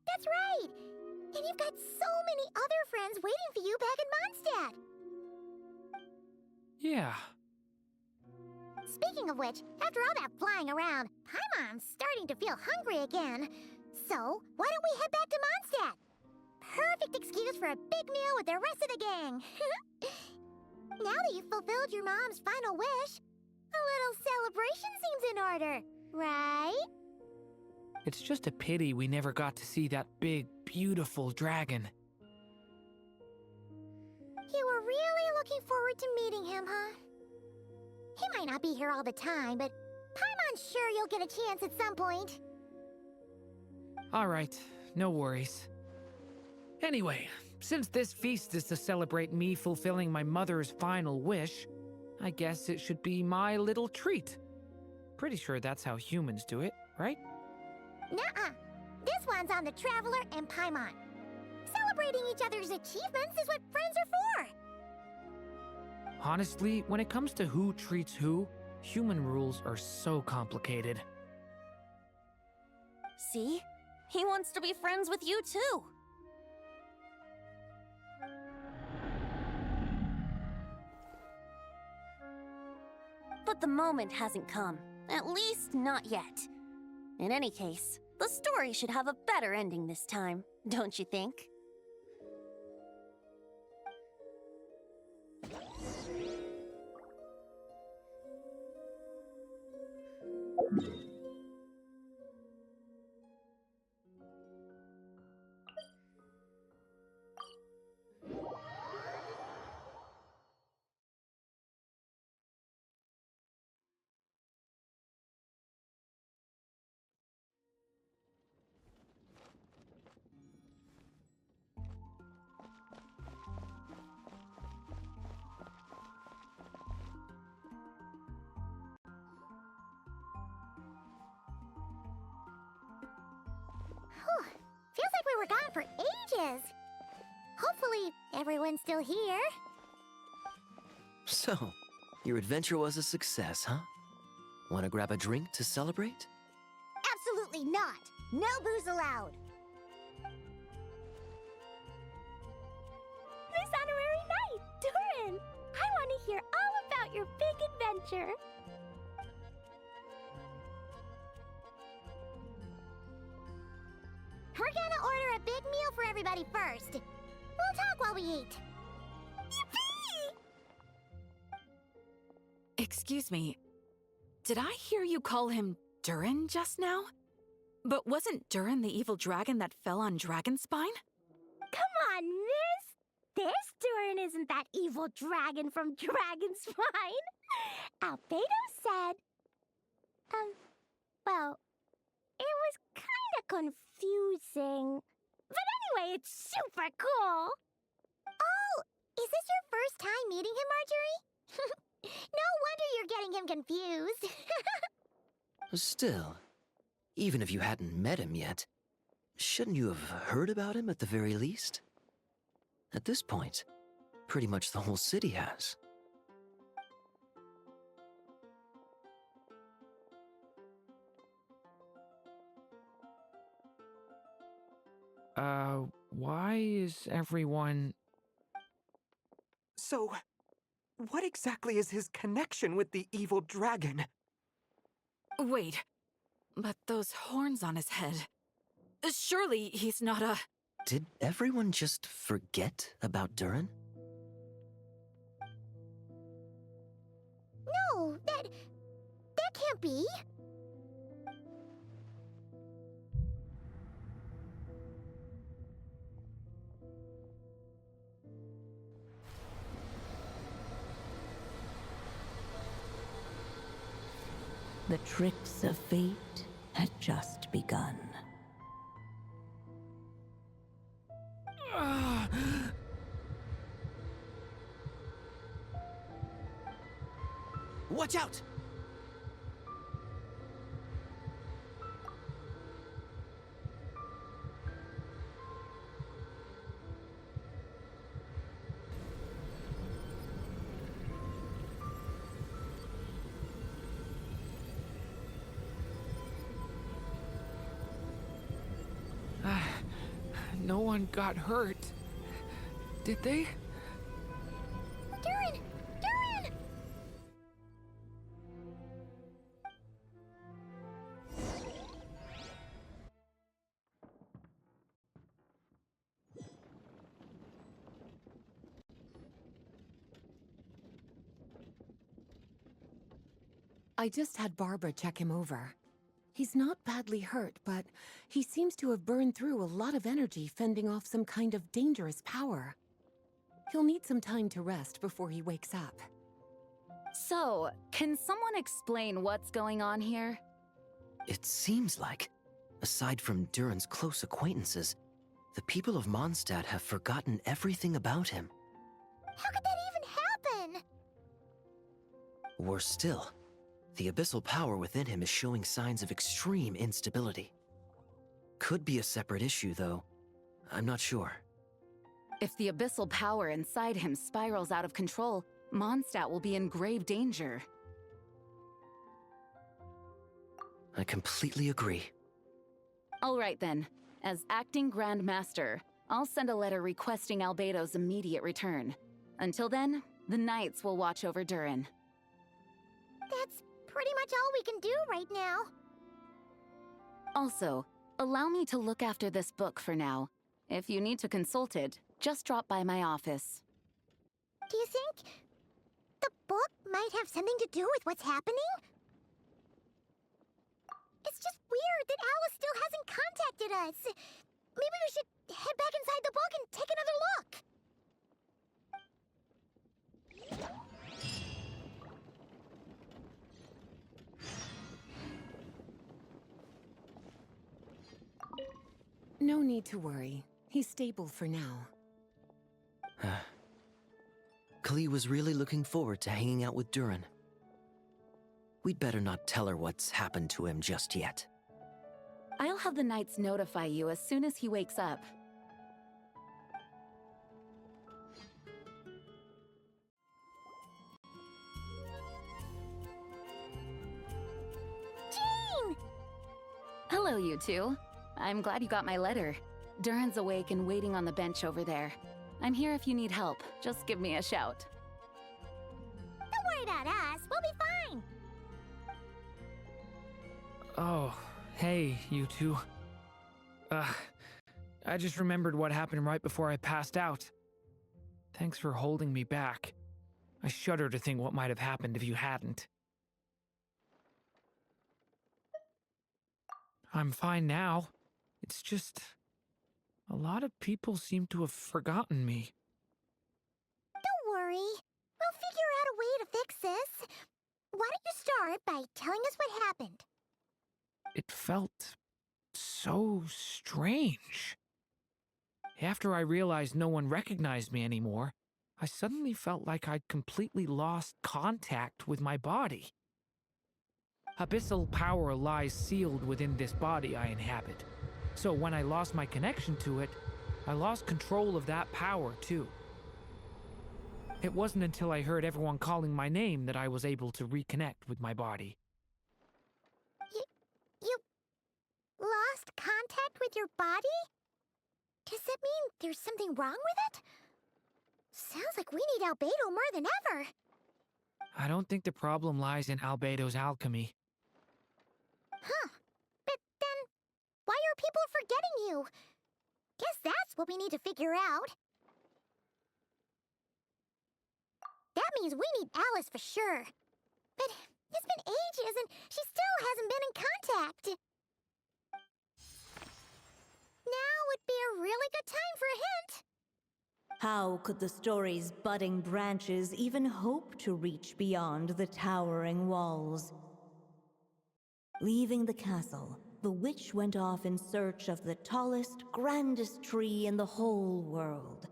That's right! And you've got so many other friends waiting for you back in Mondstadt!
Yeah.
Speaking of which, after all that flying around, Paimon's starting to feel hungry again. So, why don't we head back to Mondstadt? Perfect excuse for a big meal with the rest of the gang. Now that you've fulfilled your mom's final wish, a little celebration seems in order, right?
It's just a pity we never got to see that big, beautiful dragon.
You were really looking forward to meeting him, huh? He might not be here all the time, but Paimon's sure you'll get a chance at some point.
Alright, no worries. Anyway, since this feast is to celebrate me fulfilling my mother's final wish, I guess it should be my little treat. Pretty sure that's how humans do it, right?
Nuh-uh. This one's on the Traveler and Paimon. Celebrating each other's achievements is what friends are for.
Honestly, when it comes to who treats who, human rules are so complicated.
See? He wants to be friends with you too. But the moment hasn't come. At least not yet. In any case, the story should have a better ending this time, don't you think?
Feels like we were gone for ages. Hopefully, everyone's still here.
So, your adventure was a success, huh? Want to grab a drink to celebrate?
Absolutely not. No booze allowed.
This honorary knight, Durin! I want to hear all about your big adventure.
We're gonna order a big meal for everybody first. We'll talk while we eat. Yippee!
Excuse me. Did I hear you call him Durin just now? But wasn't Durin the evil dragon that fell on Dragonspine?
Come on, miss! This Durin isn't that evil dragon from Dragonspine. Albedo said... well, it was kinda confusing. But anyway, it's super cool!
Oh, is this your first time meeting him, Marjorie? No wonder you're getting him confused.
Still, even if you hadn't met him yet, shouldn't you have heard about him at the very least? At this point, pretty much the whole city has.
Why is everyone...
So, what exactly is his connection with the evil dragon?
Wait, but those horns on his head... Surely he's not a...
Did everyone just forget about Durin?
No, that can't be.
The tricks of fate had just begun.
Watch out!
No one got hurt. Did they?
Durin! Durin!
I just had Barbara check him over. He's not badly hurt, but he seems to have burned through a lot of energy fending off some kind of dangerous power. He'll need some time to rest before he wakes up.
So, can someone explain what's going on here?
It seems like, aside from Durin's close acquaintances, the people of Mondstadt have forgotten everything about him.
How could that even happen?
Worse still, the abyssal power within him is showing signs of extreme instability. Could be a separate issue, though. I'm not sure.
If the abyssal power inside him spirals out of control, Mondstadt will be in grave danger.
I completely agree.
All right then. As acting Grand Master, I'll send a letter requesting Albedo's immediate return. Until then, the Knights will watch over Durin.
That's pretty much all we can do right now.
Also, allow me to look after this book for now. If you need to consult it, just drop by my office.
Do you think the book might have something to do with what's happening? It's just weird that Alice still hasn't contacted us. Maybe we should head back inside the book and take another look.
No need to worry. He's stable for now.
Klee was really looking forward to hanging out with Durin. We'd better not tell her what's happened to him just yet.
I'll have the Knights notify you as soon as he wakes up.
Jean!
Hello, you two. I'm glad you got my letter. Durin's awake and waiting on the bench over there. I'm here if you need help. Just give me a shout.
Don't worry about us. We'll be fine.
Oh, hey, you two. I just remembered what happened right before I passed out. Thanks for holding me back. I shudder to think what might have happened if you hadn't. I'm fine now. It's just... a lot of people seem to have forgotten me.
Don't worry. We'll figure out a way to fix this. Why don't you start by telling us what happened?
It felt so strange. After I realized no one recognized me anymore, I suddenly felt like I'd completely lost contact with my body. Abyssal power lies sealed within this body I inhabit. So when I lost my connection to it, I lost control of that power too. It wasn't until I heard everyone calling my name that I was able to reconnect with my body.
You lost contact with your body? Does that mean there's something wrong with it? Sounds like we need Albedo more than ever.
I don't think the problem lies in Albedo's alchemy.
Huh. But then, why are people forgetting you? Guess that's what we need to figure out. That means we need Alice for sure. But it's been ages and she still hasn't been in contact. Now would be a really good time for a hint.
How could the story's budding branches even hope to reach beyond the towering walls? Leaving the castle, the witch went off in search of the tallest, grandest tree in the whole world.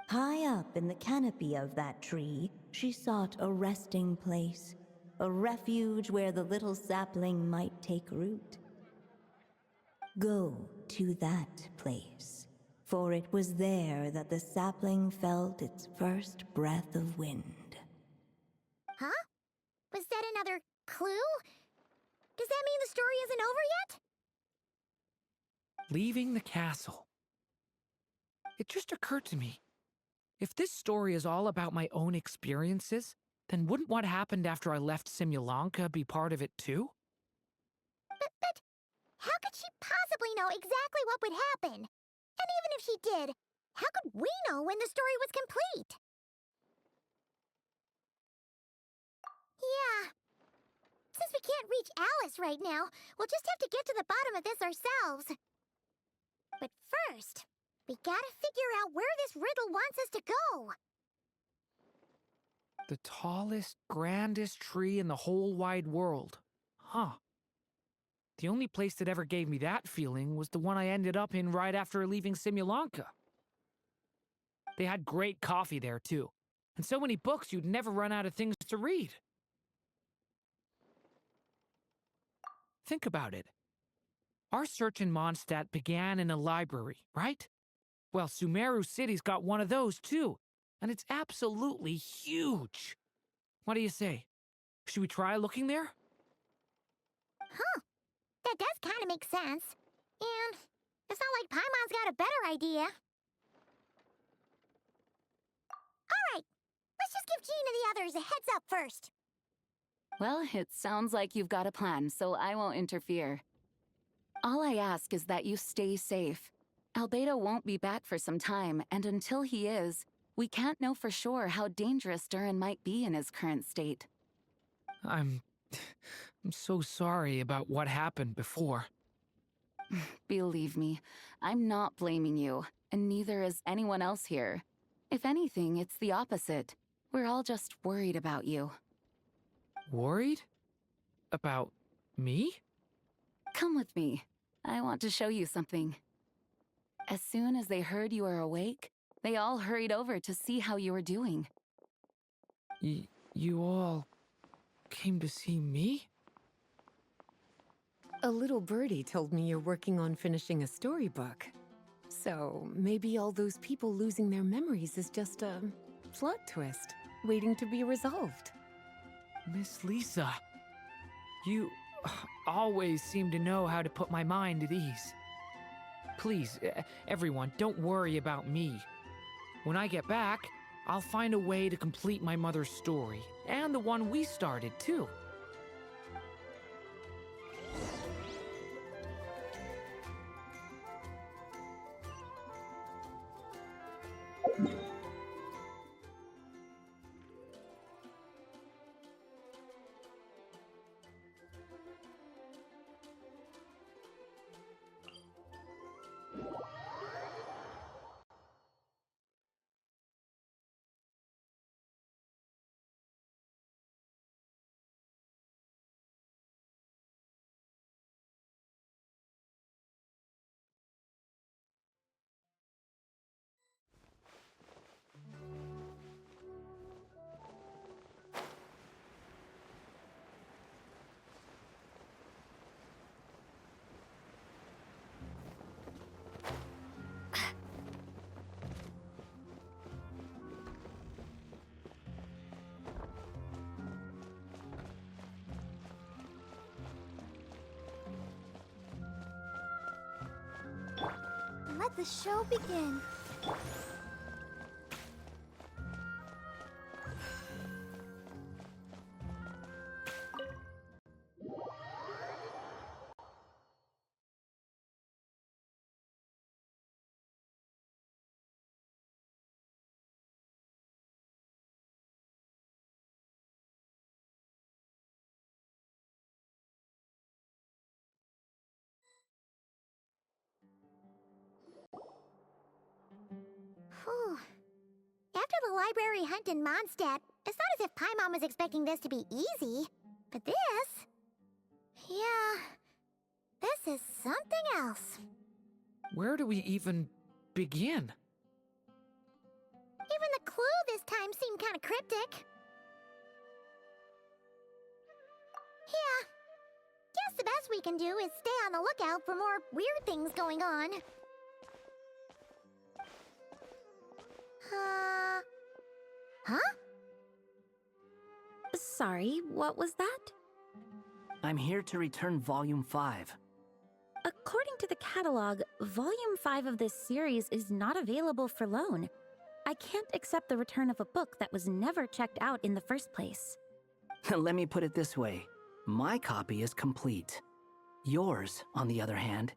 High up in the canopy of that tree, she sought a resting place, a refuge where the little sapling might take root. Go to that place, for it was there that the sapling felt its first breath of wind.
Huh? Was that another clue? Does that mean the story isn't over yet?
Leaving the castle. It just occurred to me. If this story is all about my own experiences, then wouldn't what happened after I left Simulanka be part of it too?
But how could she possibly know exactly what would happen? And even if she did, how could we know when the story was complete? Yeah. Since we can't reach Alice right now, we'll just have to get to the bottom of this ourselves. But first, we gotta figure out where this riddle wants us to go.
The tallest, grandest tree in the whole wide world. Huh. The only place that ever gave me that feeling was the one I ended up in right after leaving Simulanka. They had great coffee there, too. And so many books you'd never run out of things to read. Think about it. Our search in Mondstadt began in a library, right? Well, Sumeru City's got one of those, too. And it's absolutely huge. What do you say? Should we try looking there?
Huh. That does kind of make sense. And it's not like Paimon's got a better idea. Alright, let's just give Jean and the others a heads up first.
Well, it sounds like you've got a plan, so I won't interfere. All I ask is that you stay safe. Albedo won't be back for some time, and until he is, we can't know for sure how dangerous Durin might be in his current state.
I'm so sorry about what happened before.
Believe me, I'm not blaming you, and neither is anyone else here. If anything, it's the opposite. We're all just worried about you.
Worried? About me?
Come with me. I want to show you something. As soon as they heard you were awake, they all hurried over to see how you were doing.
You all came to see me?
A little birdie told me you're working on finishing a storybook. So maybe all those people losing their memories is just a plot twist, waiting to be resolved.
Miss Lisa, always seem to know how to put my mind at ease. Please, everyone, don't worry about me. When I get back, I'll find a way to complete my mother's story, and the one we started, too.
Let the show begin. Whew. After the library hunt in Mondstadt, it's not as if Paimon was expecting this to be easy. But this... yeah... this is something else.
Where do we even begin?
Even the clue this time seemed kind of cryptic. Yeah. Guess the best we can do is stay on the lookout for more weird things going on. Huh?
Sorry, what was that?
I'm here to return Volume 5.
According to the catalog, Volume 5 of this series is not available for loan. I can't accept the return of a book that was never checked out in the first place.
Let me put it this way. My copy is complete. Yours, on the other hand,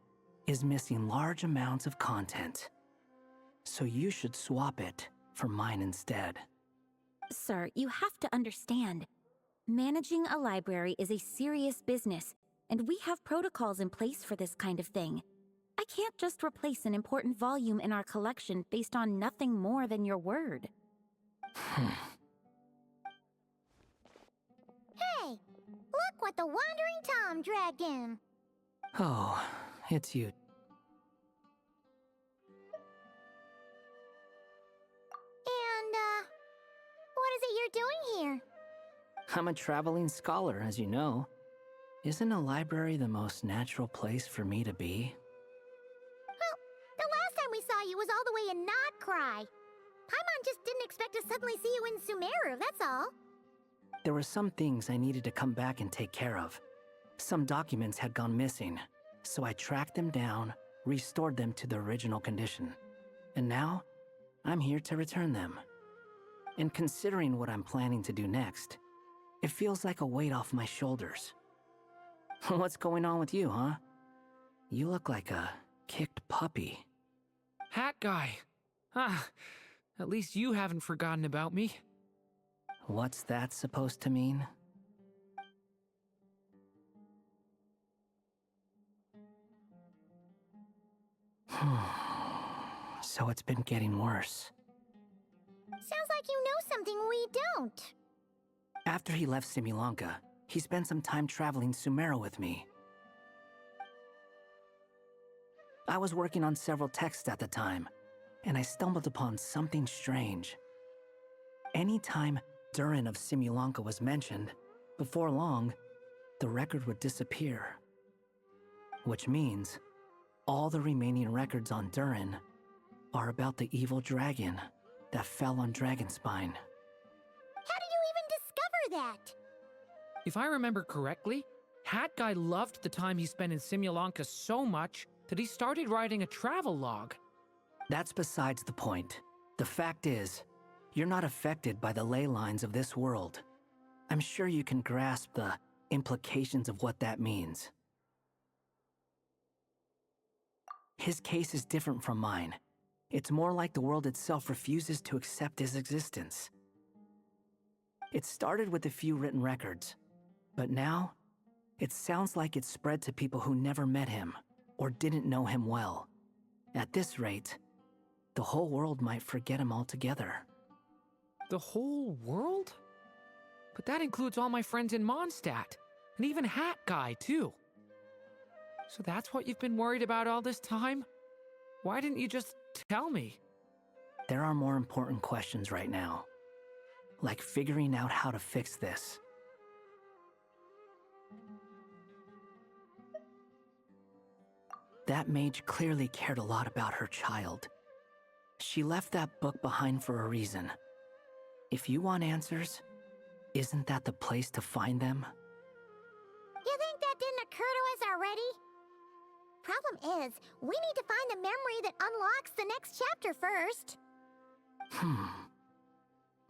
is missing large amounts of content. So you should swap it for mine instead.
Sir, you have to understand. Managing a library is a serious business, and we have protocols in place for this kind of thing. I can't just replace an important volume in our collection based on nothing more than your word.
Hey! Look what the Wandering Tom dragged in!
Oh, it's you.
And, what is it you're doing here?
I'm a traveling scholar, as you know. Isn't a library the most natural place for me to be?
Well, the last time we saw you was all the way in Nodcry. Paimon just didn't expect to suddenly see you in Sumeru, that's all.
There were some things I needed to come back and take care of. Some documents had gone missing, so I tracked them down, restored them to the original condition. And now, I'm here to return them. And considering what I'm planning to do next, it feels like a weight off my shoulders. What's going on with you, huh? You look like a kicked puppy.
Hat guy. Ah, at least you haven't forgotten about me.
What's that supposed to mean? So it's been getting worse.
Sounds like you know something we don't.
After he left Simulanka, he spent some time traveling Sumeru with me. I was working on several texts at the time, and I stumbled upon something strange. Anytime Durin of Simulanka was mentioned, before long, the record would disappear. Which means, all the remaining records on Durin are about the evil dragon that fell on Dragonspine.
How did you even discover that?
If I remember correctly, Hat Guy loved the time he spent in Simulanka so much that he started writing a travel log.
That's besides the point. The fact is, you're not affected by the ley lines of this world. I'm sure you can grasp the implications of what that means. His case is different from mine. It's more like the world itself refuses to accept his existence. It started with a few written records, but now, it sounds like it's spread to people who never met him or didn't know him well. At this rate, the whole world might forget him altogether.
The whole world? But that includes all my friends in Mondstadt, and even Hat Guy, too. So that's what you've been worried about all this time? Why didn't you just tell me?
There are more important questions right now, like figuring out how to fix this. That mage clearly cared a lot about her child. She left that book behind for a reason. If you want answers, isn't that the place to find them?
You think that didn't occur to us already? Problem is, we need to find the memory that unlocks the next chapter first.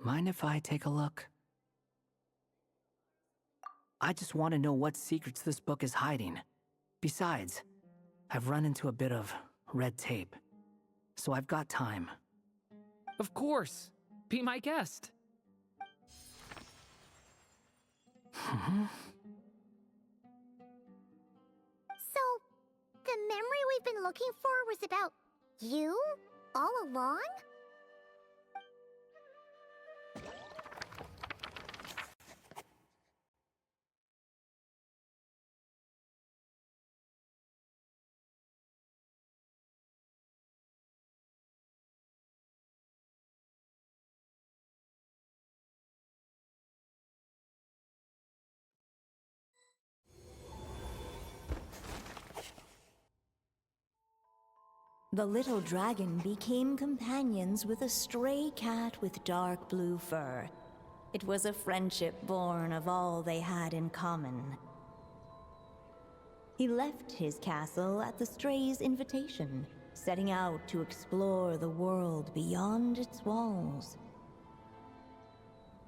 Mind if I take a look? I just want to know what secrets this book is hiding. Besides, I've run into a bit of red tape, so I've got time.
Of course. Be my guest.
So, the memory we've been looking for was about you all along?
The little dragon became companions with a stray cat with dark blue fur. It was a friendship born of all they had in common. He left his castle at the stray's invitation, setting out to explore the world beyond its walls.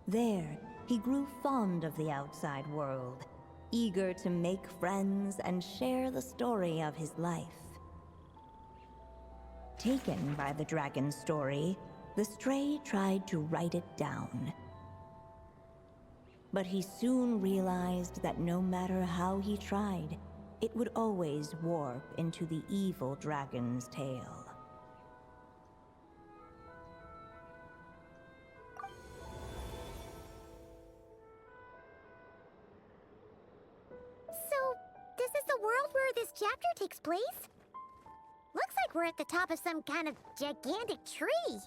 There, he grew fond of the outside world, eager to make friends and share the story of his life. Taken by the dragon's story, the stray tried to write it down. But he soon realized that no matter how he tried, it would always warp into the evil dragon's tale.
So, this is the world where this chapter takes place? Looks like we're at the top of some kind of gigantic tree.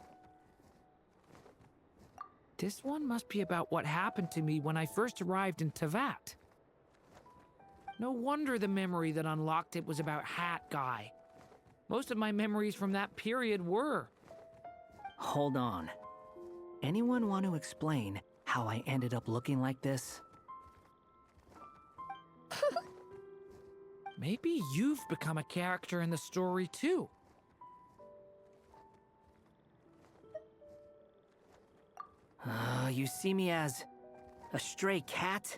This one must be about what happened to me when I first arrived in Tevat. No wonder the memory that unlocked it was about Hat Guy. Most of my memories from that period were.
Hold on. Anyone want to explain how I ended up looking like this?
Maybe you've become a character in the story, too.
You see me as a stray cat?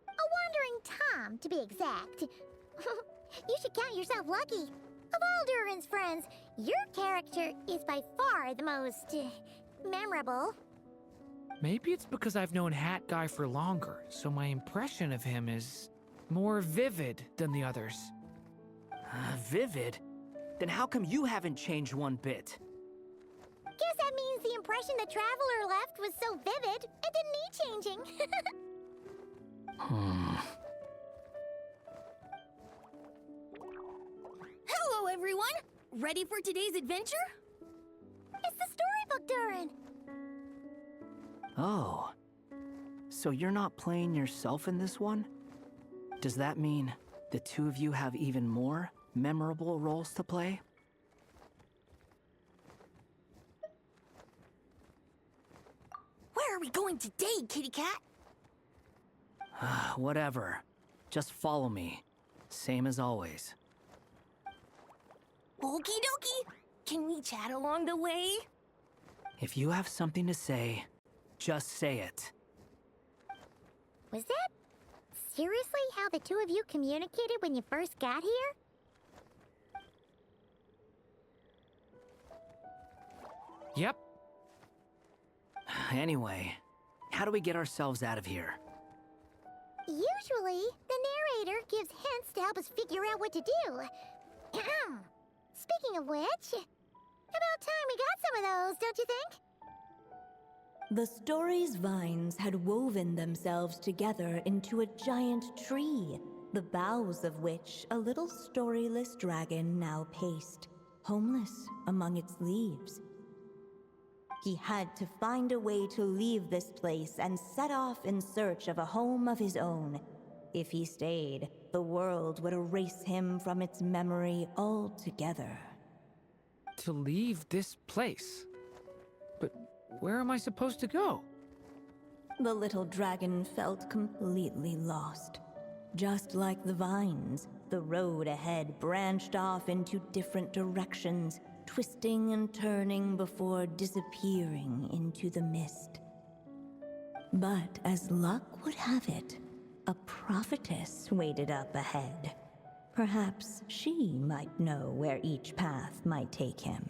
A wandering Tom, to be exact. You should count yourself lucky. Of all Durin's friends, your character is by far the most memorable.
Maybe it's because I've known Hat Guy for longer, so my impression of him is more vivid than the others.
Vivid? Then how come you haven't changed one bit?
Guess that means the impression the Traveler left was so vivid, it didn't need changing.
Hello, everyone! Ready for today's adventure?
It's the storybook, Durin!
Oh. So you're not playing yourself in this one? Does that mean the two of you have even more memorable roles to play?
Where are we going today, kitty cat?
Whatever. Just follow me. Same as always.
Okie dokie. Can we chat along the way?
If you have something to say, just say it.
Was that seriously how the two of you communicated when you first got here?
Yep.
Anyway, how do we get ourselves out of here?
Usually, the narrator gives hints to help us figure out what to do. Speaking of which, about time we got some of those, don't you think?
The story's vines had woven themselves together into a giant tree, the boughs of which a little storyless dragon now paced, homeless among its leaves. He had to find a way to leave this place and set off in search of a home of his own. If he stayed, the world would erase him from its memory altogether.
To leave this place? But where am I supposed to go?
The little dragon felt completely lost. Just like the vines, the road ahead branched off into different directions, twisting and turning before disappearing into the mist. But as luck would have it, a prophetess waited up ahead. Perhaps she might know where each path might take him.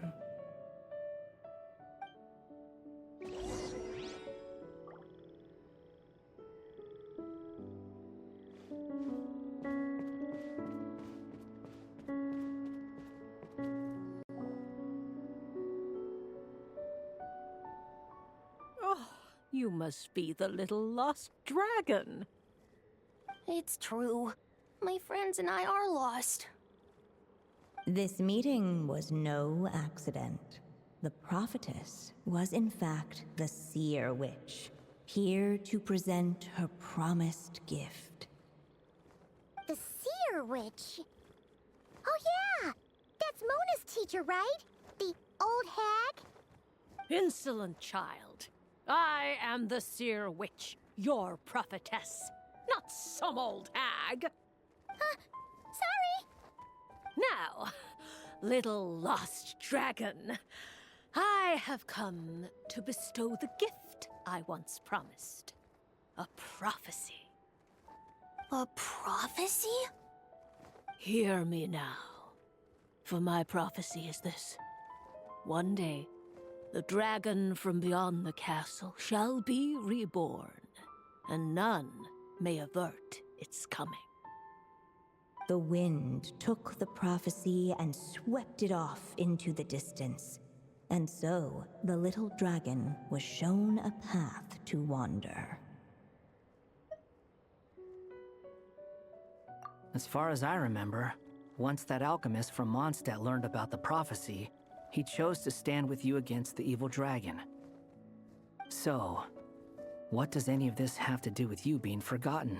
You must be the little lost dragon.
It's true. My friends and I are lost.
This meeting was no accident. The prophetess was in fact the seer witch, here to present her promised gift.
The seer witch? Oh yeah! That's Mona's teacher, right? The old hag?
Insolent child. I am the seer witch, your prophetess, not some old hag.
Sorry!
Now, little lost dragon, I have come to bestow the gift I once promised. A prophecy.
A prophecy?
Hear me now, for my prophecy is this. One day, the dragon from beyond the castle shall be reborn, and none may avert its coming.
The wind took the prophecy and swept it off into the distance. And so, the little dragon was shown a path to wander.
As far as I remember, once that alchemist from Mondstadt learned about the prophecy, he chose to stand with you against the evil dragon. So, what does any of this have to do with you being forgotten?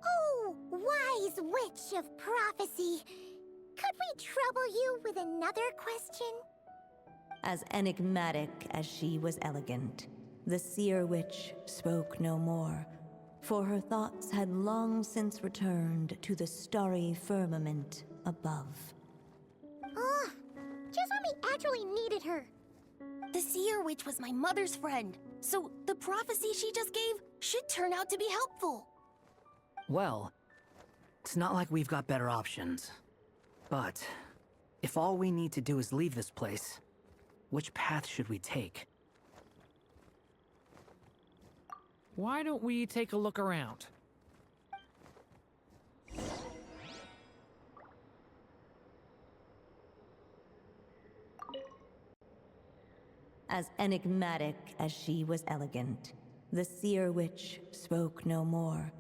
Oh, wise witch of prophecy! Could we trouble you with another question?
As enigmatic as she was elegant, the seer witch spoke no more, for her thoughts had long since returned to the starry firmament above.
Oh, just when we actually needed her.
The seer witch was my mother's friend, so the prophecy she just gave should turn out to be helpful.
Well, it's not like we've got better options. But, if all we need to do is leave this place, which path should we take?
Why don't we take a look around?
As enigmatic as she was elegant, the seer witch spoke no more,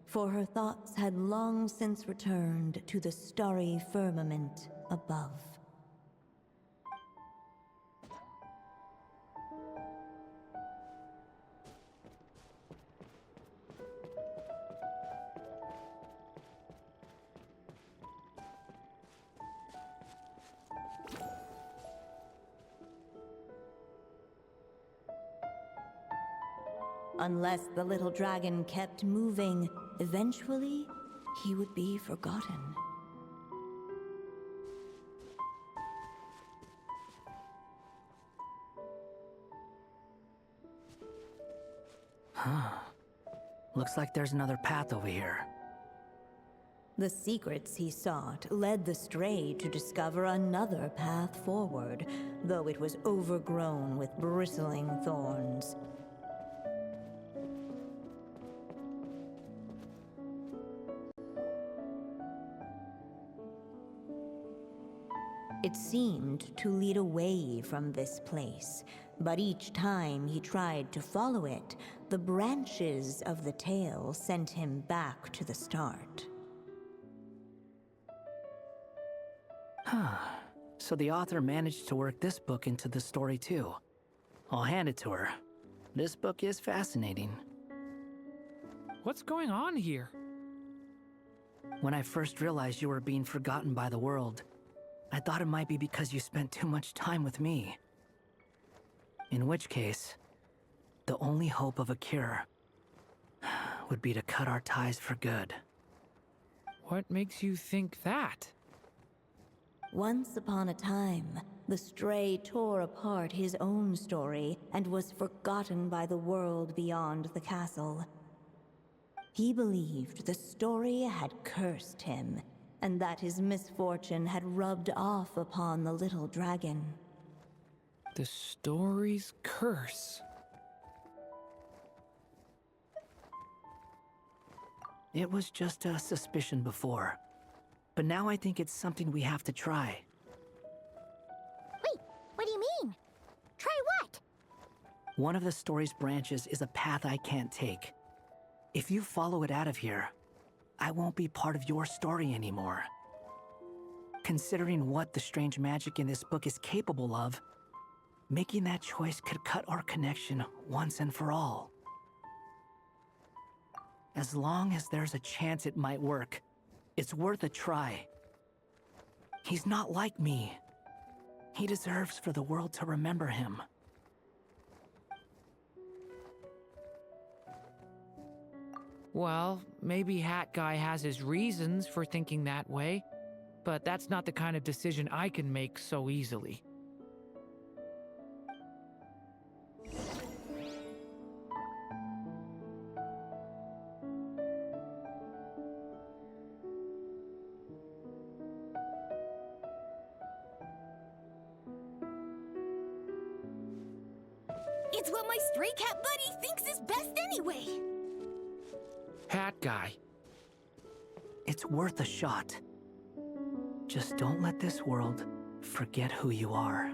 for her thoughts had long since returned to the starry firmament above. Unless the little dragon kept moving, eventually he would be forgotten.
Huh. Looks like there's another path over here.
The secrets he sought led the stray to discover another path forward, though it was overgrown with bristling thorns. It seemed to lead away from this place, but each time he tried to follow it, the branches of the tail sent him back to the start.
Huh. So the author managed to work this book into the story too. I'll hand it to her. This book is fascinating.
What's going on here?
When I first realized you were being forgotten by the world, I thought it might be because you spent too much time with me. In which case, the only hope of a cure would be to cut our ties for good.
What makes you think that?
Once upon a time, the stray tore apart his own story and was forgotten by the world beyond the castle. He believed the story had cursed him, and that his misfortune had rubbed off upon the little dragon.
The story's curse.
It was just a suspicion before, but now I think it's something we have to try.
Wait, what do you mean? Try what?
One of the story's branches is a path I can't take. If you follow it out of here, I won't be part of your story anymore. Considering what the strange magic in this book is capable of, making that choice could cut our connection once and for all. As long as there's a chance it might work, it's worth a try. He's not like me. He deserves for the world to remember him.
Well, maybe Hat Guy has his reasons for thinking that way, but that's not the kind of decision I can make so easily.
It's what my stray cat buddy thinks is best anyway.
Hat Guy.
It's worth a shot. Just don't let this world forget who you are.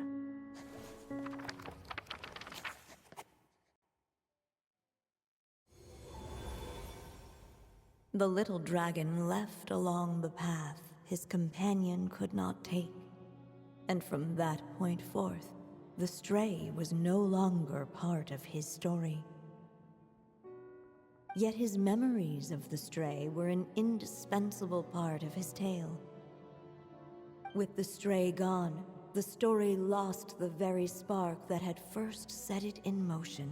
The little dragon left along the path his companion could not take, and from that point forth, the stray was no longer part of his story. Yet his memories of the stray were an indispensable part of his tale. With the stray gone, the story lost the very spark that had first set it in motion.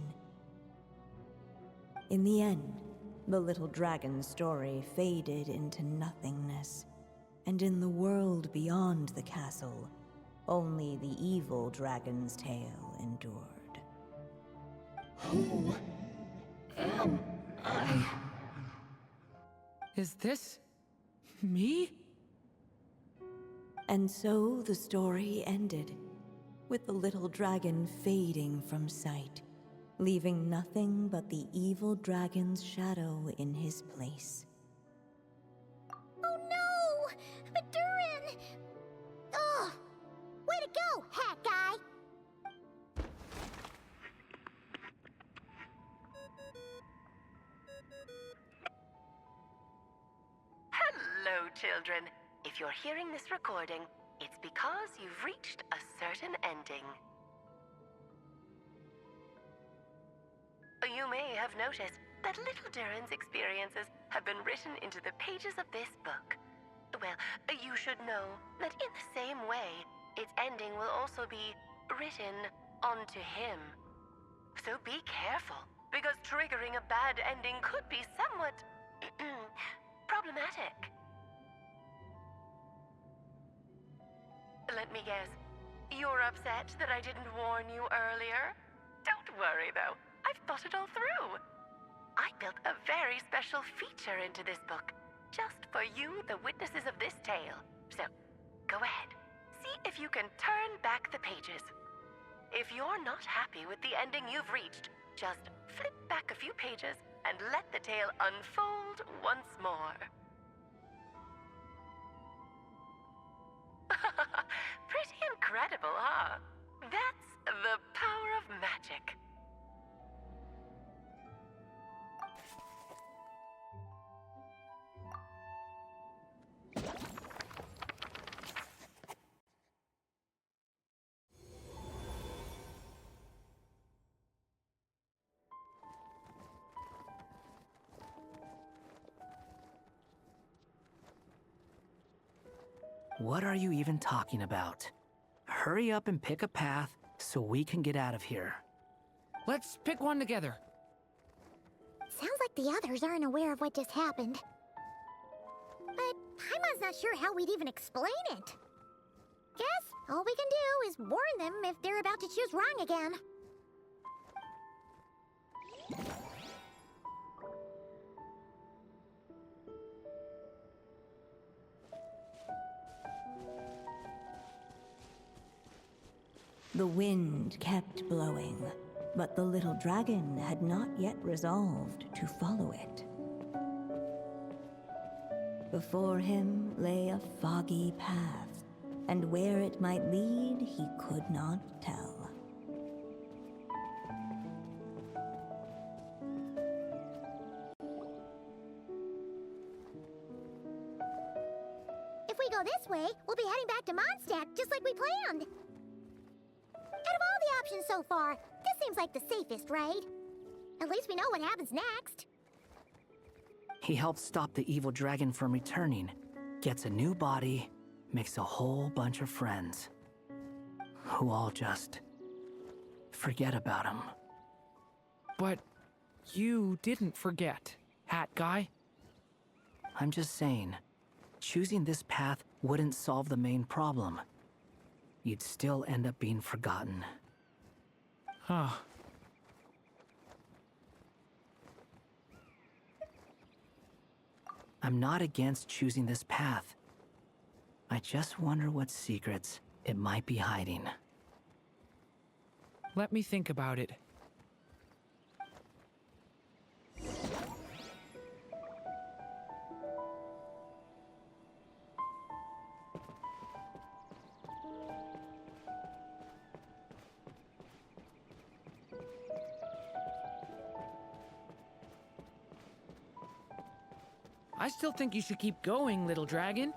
In the end, the little dragon's story faded into nothingness, and in the world beyond the castle, only the evil dragon's tale endured.
Who am I?
Is this me?
And so the story ended, with the little dragon fading from sight, leaving nothing but the evil dragon's shadow in his place.
Oh no! But Durin! Ugh! Way to go, Hat Guy!
Hello, children. If you're hearing this recording, it's because you've reached a certain ending. You may have noticed that little Durin's experiences have been written into the pages of this book. Well, you should know that in the same way, its ending will also be written onto him. So be careful, because triggering a bad ending could be somewhat problematic. Let me guess. You're upset that I didn't warn you earlier? Don't worry, though. I've thought it all through. I built a very special feature into this book, just for you, the witnesses of this tale. So, go ahead. See if you can turn back the pages. If you're not happy with the ending you've reached, just flip back a few pages and let the tale unfold once more. Pretty incredible, huh? That's the power of magic.
What are you even talking about? Hurry up and pick a path so we can get out of here.
Let's pick one together.
Sounds like the others aren't aware of what just happened. But Paimon's not sure how we'd even explain it. Guess all we can do is warn them if they're about to choose wrong again.
The wind kept blowing, but the little dragon had not yet resolved to follow it. Before him lay a foggy path, and where it might lead he could not tell.
If we go this way, we'll be heading back to Mondstadt, just like we planned. Out of all the options so far, this seems like the safest, right? At least we know what happens next.
He helps stop the evil dragon from returning, gets a new body, makes a whole bunch of friends, who all just forget about him.
But you didn't forget, Hat Guy.
I'm just saying, choosing this path wouldn't solve the main problem. You'd still end up being forgotten.
Huh.
I'm not against choosing this path. I just wonder what secrets it might be hiding.
Let me think about it. I still think you should keep going, little dragon.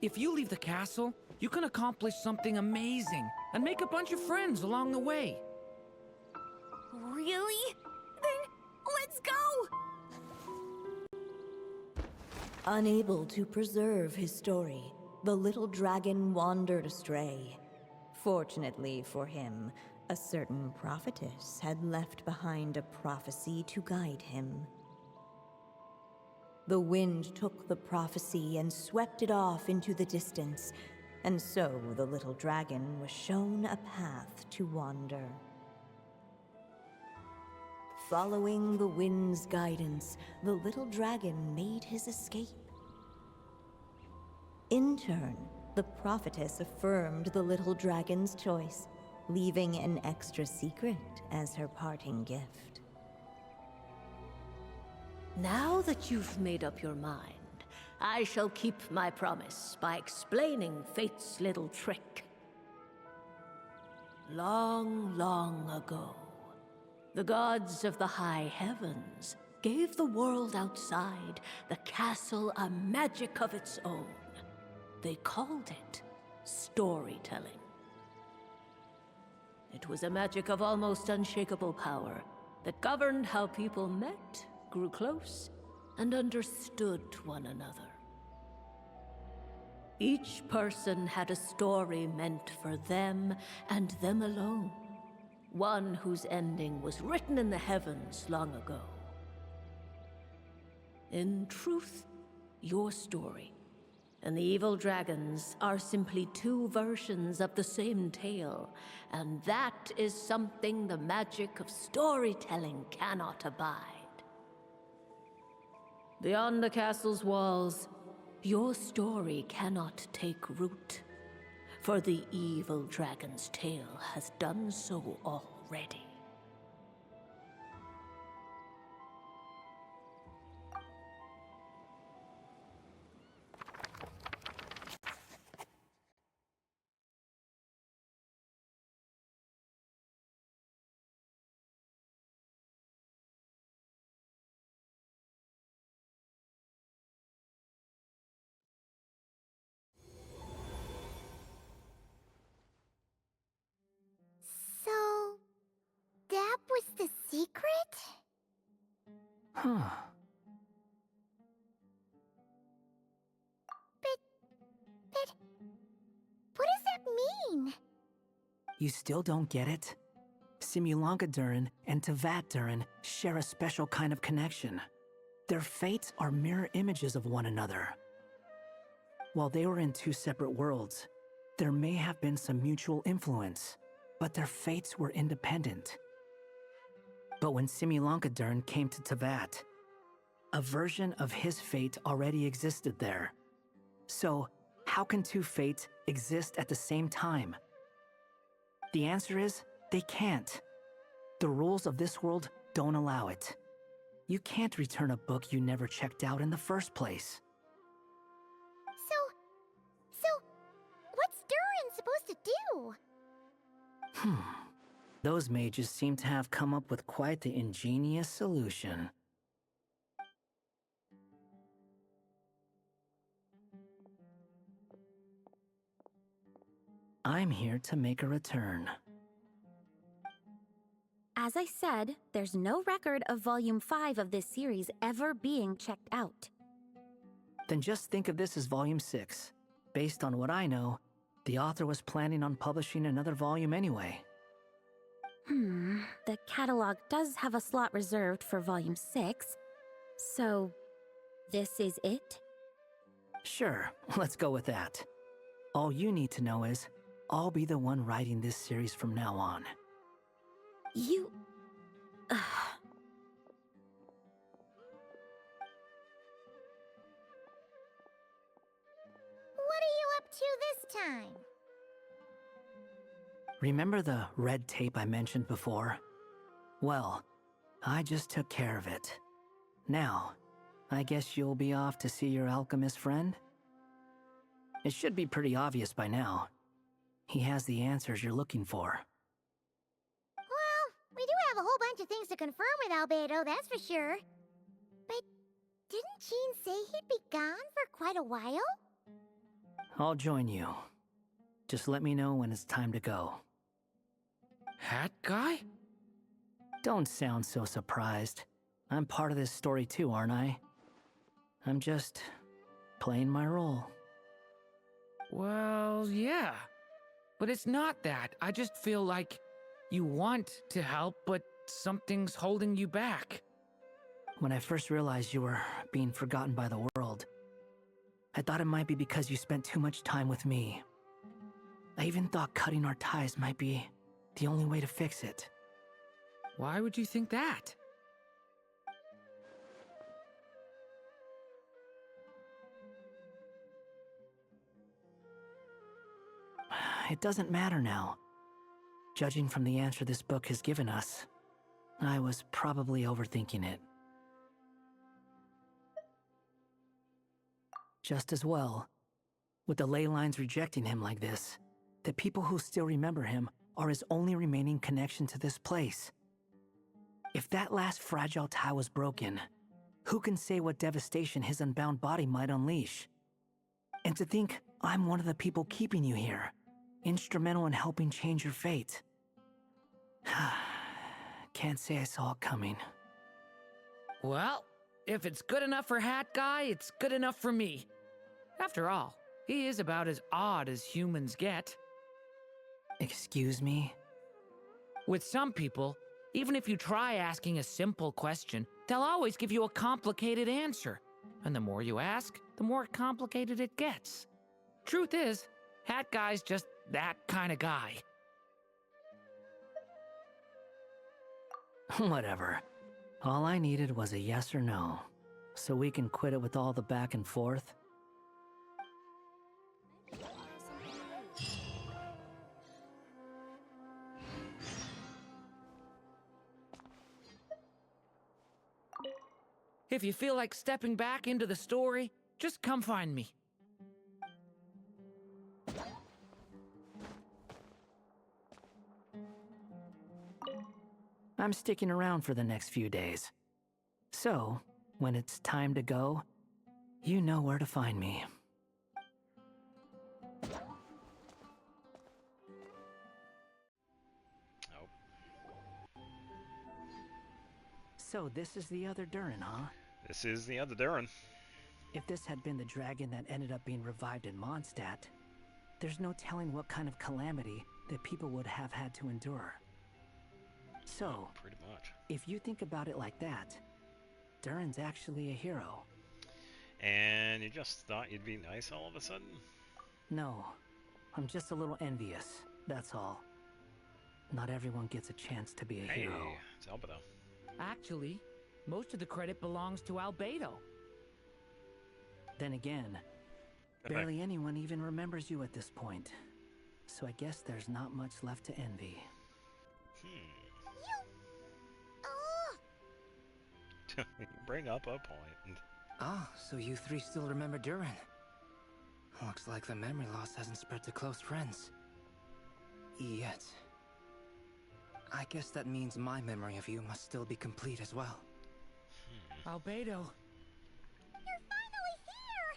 If you leave the castle, you can accomplish something amazing and make a bunch of friends along the way.
Really? Then let's go!
Unable to preserve his story, the little dragon wandered astray. Fortunately for him, a certain prophetess had left behind a prophecy to guide him. The wind took the prophecy and swept it off into the distance, and so the little dragon was shown a path to wander. Following the wind's guidance, the little dragon made his escape. In turn, the prophetess affirmed the little dragon's choice, leaving an extra secret as her parting gift.
Now that you've made up your mind, I shall keep my promise by explaining Fate's little trick. Long, long ago, the gods of the high heavens gave the world outside the castle a magic of its own. They called it storytelling. It was a magic of almost unshakable power that governed how people met, grew close, and understood one another. Each person had a story meant for them and them alone. one whose ending was written in the heavens long ago. In truth, your story and the evil dragons are simply two versions of the same tale, and that is something the magic of storytelling cannot abide. Beyond the castle's walls, your story cannot take root, for the evil dragon's tale has done so already.
So, that was the secret?
Huh.
But what does that mean?
You still don't get it? Simulanka Durin and Tevat Durin share a special kind of connection. Their fates are mirror images of one another. While they were in two separate worlds, there may have been some mutual influence, but their fates were independent. But when Simulanka Durin came to Tevat, a version of his fate already existed there. So, how can two fates exist at the same time? The answer is, they can't. The rules of this world don't allow it. You can't return a book you never checked out in the first place.
So, what's Durin supposed to do?
Those mages seem to have come up with quite the ingenious solution. I'm here to make a return.
As I said, there's no record of Volume 5 of this series ever being checked out.
Then just think of this as Volume 6. Based on what I know, the author was planning on publishing another volume anyway.
The catalog does have a slot reserved for Volume 6, so this is it?
Sure, let's go with that. All you need to know is, I'll be the one writing this series from now on.
You...
What are you up to this time?
Remember the red tape I mentioned before? Well, I just took care of it. Now, I guess you'll be off to see your alchemist friend? It should be pretty obvious by now. He has the answers you're looking for.
Well, we do have a whole bunch of things to confirm with Albedo, that's for sure. But didn't Jean say he'd be gone for quite a while?
I'll join you. Just let me know when it's time to go.
Hat guy?
Don't sound so surprised. I'm part of this story too, aren't I? I'm just playing my role.
Well, yeah. But it's not that. I just feel like you want to help, but something's holding you back.
When I first realized you were being forgotten by the world, I thought it might be because you spent too much time with me. I even thought cutting our ties might be the only way to fix it.
Why would you think that?
It doesn't matter now. Judging from the answer this book has given us, I was probably overthinking it. Just as well, with the ley lines rejecting him like this, the people who still remember him are his only remaining connection to this place. If that last fragile tie was broken, who can say what devastation his unbound body might unleash? And to think I'm one of the people keeping you here, instrumental in helping change your fate. Can't say I saw it coming.
Well, if it's good enough for Hat Guy, it's good enough for me. After all, he is about as odd as humans get.
Excuse me?
With some people, even if you try asking a simple question, they'll always give you a complicated answer. And the more you ask, the more complicated it gets. Truth is, Hat Guy's just that kind of guy.
Whatever. All I needed was a yes or no, so we can quit it with all the back and forth.
If you feel like stepping back into the story, just come find me.
I'm sticking around for the next few days. So, when it's time to go, you know where to find me. So this is the other Durin, huh?
This is the other Durin.
If this had been the dragon that ended up being revived in Mondstadt, there's no telling what kind of calamity that people would have had to endure. So,
pretty much.
If you think about it like that, Durin's actually a hero.
And you just thought you'd be nice all of a sudden?
No, I'm just a little envious, that's all. Not everyone gets a chance to be a hero.
Hey, it's Albedo.
Actually, most of the credit belongs to Albedo.
Then again, barely anyone even remembers you at this point. So I guess there's not much left to envy.
Bring up a point.
Ah, so you three still remember Durin. Looks like the memory loss hasn't spread to close friends. Yet. I guess that means my memory of you must still be complete as well.
Albedo.
You're finally here!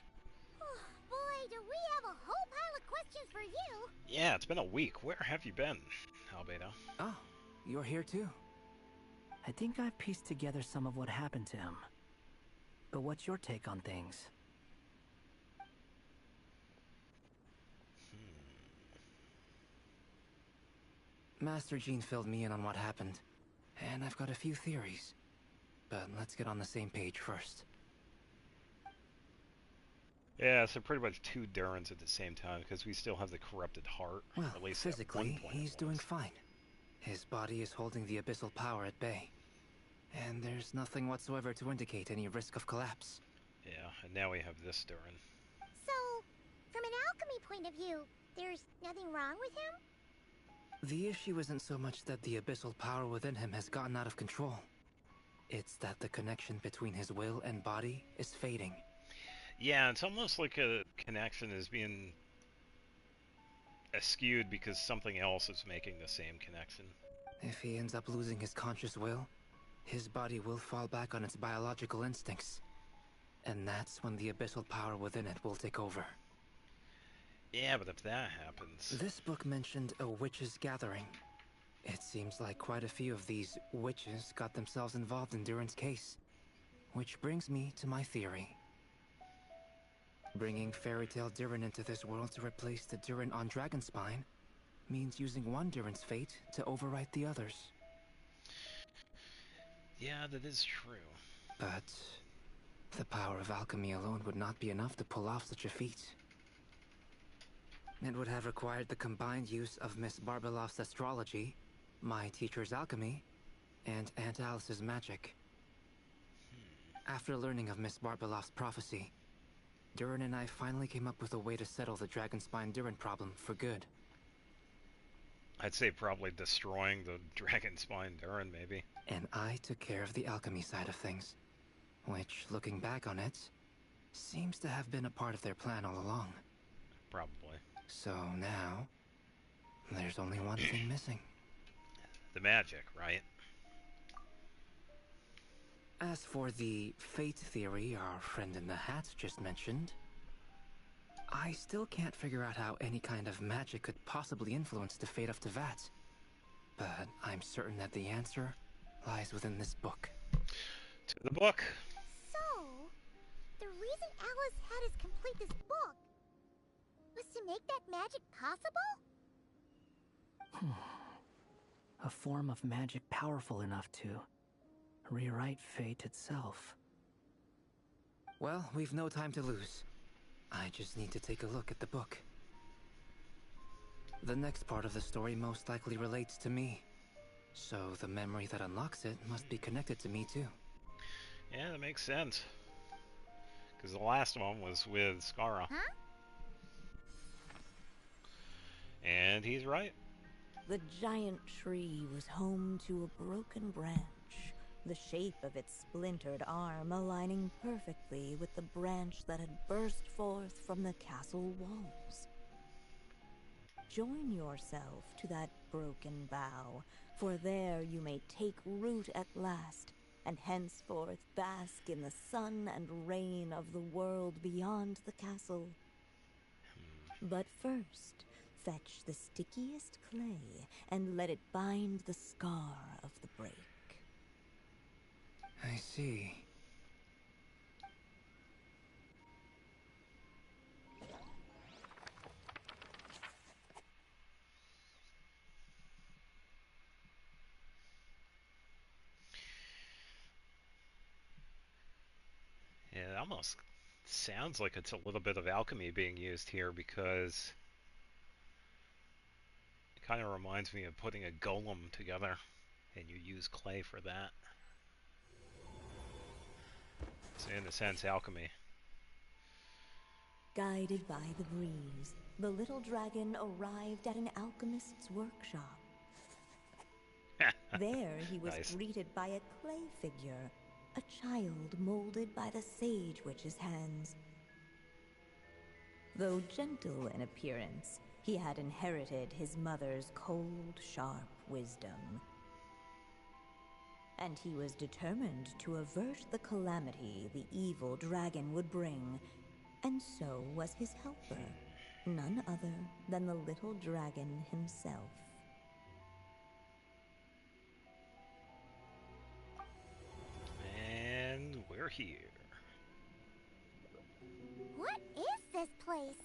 Oh, boy, do we have a whole pile of questions for you!
Yeah, it's been a week. Where have you been, Albedo?
Oh, you're here too.
I think I've pieced together some of what happened to him. But what's your take on things?
Master Jean filled me in on what happened, and I've got a few theories. But let's get on the same page first.
Yeah, so pretty much two Durins at the same time, because we still have the corrupted heart.
Well,
at least
physically,
at one point
he's doing fine. His body is holding the abyssal power at bay. And there's nothing whatsoever to indicate any risk of collapse.
Yeah, and now we have this Durin.
So, from an alchemy point of view, there's nothing wrong with him?
The issue isn't so much that the abyssal power within him has gotten out of control. It's that the connection between his will and body is fading.
Yeah, it's almost like a connection is being skewed because something else is making the same connection.
If he ends up losing his conscious will, his body will fall back on its biological instincts. And that's when the abyssal power within it will take over.
Yeah, but if that happens...
This book mentioned a witches' gathering. It seems like quite a few of these witches got themselves involved in Durin's case. Which brings me to my theory. Bringing Fairy Tale Durin into this world to replace the Durin on Dragonspine means using one Durin's fate to overwrite the others.
Yeah, that is true.
But the power of alchemy alone would not be enough to pull off such a feat. It would have required the combined use of Miss Barbeloff's astrology, my teacher's alchemy, and Aunt Alice's magic. After learning of Miss Barbeloff's prophecy, Durin and I finally came up with a way to settle the Dragonspine Durin problem for good.
I'd say probably destroying the Dragonspine Durin, maybe.
And I took care of the alchemy side of things, which, looking back on it, seems to have been a part of their plan all along.
Probably.
So now, there's only one thing missing.
The magic, right?
As for the fate theory our friend in the hat just mentioned, I still can't figure out how any kind of magic could possibly influence the fate of Teyvat. But I'm certain that the answer lies within this book.
To the book.
So, the reason Alice had us complete this book was to make that magic possible?
A form of magic powerful enough to rewrite fate itself.
Well, we've no time to lose. I just need to take a look at the book. The next part of the story most likely relates to me. So the memory that unlocks it must be connected to me too.
Yeah, that makes sense. Because the last one was with Skara.
Huh?
And he's right.
The giant tree was home to a broken branch, the shape of its splintered arm aligning perfectly with the branch that had burst forth from the castle walls. Join yourself to that broken bough, for there you may take root at last, and henceforth bask in the sun and rain of the world beyond the castle. But first, fetch the stickiest clay and let it bind the scar of the break.
I see.
Yeah, it almost sounds like it's a little bit of alchemy being used here, because it kind of reminds me of putting a golem together, and you use clay for that. It's in a sense alchemy.
Guided by the breeze, the little dragon arrived at an alchemist's workshop. There he was
Nice.
greeted by a clay figure, a child molded by the Sage Witch's hands. Though gentle in appearance, he had inherited his mother's cold, sharp wisdom. And he was determined to avert the calamity the evil dragon would bring, and so was his helper, none other than the little dragon himself.
And we're here.
What is this place?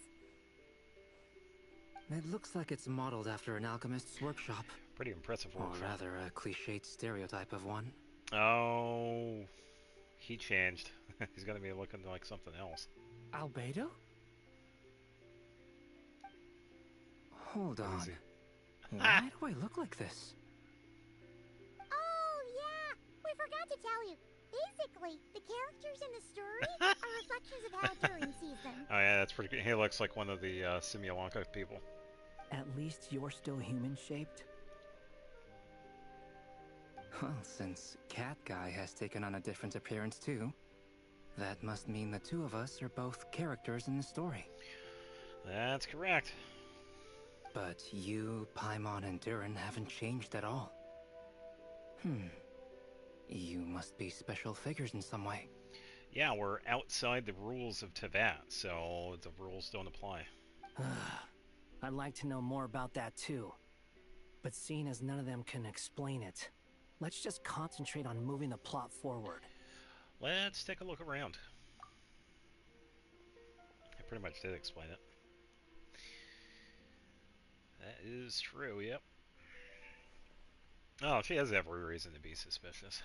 It looks like it's modeled after an alchemist's workshop.
Pretty impressive
Or
workshop.
rather, a cliched stereotype of one.
Oh, he changed. He's gonna be looking like something else.
Albedo?
Hold
What
on.
is he?
Why do I look like this?
Oh, yeah! We forgot to tell you. Basically, the characters in the story are reflections of how Durin sees them.
Oh yeah, that's pretty good. He looks like one of the Simulanka people.
At least you're still human-shaped?
Well, since Cat Guy has taken on a different appearance too, that must mean the two of us are both characters in the story.
That's correct.
But you, Paimon, and Durin haven't changed at all. You must be special figures in some way.
Yeah, we're outside the rules of Teyvat, so the rules don't apply.
I'd like to know more about that too. But seeing as none of them can explain it, let's just concentrate on moving the plot forward.
Let's take a look around. I pretty much did explain it. That is true, yep. Oh, she has every reason to be suspicious.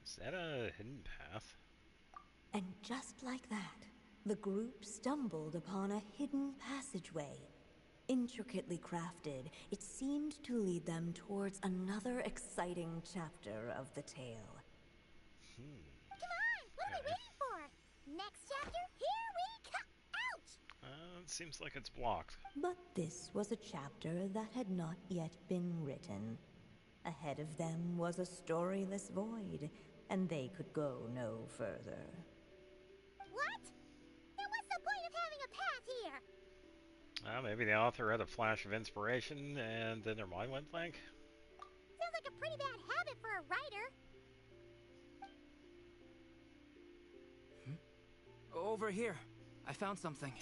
Is that a hidden path?
And just like that, the group stumbled upon a hidden passageway. Intricately crafted, it seemed to lead them towards another exciting chapter of the tale.
Come on! What are we waiting for? Next chapter, here we come! Ouch!
It seems like it's blocked.
But this was a chapter that had not yet been written. Ahead of them was a storyless void, and they could go no further.
What? Then what's the point of having a path here?
Maybe the author had a flash of inspiration and then their mind went blank.
Sounds like a pretty bad habit for a writer.
Over here. I found something.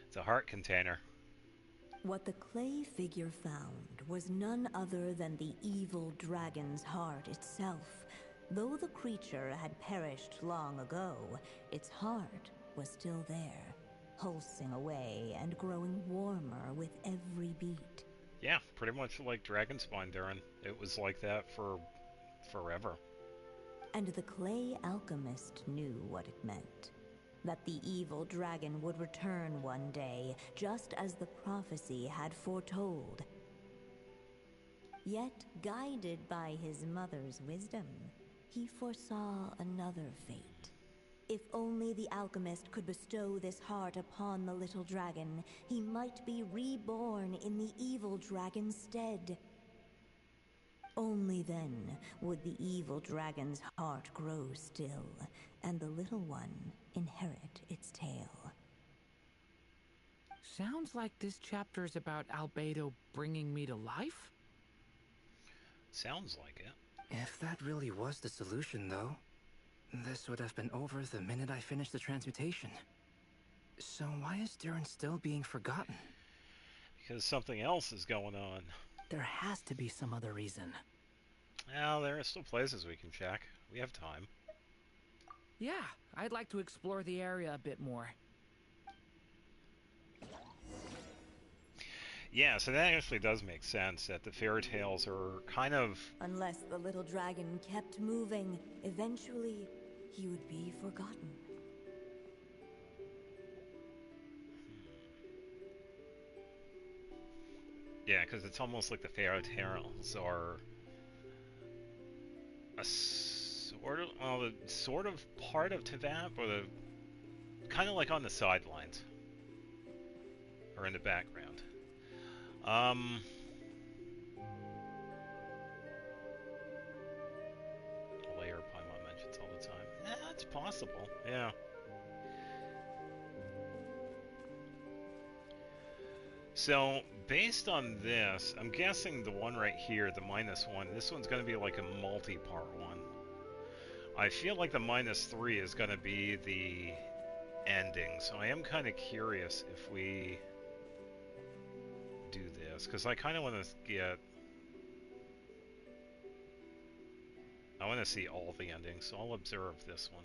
It's a heart container.
What the clay figure found was none other than the evil dragon's heart itself. Though the creature had perished long ago, its heart was still there. pulsing away and growing warmer with every beat.
Yeah, pretty much like Dragonspine, Durin. It was like that for forever.
And the clay alchemist knew what it meant. That the evil dragon would return one day, just as the prophecy had foretold. Yet, guided by his mother's wisdom, he foresaw another fate. If only the alchemist could bestow this heart upon the little dragon, he might be reborn in the evil dragon's stead. Only then would the evil dragon's heart grow still, and the little one inherit its tale.
Sounds like this chapter's about Albedo bringing me to life?
Sounds like it.
If that really was the solution, though, this would have been over the minute I finished the transmutation. So why is Durin still being forgotten?
Because something else is going on.
There has to be some other reason.
Well, there are still places we can check. We have time.
Yeah, I'd like to explore the area a bit more.
Yeah, so that actually does make sense, that the fairy tales are kind of...
Unless the little dragon kept moving, eventually he would be forgotten.
Yeah, because it's almost like the fairy tales are a sort of, well, the sort of part of Tavap, or the kind of like on the sidelines, or in the background. Layer Paimon mentions all the time. Yeah, it's possible. Yeah. So, based on this, I'm guessing the one right here, the -1, this one's going to be like a multi-part one. I feel like the -3 is going to be the ending, so I am kind of curious if we do this, because I kind of want to get... I want to see all the endings, so I'll observe this one.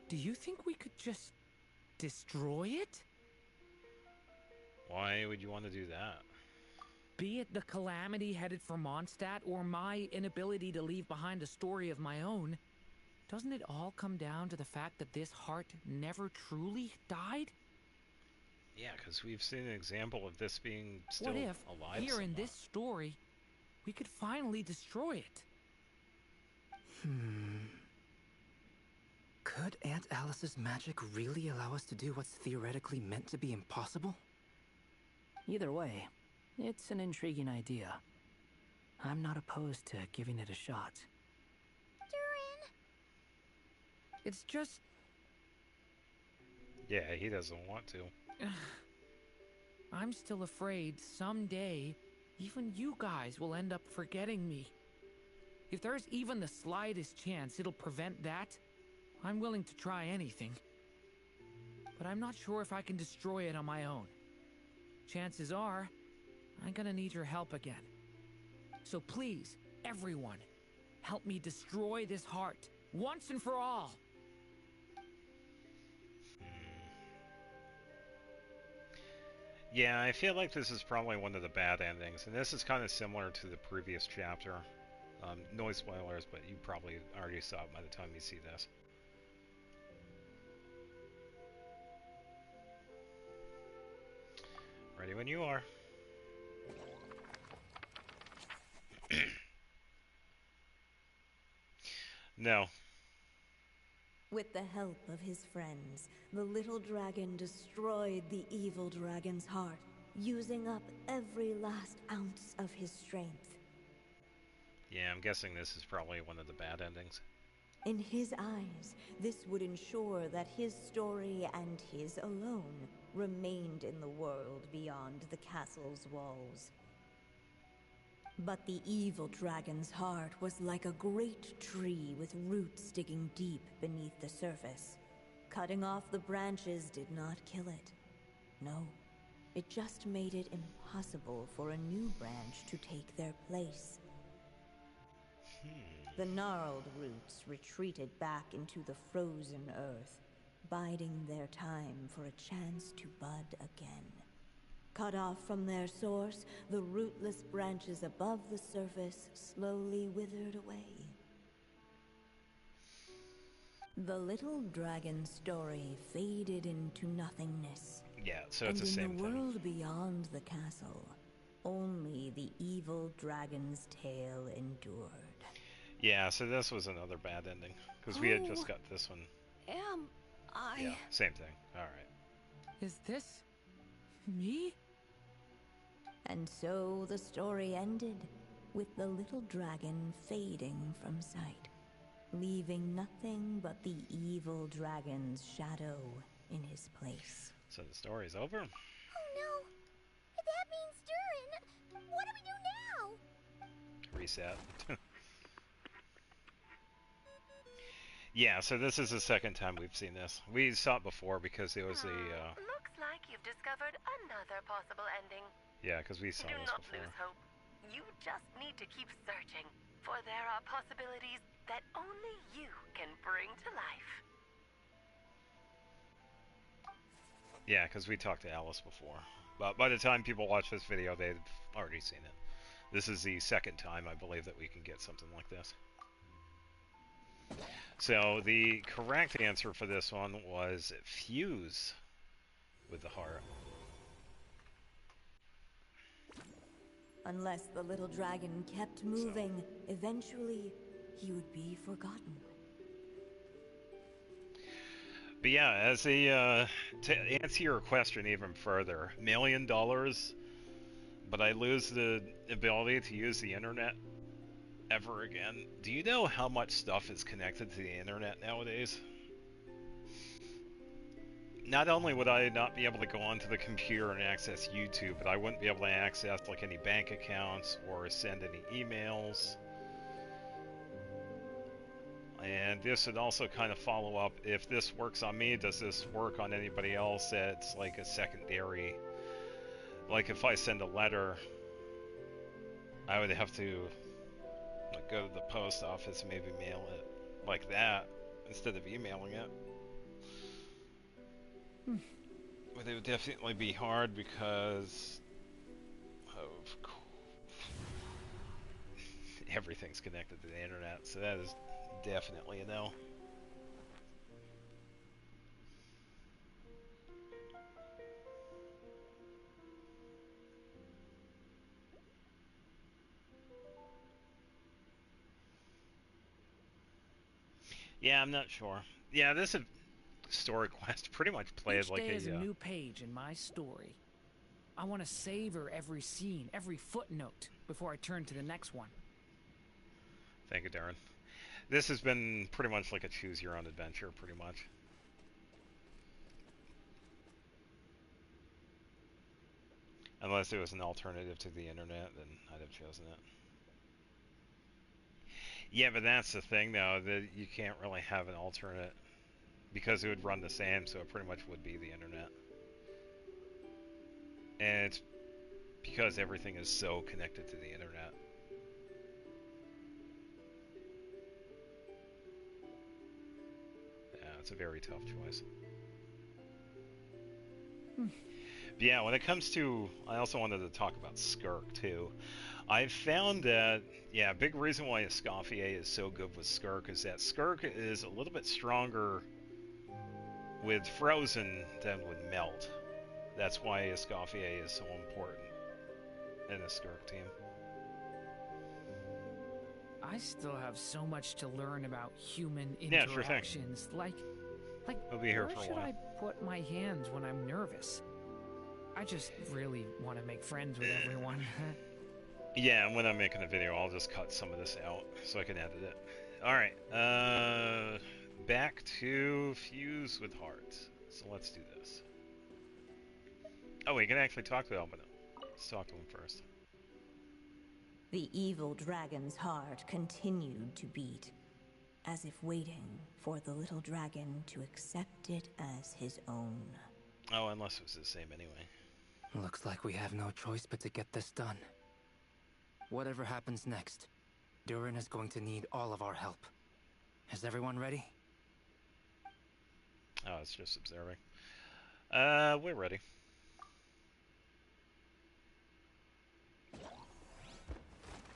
Do you think we could just destroy it?
Why would you want to do that?
Be it the calamity headed for Mondstadt or my inability to leave behind a story of my own, doesn't it all come down to the fact that this heart never truly died?
Yeah, because we've seen an example of this being still
what if,
alive
here
somewhat.
in this story, we could finally destroy it?
Could Aunt Alice's magic really allow us to do what's theoretically meant to be impossible?
Either way, it's an intriguing idea. I'm not opposed to giving it a shot.
Durin!
It's just...
Yeah, he doesn't want to.
I'm still afraid someday, even you guys will end up forgetting me. If there's even the slightest chance it'll prevent that, I'm willing to try anything. But I'm not sure if I can destroy it on my own. Chances are, I'm gonna need your help again. So please, everyone, help me destroy this heart, once and for all.
Yeah, I feel like this is probably one of the bad endings, and this is kind of similar to the previous chapter. No spoilers, but you probably already saw it by the time you see this. Ready when you are. No.
With the help of his friends, the little dragon destroyed the evil dragon's heart, using up every last ounce of his strength.
Yeah, I'm guessing this is probably one of the bad endings.
In his eyes, this would ensure that his story and his alone remained in the world beyond the castle's walls. But the evil dragon's heart was like a great tree with roots digging deep beneath the surface. Cutting off the branches did not kill it. No, it just made it impossible for a new branch to take their place. The gnarled roots retreated back into the frozen earth, biding their time for a chance to bud again. Cut off from their source, the rootless branches above the surface slowly withered away. The little dragon story faded into nothingness.
Yeah, so it's the same
And in the
thing.
world beyond the castle, only the evil dragon's tale endured.
Yeah, so this was another bad ending because we had just got this one.
Am I?
Yeah, same thing. All right.
Is this me?
And so the story ended, with the little dragon fading from sight, leaving nothing but the evil dragon's shadow in his place.
So the story's over.
Oh no! That means Durin! What do we do now?
Reset. Yeah, so this is the second time we've seen this. We saw it before because it was a...
Looks like you've discovered another possible ending.
Yeah, because we saw
Do
this
not
before.
lose hope. You just need to keep searching, for there are possibilities that only you can bring to life.
Yeah, because we talked to Alice before. But by the time people watch this video, they've already seen it. This is the second time, I believe, that we can get something like this. So the correct answer for this one was fuse with the heart.
Unless the little dragon kept moving, eventually he would be forgotten.
But yeah, as a to answer your question even further, $1 million, but I lose the ability to use the internet ever again. Do you know how much stuff is connected to the internet nowadays? Not only would I not be able to go onto the computer and access YouTube, but I wouldn't be able to access like any bank accounts or send any emails. And this would also kind of follow up, if this works on me, does this work on anybody else that's like a secondary? Like if I send a letter, I would have to like go to the post office and maybe mail it like that instead of emailing it. But it would definitely be hard because of everything's connected to the internet, so that is definitely a no. Yeah, I'm not sure. Yeah, this is story quest pretty much plays
Each
like
day is
a
a new page in my story. I want to savor every scene, every footnote, before I turn to the next one.
Thank you, Darren. This has been pretty much like a choose your own adventure, pretty much. Unless it was an alternative to the internet, then I'd have chosen it. Yeah, but that's the thing, though, that you can't really have an alternate because it would run the same, so it pretty much would be the internet. And it's because everything is so connected to the internet. Yeah, it's a very tough choice. But yeah, when it comes to, I also wanted to talk about Skirk too. I've found that, yeah, a big reason why Escoffier is so good with Skirk is that Skirk is a little bit stronger with Frozen than with Melt. That's why Escoffier is so important in the Skirk team.
I still have so much to learn about human
Yeah, sure thing.
interactions. Like,
We'll be here
where
for a
should
while.
I put my hands when I'm nervous? I just really want to make friends with everyone.
Yeah, and when I'm making a video, I'll just cut some of this out so I can edit it. Alright, back to Fuse with Hearts. So let's do this. Oh, we can actually talk to Albino. Let's talk to him first.
The evil dragon's heart continued to beat, as if waiting for the little dragon to accept it as his own.
Oh, unless it was the same anyway.
Looks like we have no choice but to get this done. Whatever happens next, Durin is going to need all of our help. Is everyone ready?
Oh, it's just observing. We're ready.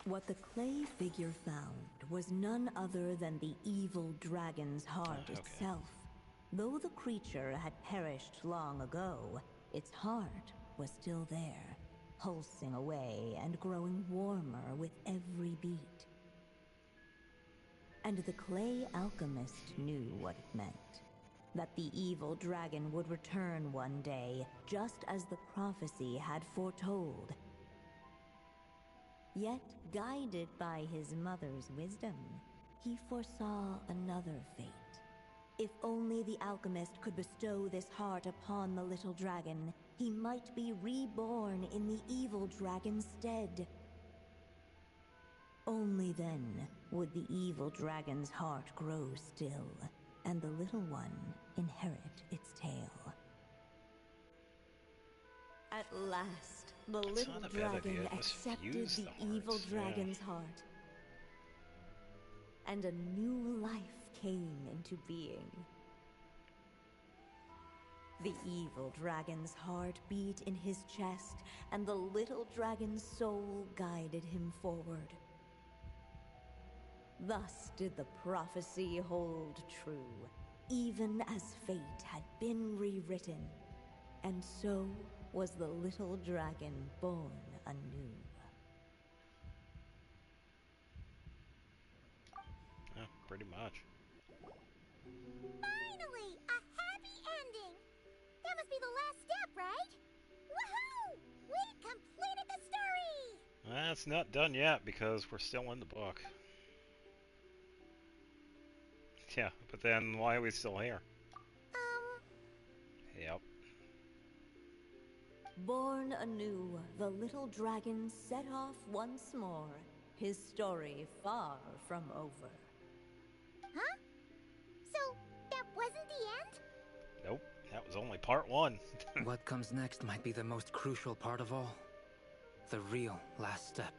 What the clay figure found was none other than the evil dragon's heart itself. Though the creature had perished long ago, its heart was still there, pulsing away and growing warmer with every beat. And the clay alchemist knew what it meant. That the evil dragon would return one day, just as the prophecy had foretold. Yet, guided by his mother's wisdom, he foresaw another fate. If only the alchemist could bestow this heart upon the little dragon, he might be reborn in the evil dragon's stead. Only then would the evil dragon's heart grow still, and the little one inherit its tale. At last, the little dragon accepted the evil dragon's heart, and a new life came into being. The evil dragon's heart beat in his chest, and the little dragon's soul guided him forward. Thus did the prophecy hold true, even as fate had been rewritten, and so was the little dragon born anew.
Yeah, pretty much.
Finally! A happy ending! That must be the last step, right? Woohoo! We completed the story!
That's not done yet, because we're still in the book. Yeah, but then why are we still here? Yep.
Born anew, the little dragon set off once more, his story far from over.
Huh? So, that wasn't the end?
Nope, that was only part one.
What comes next might be the most crucial part of all. The real last step.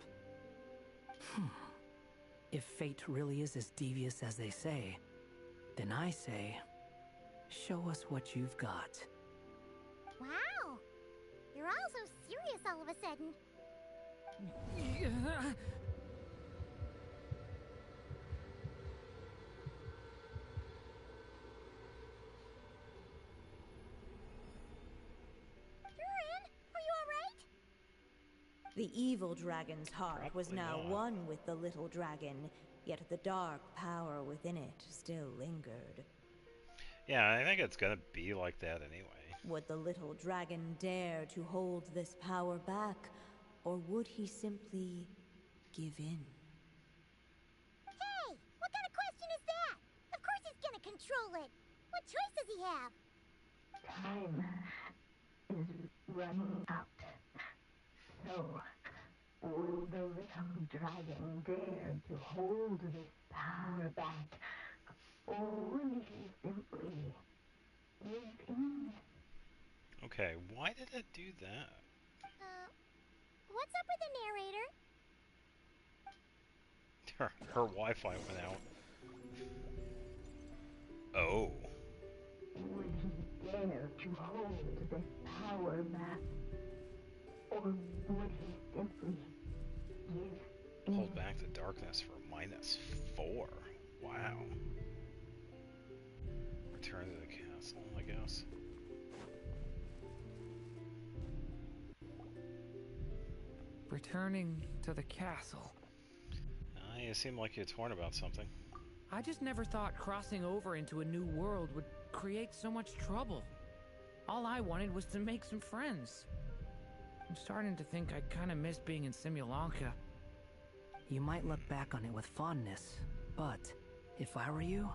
If fate really is as devious as they say, then I say, show us what you've got.
Wow! You're all so serious all of a sudden. Durin, are you alright?
The evil dragon's heart was now one with the little dragon, yet the dark power within it still lingered.
Yeah, I think it's gonna be like that anyway.
Would the little dragon dare to hold this power back, or would he simply give in?
Hey, what kind of question is that? Of course he's gonna control it. What choice does he have?
Time is running out. So, will the little dragon dare to hold this power back, or will he simply give in?
Okay, why did it do that?
What's up with the narrator?
Her Wi-Fi went out. Oh.
Would he dare to hold this power back, or would he simply give in?
Hold back the darkness for -4. Wow. Return to the castle, I guess.
Returning to the castle.
You seem like you're torn about something.
I just never thought crossing over into a new world would create so much trouble. All I wanted was to make some friends. I'm starting to think I kind of miss being in Simulanka.
You might look back on it with fondness, but if I were you,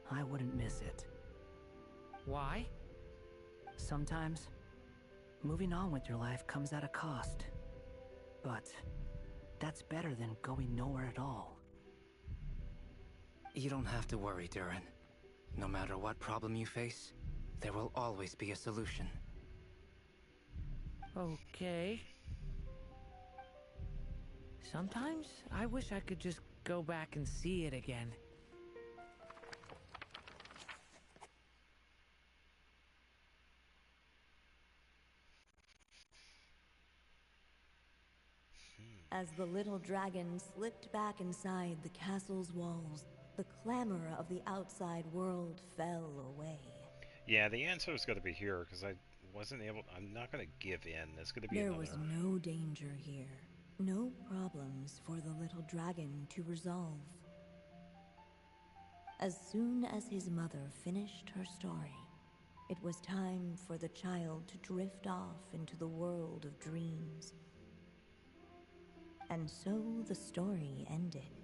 I wouldn't miss it.
Why?
Sometimes, moving on with your life comes at a cost. But that's better than going nowhere at all.
You don't have to worry, Durin. No matter what problem you face, there will always be a solution.
Sometimes I wish I could just go back and see it again.
As the little dragon slipped back inside the castle's walls, the clamor of the outside world fell away.
Yeah, the answer's got to be here, because I wasn't able... I'm not going to give in. There's going to be
There
another...
was no danger here. No problems for the little dragon to resolve. As soon as his mother finished her story, it was time for the child to drift off into the world of dreams. And so the story ended,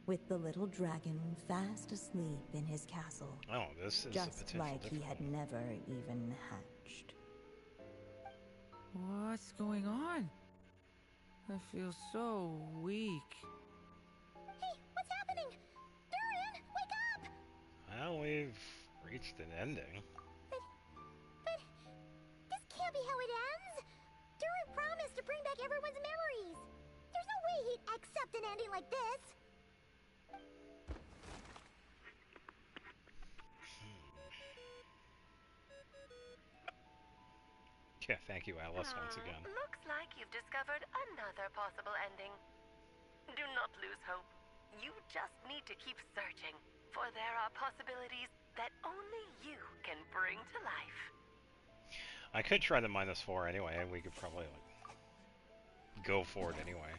with the little dragon fast asleep in his castle.
Oh, this is
just like he had never even hatched.
What's going on? I feel so weak.
Hey, what's happening? Durin, wake up!
Well, we've reached an ending.
But this can't be how it ends. Durin promised to bring back everyone's memories. There's no way he'd accept an ending like this.
Yeah, thank you, Alice, once again.
Looks like you've discovered another possible ending. Do not lose hope. You just need to keep searching, for there are possibilities that only you can bring to life.
I could try the -4 anyway, and we could probably, like, go for it anyway.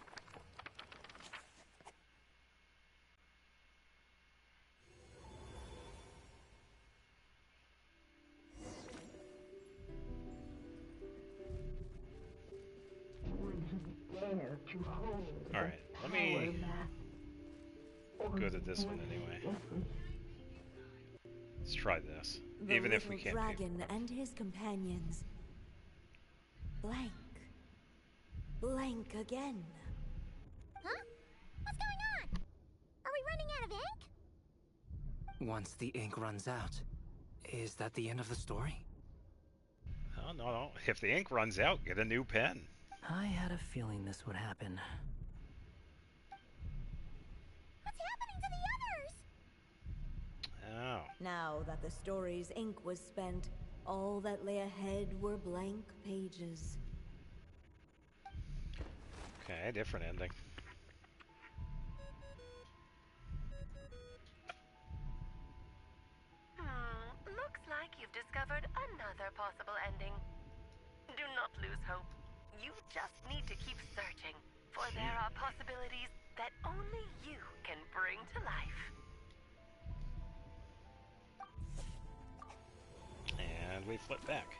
Alright, let me go to this one anyway. Let's try this,
The
even if we
little
can't.
dragon and his companions blank. Blank again.
Huh? What's going on? Are we running out of ink?
Once the ink runs out, is that the end of the story?
Oh, no. If the ink runs out, get a new pen.
I had a feeling this would happen.
What's happening to the others?
Oh.
Now that the story's ink was spent, all that lay ahead were blank pages.
Okay, different ending.
Looks like you've discovered another possible ending. Do not lose hope. You just need to keep searching, for there are possibilities that only you can bring to life.
And we flip back.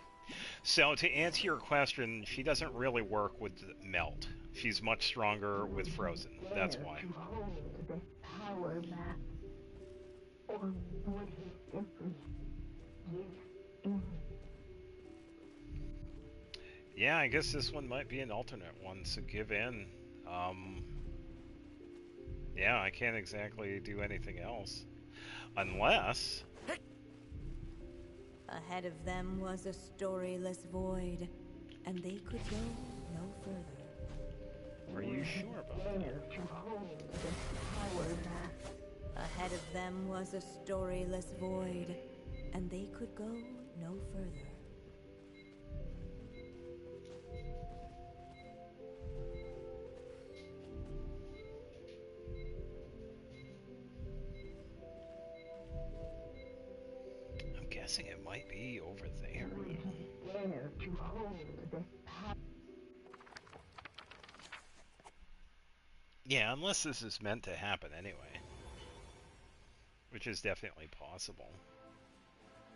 So, to answer your question, she doesn't really work with melt. She's much stronger with frozen. That's why.
This power map, or would he simply give in?
Yeah, I guess this one might be an alternate one, so give in. Yeah, I can't exactly do anything else. Unless...
Ahead of them was a storyless void, and they could go no further.
Are you sure about that?
Ahead of them was a storyless void, and they could go no further.
I'm guessing it might be over there.
Dare to hold this power.
Yeah, unless this is meant to happen anyway. Which is definitely possible.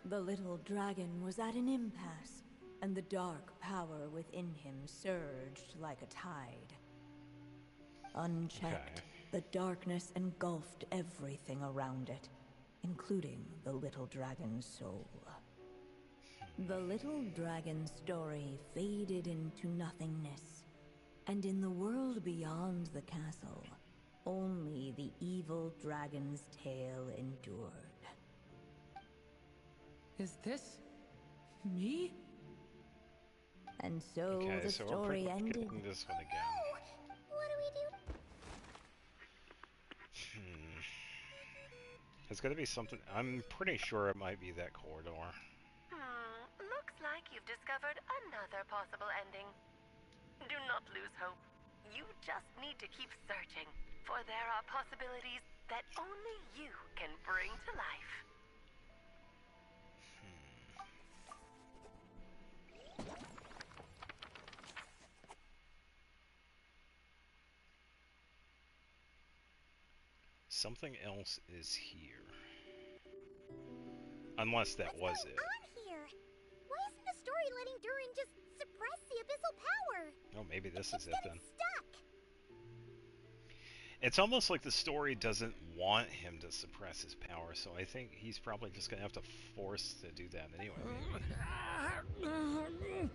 The little dragon was at an impasse, and the dark power within him surged like a tide. Unchecked, the darkness engulfed everything around it, including the little dragon's soul. The little dragon's story faded into nothingness, and in the world beyond the castle, only the evil dragon's tale endured.
Is this me?
And so
Okay,
the
so we're
story
pretty much
ended.
getting this one again.
What do we do?
It's gonna be something. I'm pretty sure it might be that corridor.
Looks like you've discovered another possible ending. Do not lose hope. You just need to keep searching, for there are possibilities that only you can bring to life.
Something else is here. Unless that was it.
What's going on here? Why isn't the story letting Durin just suppress the abyssal power?
Oh, maybe this is it then.
Stuck.
It's almost like the story doesn't want him to suppress his power, so I think he's probably just gonna have to force to do that anyway. Maybe.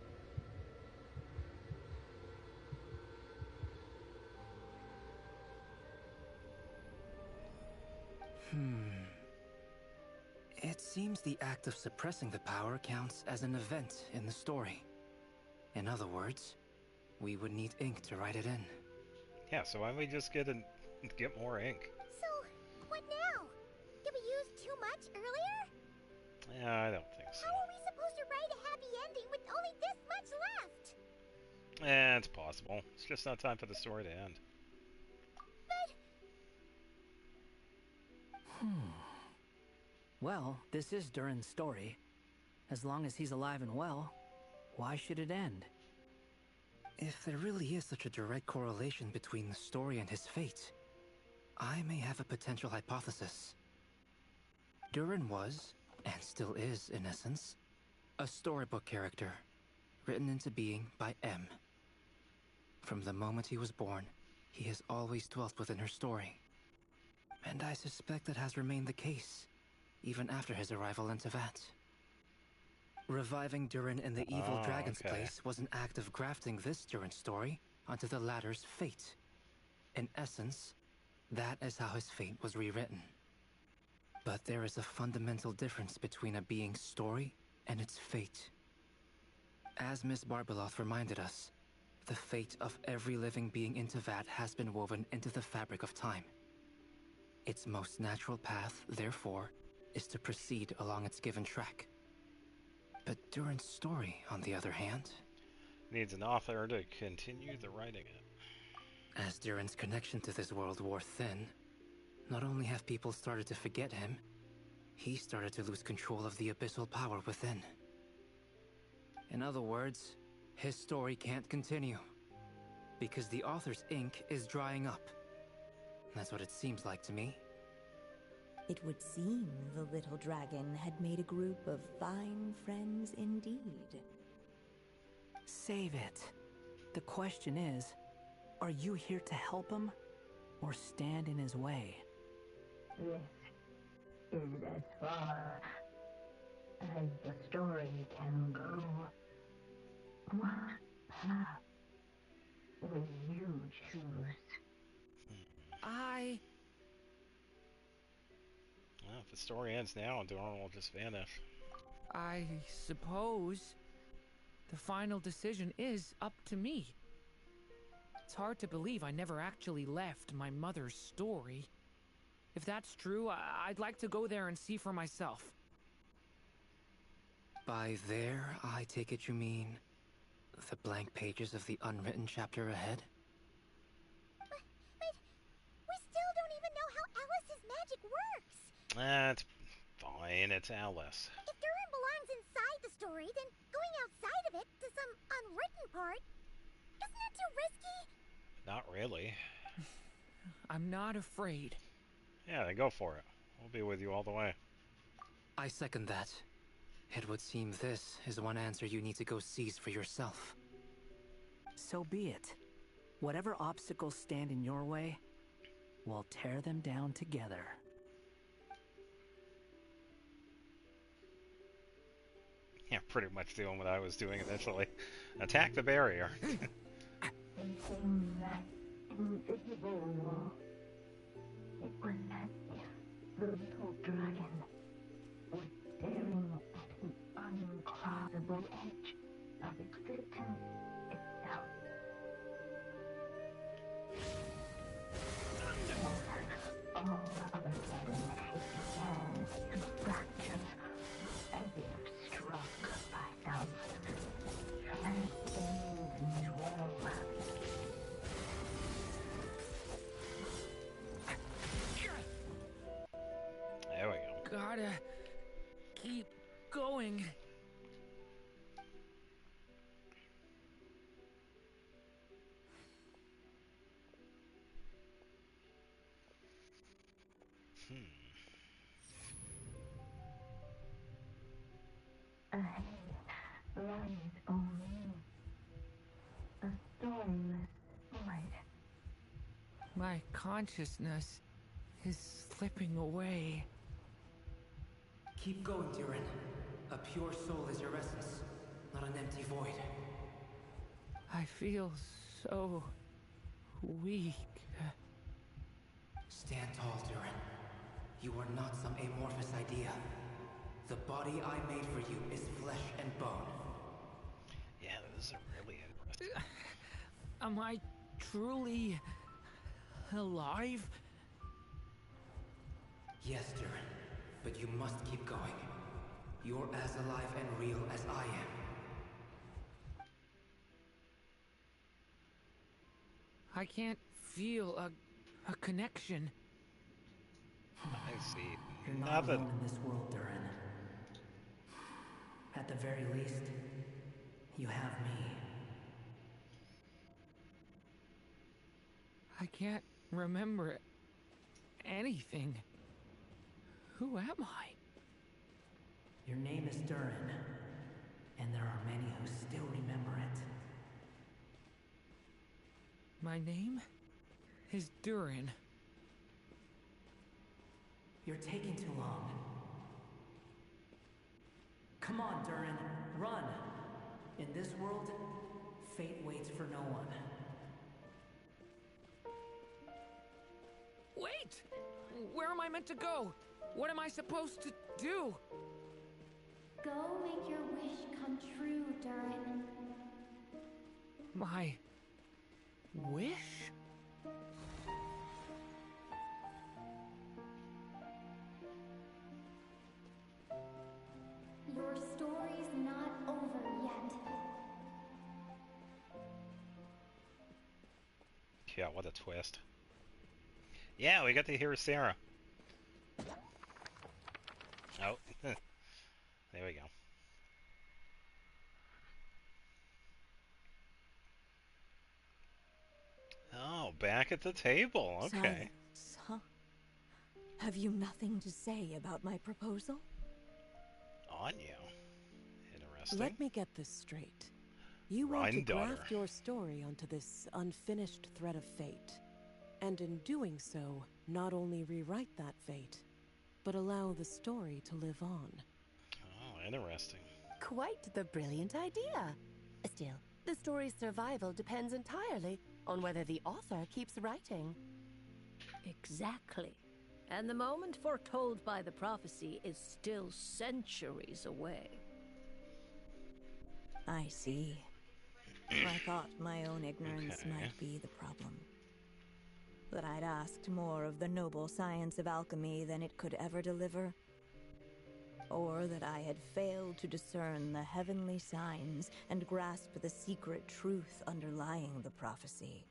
It seems the act of suppressing the power counts as an event in the story. In other words, we would need ink to write it in.
Yeah, so why don't we just get more ink?
So, what now? Did we use too much earlier?
Yeah, I don't think so.
How are we supposed to write a happy ending with only this much left?
It's possible. It's just not time for the story to end.
Well, this is Durin's story. As long as he's alive and well, why should it end?
If there really is such a direct correlation between the story and his fate, I may have a potential hypothesis. Durin was, and still is in essence, a storybook character, written into being by M. From the moment he was born, he has always dwelt within her story. And I suspect that has remained the case, even after his arrival in Tevat. Reviving Durin in the evil dragon's place was an act of grafting this Durin story onto the latter's fate. In essence, that is how his fate was rewritten. But there is a fundamental difference between a being's story and its fate. As Miss Barbeloth reminded us, the fate of every living being in Tevat has been woven into the fabric of time. Its most natural path, therefore, is to proceed along its given track. But Durin's story, on the other hand,
needs an author to continue the writing it.
As Durin's connection to this world wore thin, not only have people started to forget him, he started to lose control of the abyssal power within. In other words, his story can't continue, because the author's ink is drying up. That's what it seems like to me.
It would seem the little dragon had made a group of fine friends indeed.
Save it. The question is, are you here to help him, or stand in his way?
This is as far as the story can go. What path will you choose?
Well, if the story ends now, Durin will just vanish.
I suppose the final decision is up to me. It's hard to believe I never actually left my mother's story. If that's true, I'd like to go there and see for myself.
By there, I take it you mean the blank pages of the unwritten chapter ahead?
But we still don't even know how Alice's magic works.
That's fine, it's Alice.
If Durin belongs inside the story, then going outside of it to some unwritten part, isn't that too risky?
Not really.
I'm not afraid.
Yeah, then go for it. We'll be with you all the way.
I second that. It would seem this is one answer you need to go seize for yourself.
So be it. Whatever obstacles stand in your way, we'll tear them down together.
Yeah, pretty much doing what I was doing initially. Attack the barrier.
Facing that invisible wall, it was as if the little dragon was staring at the uncrossable edge of existence itself. All other dragon
coming.
Ahead lies only a stormless void.
My consciousness is slipping away.
Keep going, Durin. A pure soul is your essence, not an empty void.
I feel so weak.
Stand tall, Durin. You are not some amorphous idea. The body I made for you is flesh and bone.
Yeah, this is really interesting.
Am I truly alive?
Yes, Durin, but you must keep going. You're as alive and real as I am.
I can't feel a connection.
I see.
You're not alone in this world, Durin. At the very least, you have me.
I can't remember anything. Who am I?
Your name is Durin, and there are many who still remember it.
My name is Durin.
You're taking too long. Come on, Durin, run! In this world, fate waits for no one.
Wait! Where am I meant to go? What am I supposed to do?
Go make your wish come true, Durin.
My wish?
Your story's not over yet.
Yeah, what a twist. Yeah, we got to hear Sarah. Oh, there we go. Oh, back at the table. Okay.
Silence, huh? Have you nothing to say about my proposal?
On you. Interesting.
Let me get this straight. You want to graft your story onto this unfinished thread of fate, and in doing so, not only rewrite that fate, but allow the story to live on.
Oh, interesting.
Quite the brilliant idea. Still, the story's survival depends entirely on whether the author keeps writing.
Exactly. And the moment foretold by the prophecy is still centuries away.
I see. I thought my own ignorance might be the problem. That I'd asked more of the noble science of alchemy than it could ever deliver. Or that I had failed to discern the heavenly signs and grasp the secret truth underlying the prophecy.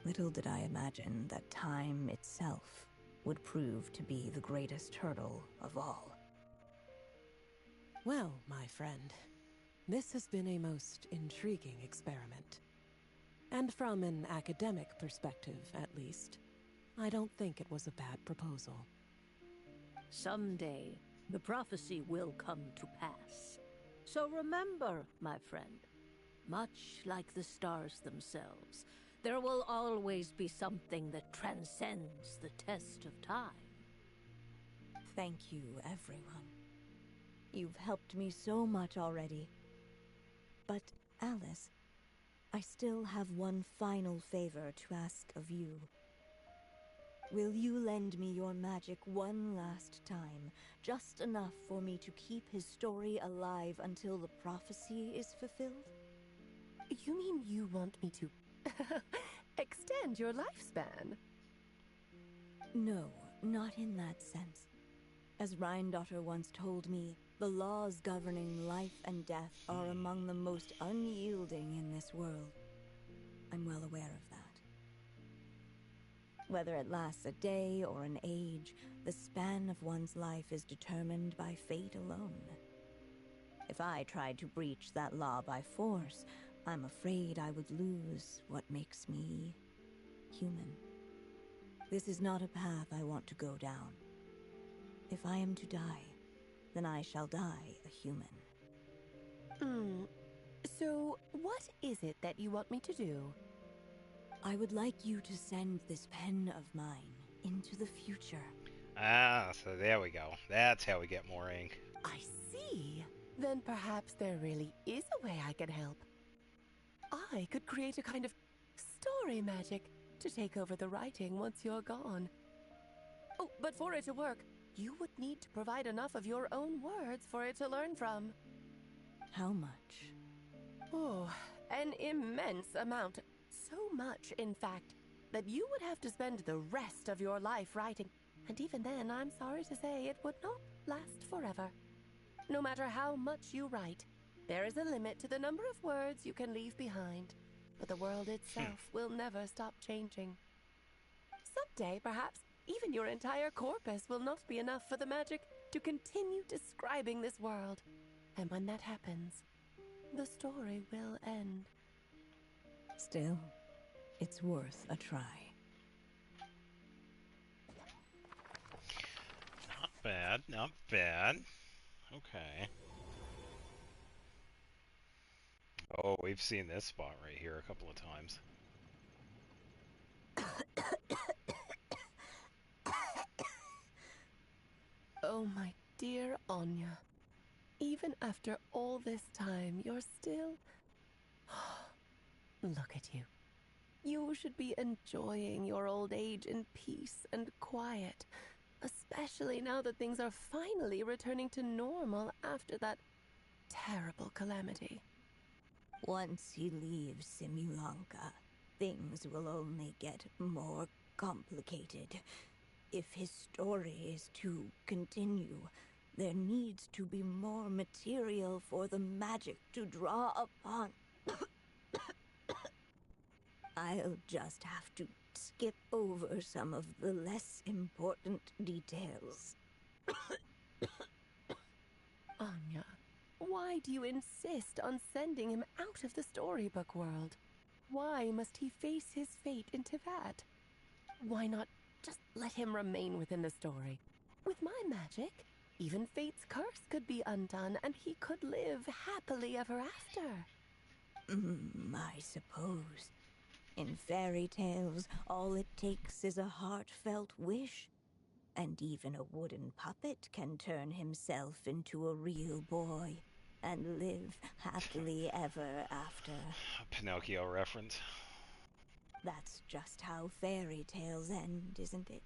Little did I imagine that time itself would prove to be the greatest hurdle of all.
Well, my friend, this has been a most intriguing experiment. And from an academic perspective, at least, I don't think it was a bad proposal.
Someday, the prophecy will come to pass. So remember, my friend, much like the stars themselves, there will always be something that transcends the test of time.
Thank you, everyone. You've helped me so much already. But, Alice, I still have one final favor to ask of you. Will you lend me your magic one last time, just enough for me to keep his story alive until the prophecy is fulfilled?
You mean you want me to extend your lifespan?
No, not in that sense. As Rhindaughter once told me, the laws governing life and death are among the most unyielding in this world. I'm well aware of that. Whether it lasts a day or an age, the span of one's life is determined by fate alone. If I tried to breach that law by force, I'm afraid I would lose what makes me human. This is not a path I want to go down. If I am to die, then I shall die a human.
So, what is it that you want me to do?
I would like you to send this pen of mine into the future.
Ah, so there we go. That's how we get more ink.
I see. Then perhaps there really is a way I can help. I could create a kind of story magic to take over the writing once you're gone. Oh, but for it to work, you would need to provide enough of your own words for it to learn from.
How much?
Oh, an immense amount. So much, in fact, that you would have to spend the rest of your life writing. And even then, I'm sorry to say, it would not last forever. No matter how much you write, there is a limit to the number of words you can leave behind. But the world itself will never stop changing. Someday, perhaps, even your entire corpus will not be enough for the magic to continue describing this world. And when that happens, the story will end.
Still, it's worth a try.
Not bad, not bad. Okay. Oh, we've seen this spot right here a couple of times.
Oh, my dear Anya. Even after all this time, you're still... Look at you. You should be enjoying your old age in peace and quiet, especially now that things are finally returning to normal after that terrible calamity.
Once he leaves Simulanka, things will only get more complicated. If his story is to continue, there needs to be more material for the magic to draw upon. I'll just have to skip over some of the less important details.
Anya, why do you insist on sending him out of the storybook world? Why must he face his fate into that? Why not just let him remain within the story? With my magic, even fate's curse could be undone and he could live happily ever after.
I suppose. In fairy tales, all it takes is a heartfelt wish. And even a wooden puppet can turn himself into a real boy and live happily ever after.
A Pinocchio reference.
That's just how fairy tales end, isn't it?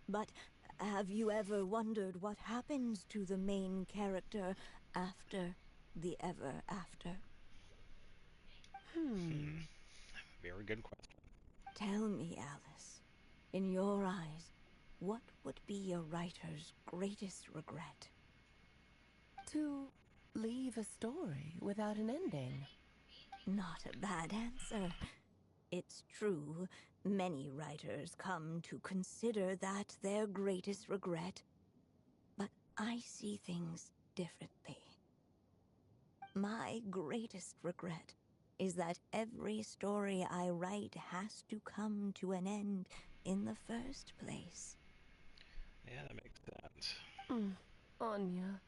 But have you ever wondered what happens to the main character after the ever after?
Very good question.
Tell me, Alice, in your eyes, what would be a writer's greatest regret?
To leave a story without an ending.
Not a bad answer. It's true, many writers come to consider that their greatest regret. But I see things differently. My greatest regret is that every story I write has to come to an end in the first place.
Yeah, that makes sense.
Anya.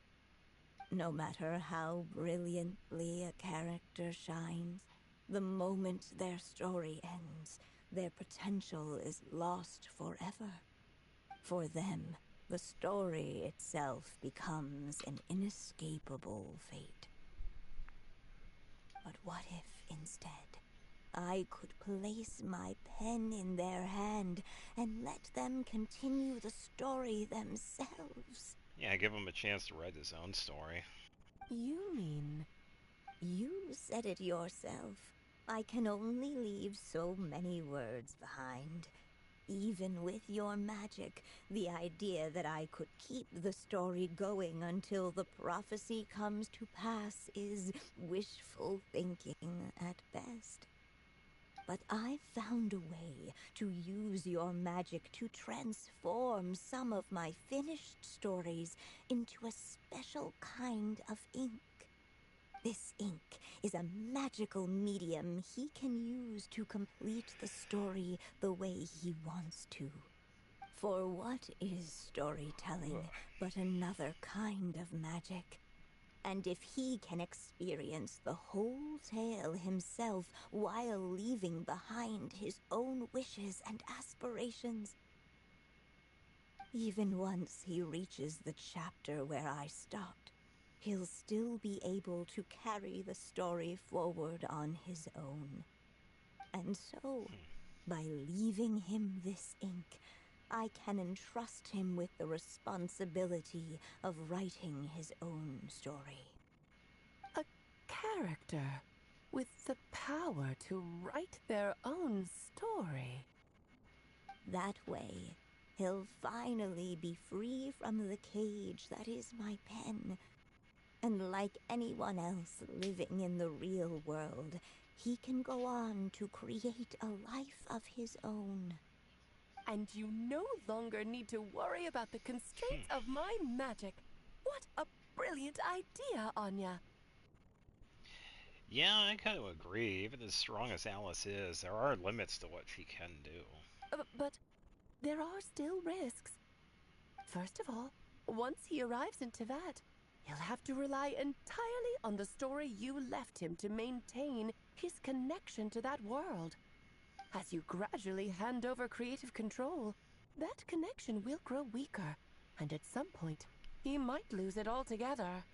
No matter how brilliantly a character shines, the moment their story ends, their potential is lost forever. For them, the story itself becomes an inescapable fate. But what if, instead, I could place my pen in their hand and let them continue the story themselves?
Yeah, give him a chance to write his own story.
You mean...
You said it yourself. I can only leave so many words behind. Even with your magic, the idea that I could keep the story going until the prophecy comes to pass is wishful thinking at best. But I've found a way to use your magic to transform some of my finished stories into a special kind of ink. This ink is a magical medium he can use to complete the story the way he wants to. For what is storytelling but another kind of magic? And if he can experience the whole tale himself while leaving behind his own wishes and aspirations, even once he reaches the chapter where I stopped, he'll still be able to carry the story forward on his own. And so, by leaving him this ink, I can entrust him with the responsibility of writing his own story.
A character with the power to write their own story.
That way, he'll finally be free from the cage that is my pen. And like anyone else living in the real world, he can go on to create a life of his own.
And you no longer need to worry about the constraints of my magic. What a brilliant idea, Anya.
Yeah, I kind of agree. Even as strong as Alice is, there are limits to what she can do.
But there are still risks. First of all, once he arrives in Tevat, he'll have to rely entirely on the story you left him to maintain his connection to that world. As you gradually hand over creative control, that connection will grow weaker, and at some point, he might lose it altogether.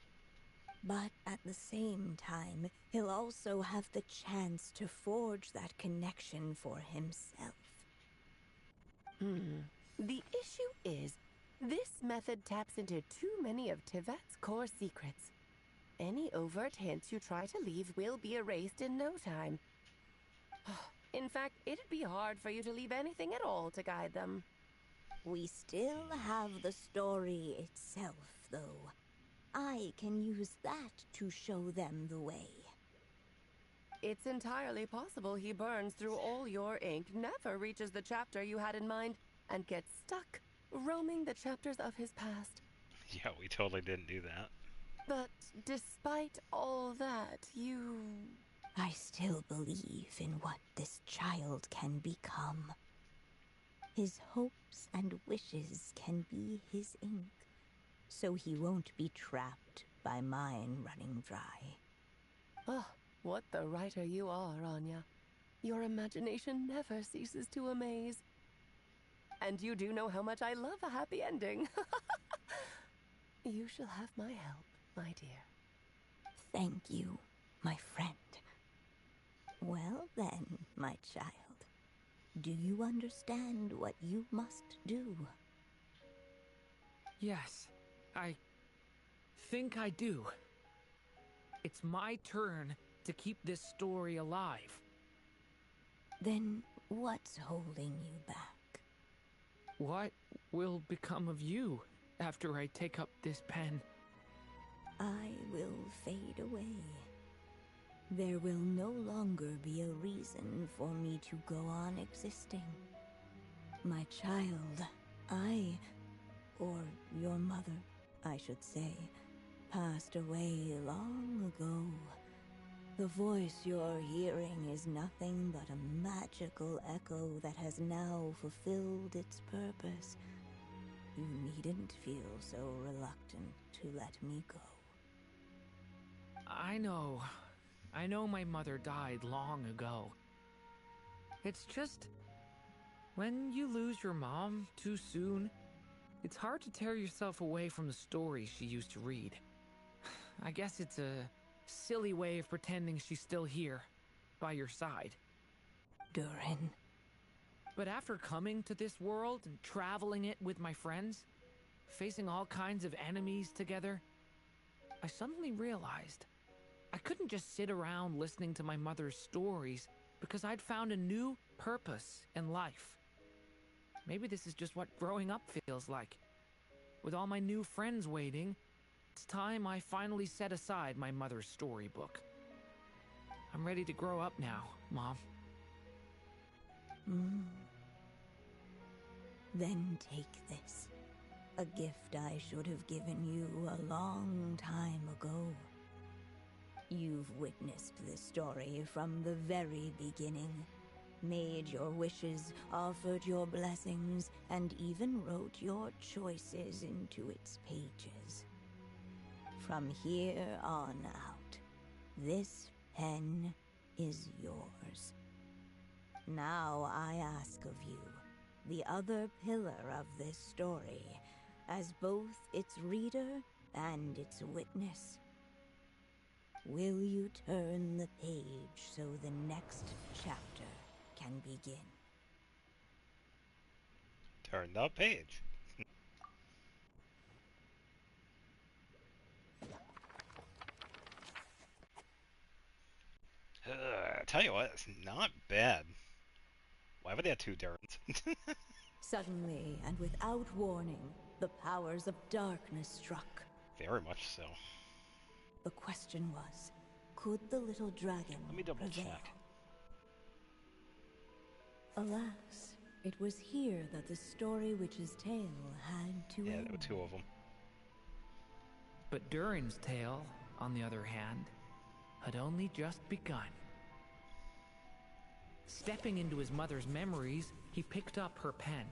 But at the same time, he'll also have the chance to forge that connection for himself.
The issue is, this method taps into too many of Tevat's core secrets. Any overt hints you try to leave will be erased in no time. In fact, it'd be hard for you to leave anything at all to guide them.
We still have the story itself, though. I can use that to show them the way.
It's entirely possible he burns through all your ink, never reaches the chapter you had in mind, and gets stuck roaming the chapters of his past.
Yeah, we totally didn't do that.
But despite all that,
I still believe in what this child can become. His hopes and wishes can be his ink, so he won't be trapped by mine running dry.
Oh, what the writer you are, Anya. Your imagination never ceases to amaze. And you do know how much I love a happy ending. You shall have my help, my dear.
Thank you, my friend. Well then, my child, do you understand what you must do?
Yes, I think I do. It's my turn to keep this story alive.
Then what's holding you back?
What will become of you after I take up this pen?
I will fade away. There will no longer be a reason for me to go on existing. My child, or your mother, I should say, passed away long ago. The voice you're hearing is nothing but a magical echo that has now fulfilled its purpose. You needn't feel so reluctant to let me go.
I know my mother died long ago. It's just, when you lose your mom too soon, it's hard to tear yourself away from the stories she used to read. I guess it's a silly way of pretending she's still here, by your side.
Durin.
But after coming to this world and traveling it with my friends, facing all kinds of enemies together, I suddenly realized I couldn't just sit around listening to my mother's stories because I'd found a new purpose in life. Maybe this is just what growing up feels like. With all my new friends waiting, it's time I finally set aside my mother's storybook. I'm ready to grow up now, Mom.
Then take this. A gift I should have given you a long time ago. You've witnessed this story from the very beginning, made your wishes, offered your blessings, and even wrote your choices into its pages. From here on out, this pen is yours. Now I ask of you, the other pillar of this story, as both its reader and its witness. Will you turn the page so the next chapter can begin?
Turn the page. Tell you what, it's not bad. Why would they have two Durins?
Suddenly, and without warning, the powers of darkness struck.
Very much so.
The question was, could the little dragon
Let me double
prevail?
check.
Alas, it was here that the story witch's tale had to
Yeah,
end.
there were two of them.
But Durin's tale, on the other hand, had only just begun. Stepping into his mother's memories, he picked up her pen.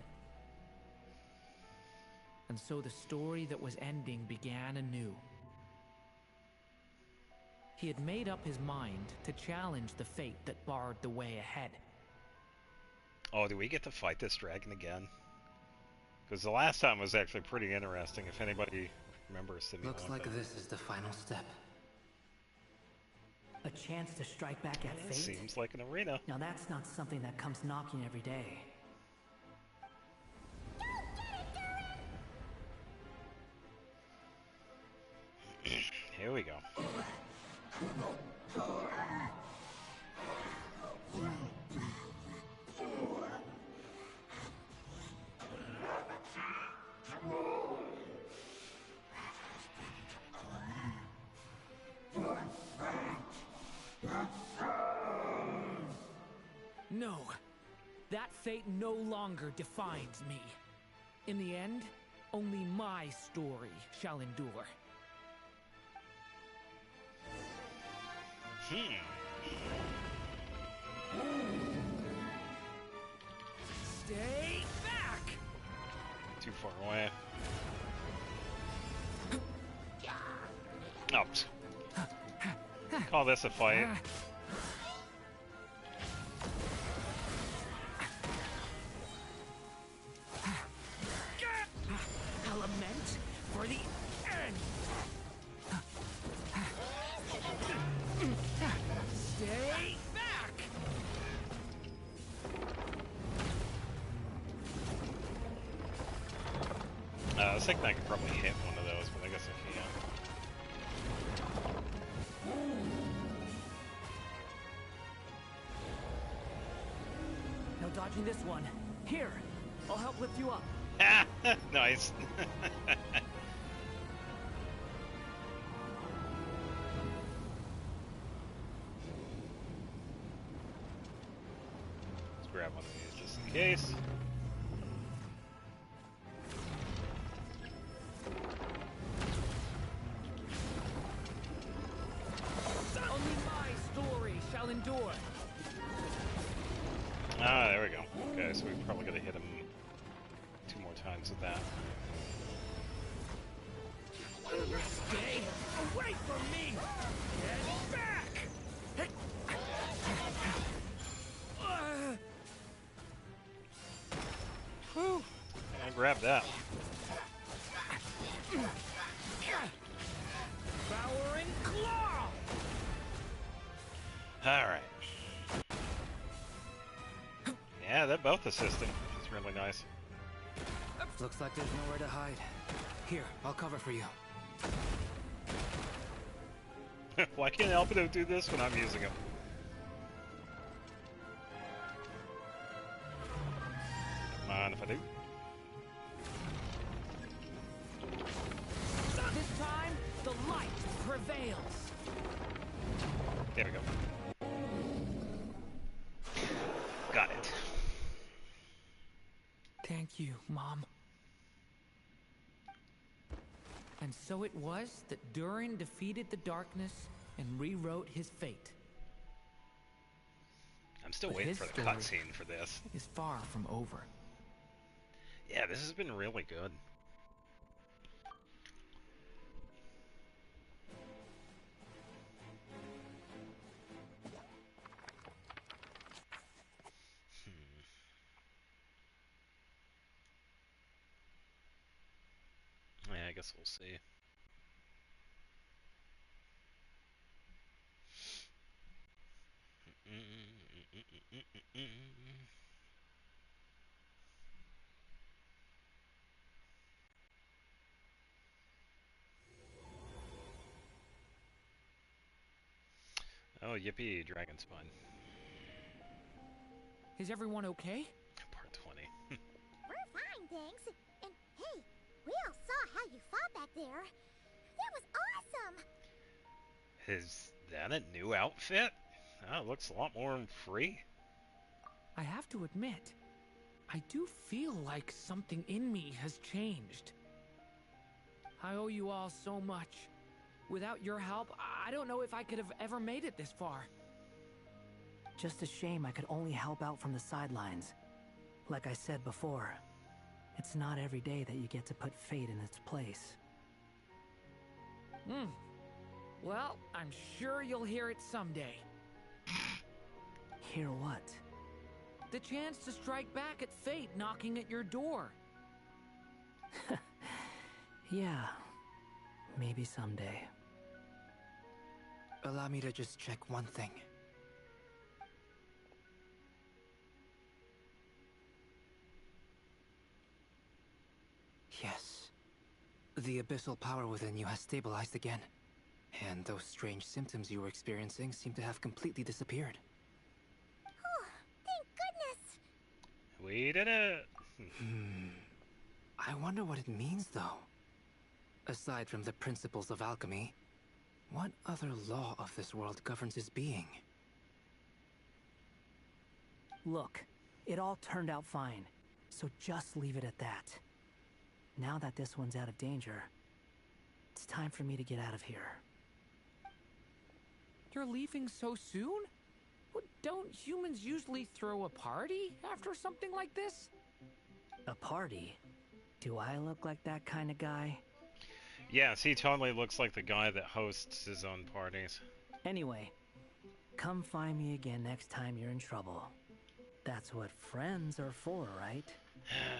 And so the story that was ending began anew. He had made up his mind to challenge the fate that barred the way ahead.
Oh, do we get to fight this dragon again? Because the last time was actually pretty interesting, if anybody remembers.
Looks like this is the final step.
A chance to strike back at fate?
Seems like an arena.
Now that's not something that comes knocking every day.
Here we go.
No, that fate no longer defines me. In the end, only my story shall endure. Stay back!
Too far away. Oops. Call this a fight.
Lament for the end. Stay back.
I was thinking I could probably hit one of those, but I guess I can't.
No dodging this one. Here, I'll help lift you up.
Nice. Let's grab one of these just in case.
Only my story shall endure.
Ah, there we go. Okay, so we're probably gonna hit him 2 more times with that.
Stay away from me! Get back!
Whew! I grabbed that.
Devouring claw!
Alright. Yeah, they're both assisting. It's really nice.
Looks like there's nowhere to hide. Here, I'll cover for you.
Why can't Albedo do this when I'm using him? Come on, if I do.
This time, the light prevails.
There we go. Got it.
Thank you, Mom. And so it was that Durin defeated the darkness and rewrote his fate.
I'm still
But
waiting
his
for the
story
cutscene for this.
is far from over.
Yeah, this has been really good. Yeah, I guess we'll see. Oh, yippee, Dragon Spine.
Is everyone okay?
Part 20.
We're fine, thanks. And hey, we all saw how you fought back there. That was awesome!
Is that a new outfit? Oh, it looks a lot more free.
I have to admit, I do feel like something in me has changed. I owe you all so much. Without your help, I don't know if I could have ever made it this far.
Just a shame I could only help out from the sidelines. Like I said before, it's not every day that you get to put fate in its place.
Well, I'm sure you'll hear it someday.
Hear what?
The chance to strike back at fate knocking at your door.
Yeah, maybe someday.
Allow me to just check one thing. Yes. The abyssal power within you has stabilized again. And those strange symptoms you were experiencing seem to have completely disappeared.
Oh, thank goodness!
We did it!
I wonder what it means, though. Aside from the principles of alchemy, what other law of this world governs his being?
Look, it all turned out fine, so just leave it at that. Now that this one's out of danger, it's time for me to get out of here.
You're leaving so soon? What, don't humans usually throw a party after something like this?
A party? Do I look like that kind of guy?
Yes, he totally looks like the guy that hosts his own parties.
Anyway, come find me again next time you're in trouble. That's what friends are for, right?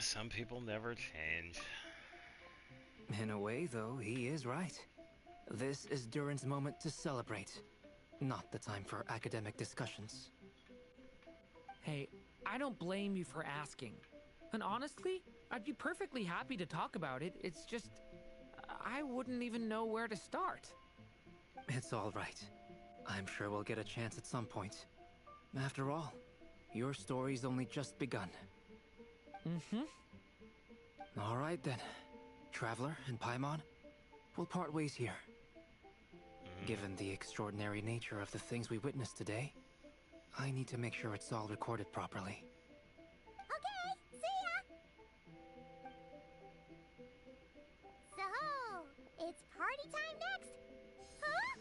Some people never change.
In a way, though, he is right. This is Durin's moment to celebrate, not the time for academic discussions.
Hey, I don't blame you for asking. And honestly, I'd be perfectly happy to talk about it. It's just, I wouldn't even know where to start.
It's all right. I'm sure we'll get a chance at some point. After all, your story's only just begun. All right then. Traveler and Paimon, we'll part ways here. Given the extraordinary nature of the things we witnessed today, I need to make sure it's all recorded properly.
Okay, see ya! So, it's party time next? Huh?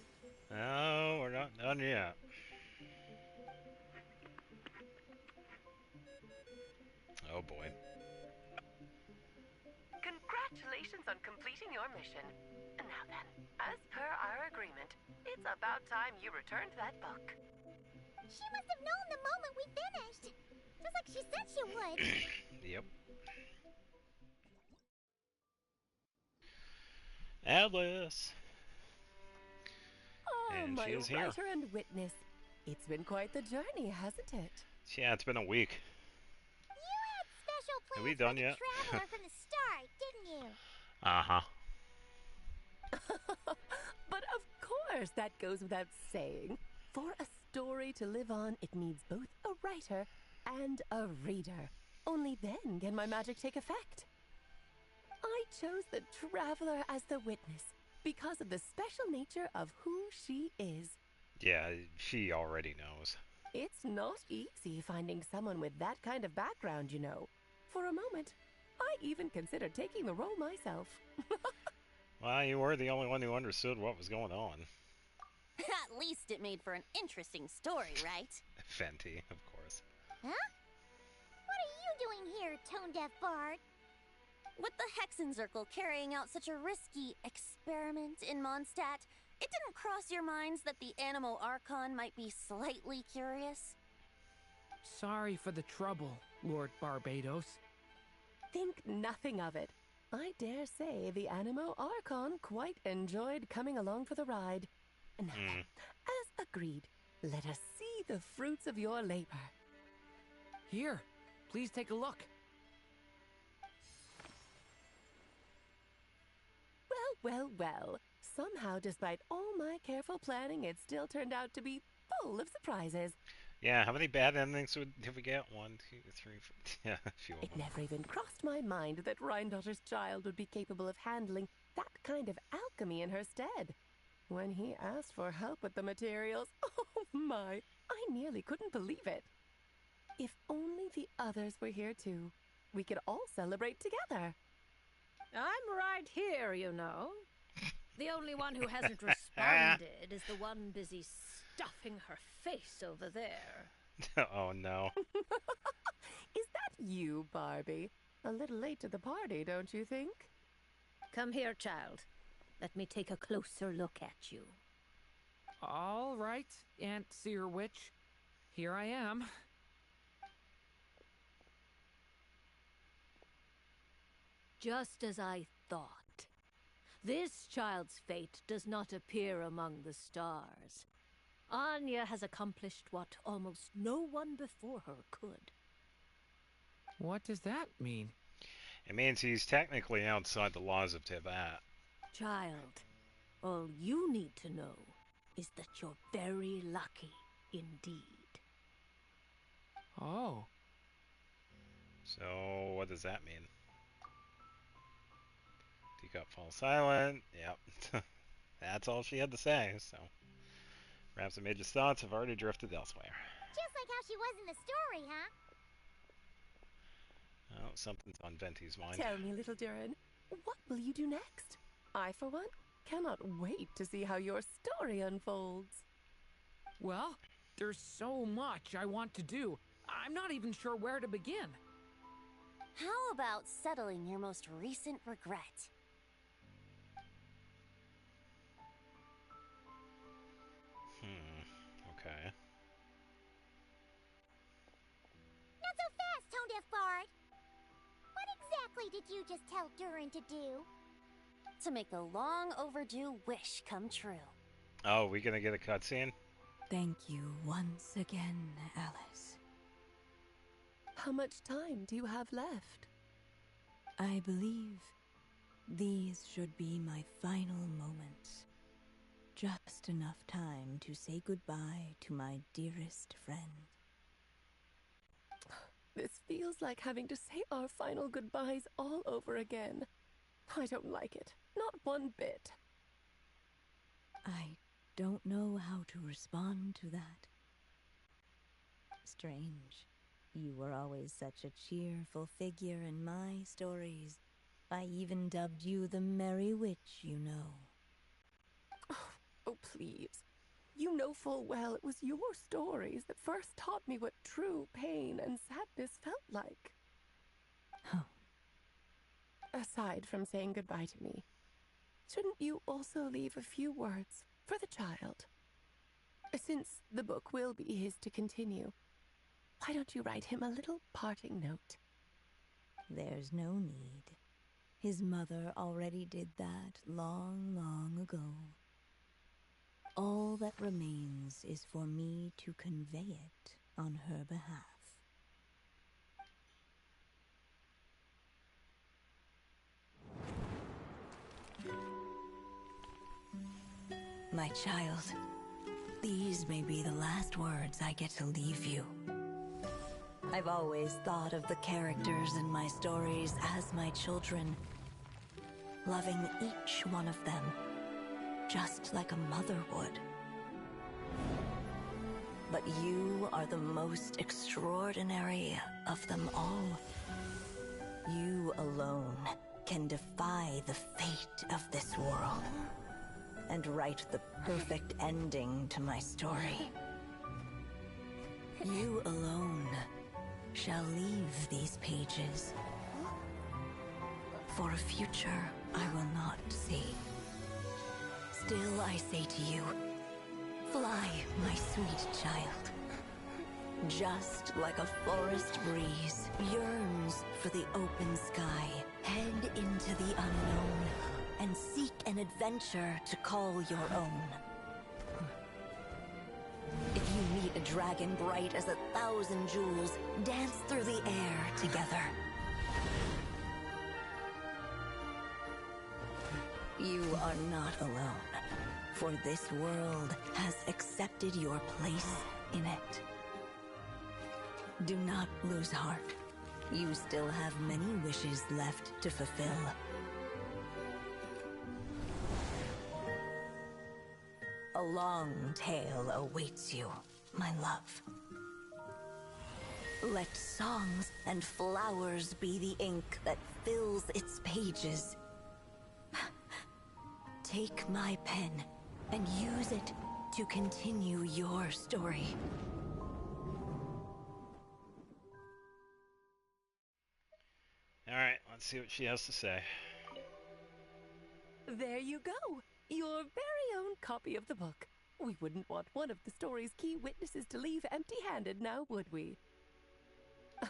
No, we're not done yet. Oh boy.
Congratulations on completing your mission. Now then, as per our agreement, it's about time you returned that book.
She must have known the moment we finished. Just like she said she would.
Yep. Alice! And
my
she is here.
writer and witness. It's been quite the journey, hasn't it?
Yeah, it's been a week.
You had special plans
Are we done
for
yet?
the Traveler from the start, didn't you?
Uh-huh.
But of course, that goes without saying. For a story to live on, it needs both a writer and a reader. Only then can my magic take effect. I chose the Traveler as the witness because of the special nature of who she is.
Yeah, she already knows.
It's not easy finding someone with that kind of background, you know. For a moment, I even considered taking the role myself.
Well, you were the only one who understood what was going on.
At least it made for an interesting story, right?
Fenty, of course.
Huh? What are you doing here, tone-deaf bard?
With the Hexenzirkel carrying out such a risky experiment in Mondstadt, it didn't cross your minds that the Animo Archon might be slightly curious?
Sorry for the trouble, Lord Barbados.
Think nothing of it. I dare say the Animo Archon quite enjoyed coming along for the ride. Now then, as agreed, let us see the fruits of your labor.
Here, please take a look.
Well. Somehow, despite all my careful planning, it still turned out to be full of surprises.
Yeah, how many bad endings did we get? 1, 2, 3, 4. Yeah, a few of them.
It never even crossed my mind that Rhindotter's child would be capable of handling that kind of alchemy in her stead. When he asked for help with the materials, oh my, I nearly couldn't believe it. If only the others were here too, we could all celebrate together.
I'm right here, you know. The only one who hasn't responded is the one busy stuffing her face over there.
Oh no.
Is that you, Barbie? A little late to the party, don't you think?
Come here, child. Let me take a closer look at you.
All right, Aunt Seer Witch. Here I am.
Just as I thought. This child's fate does not appear among the stars. Anya has accomplished what almost no one before her could.
What does that mean?
It means he's technically outside the laws of Tibet.
Child, all you need to know is that you're very lucky indeed.
Oh.
So, what does that mean? Teacup falls silent. Yep. That's all she had to say, so. Perhaps the Mage's thoughts have already drifted elsewhere.
Just like how she was in the story, huh?
Oh, something's on Venti's mind.
Tell me, little Durin, what will you do next? I, for one, cannot wait to see how your story unfolds.
Well, there's so much I want to do. I'm not even sure where to begin.
How about settling your most recent regret?
Okay.
Not so fast, tone-deaf bard. What exactly did you just tell Durin to do?
To make a long overdue wish come true.
Oh, we gonna get a cutscene?
Thank you once again, Alice.
How much time do you have left?
I believe these should be my final moments. Just enough time to say goodbye to my dearest friend.
This feels like having to say our final goodbyes all over again. I don't like it. Not one bit.
I don't know how to respond to that. Strange. You were always such a cheerful figure in my stories. I even dubbed you the Merry Witch, you know.
Oh, please. You know full well it was your stories that first taught me what true pain and sadness felt like.
Oh.
Aside from saying goodbye to me, shouldn't you also leave a few words for the child? Since the book will be his to continue, why don't you write him a little parting note?
There's no need. His mother already did that long, long ago. All that remains is for me to convey it on her behalf. My child, these may be the last words I get to leave you. I've always thought of the characters in my stories as my children, loving each one of them, just like a mother would. But you are the most extraordinary of them all. You alone can defy the fate of this world. and write the perfect ending to my story. You alone shall leave these pages for a future I will not see. Still I say to you, fly, my sweet child. Just like a forest breeze yearns for the open sky, head into the unknown and seek an adventure to call your own. If you meet a dragon bright as 1,000 jewels, dance through the air together. You are not alone, for this world has accepted your place in it. Do not lose heart. You still have many wishes left to fulfill. A long tale awaits you, my love. Let songs and flowers be the ink that fills its pages. Take my pen and use it to continue your story.
Alright, let's see what she has to say.
There you go. Your very own copy of the book. We wouldn't want one of the story's key witnesses to leave empty-handed now, would we?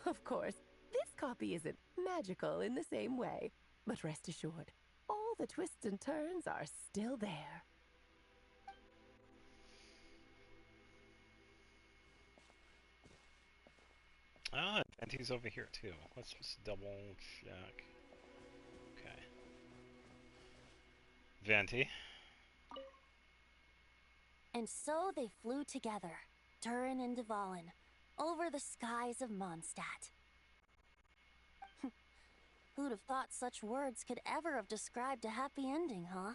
Of course, this copy isn't magical in the same way, but rest assured, all the twists and turns are still there.
Ah, Venti's over here too. Let's just double check. Okay. Venti.
And so they flew together, Durin and Dvalin, over the skies of Mondstadt. Who'd have thought such words could ever have described a happy ending, huh?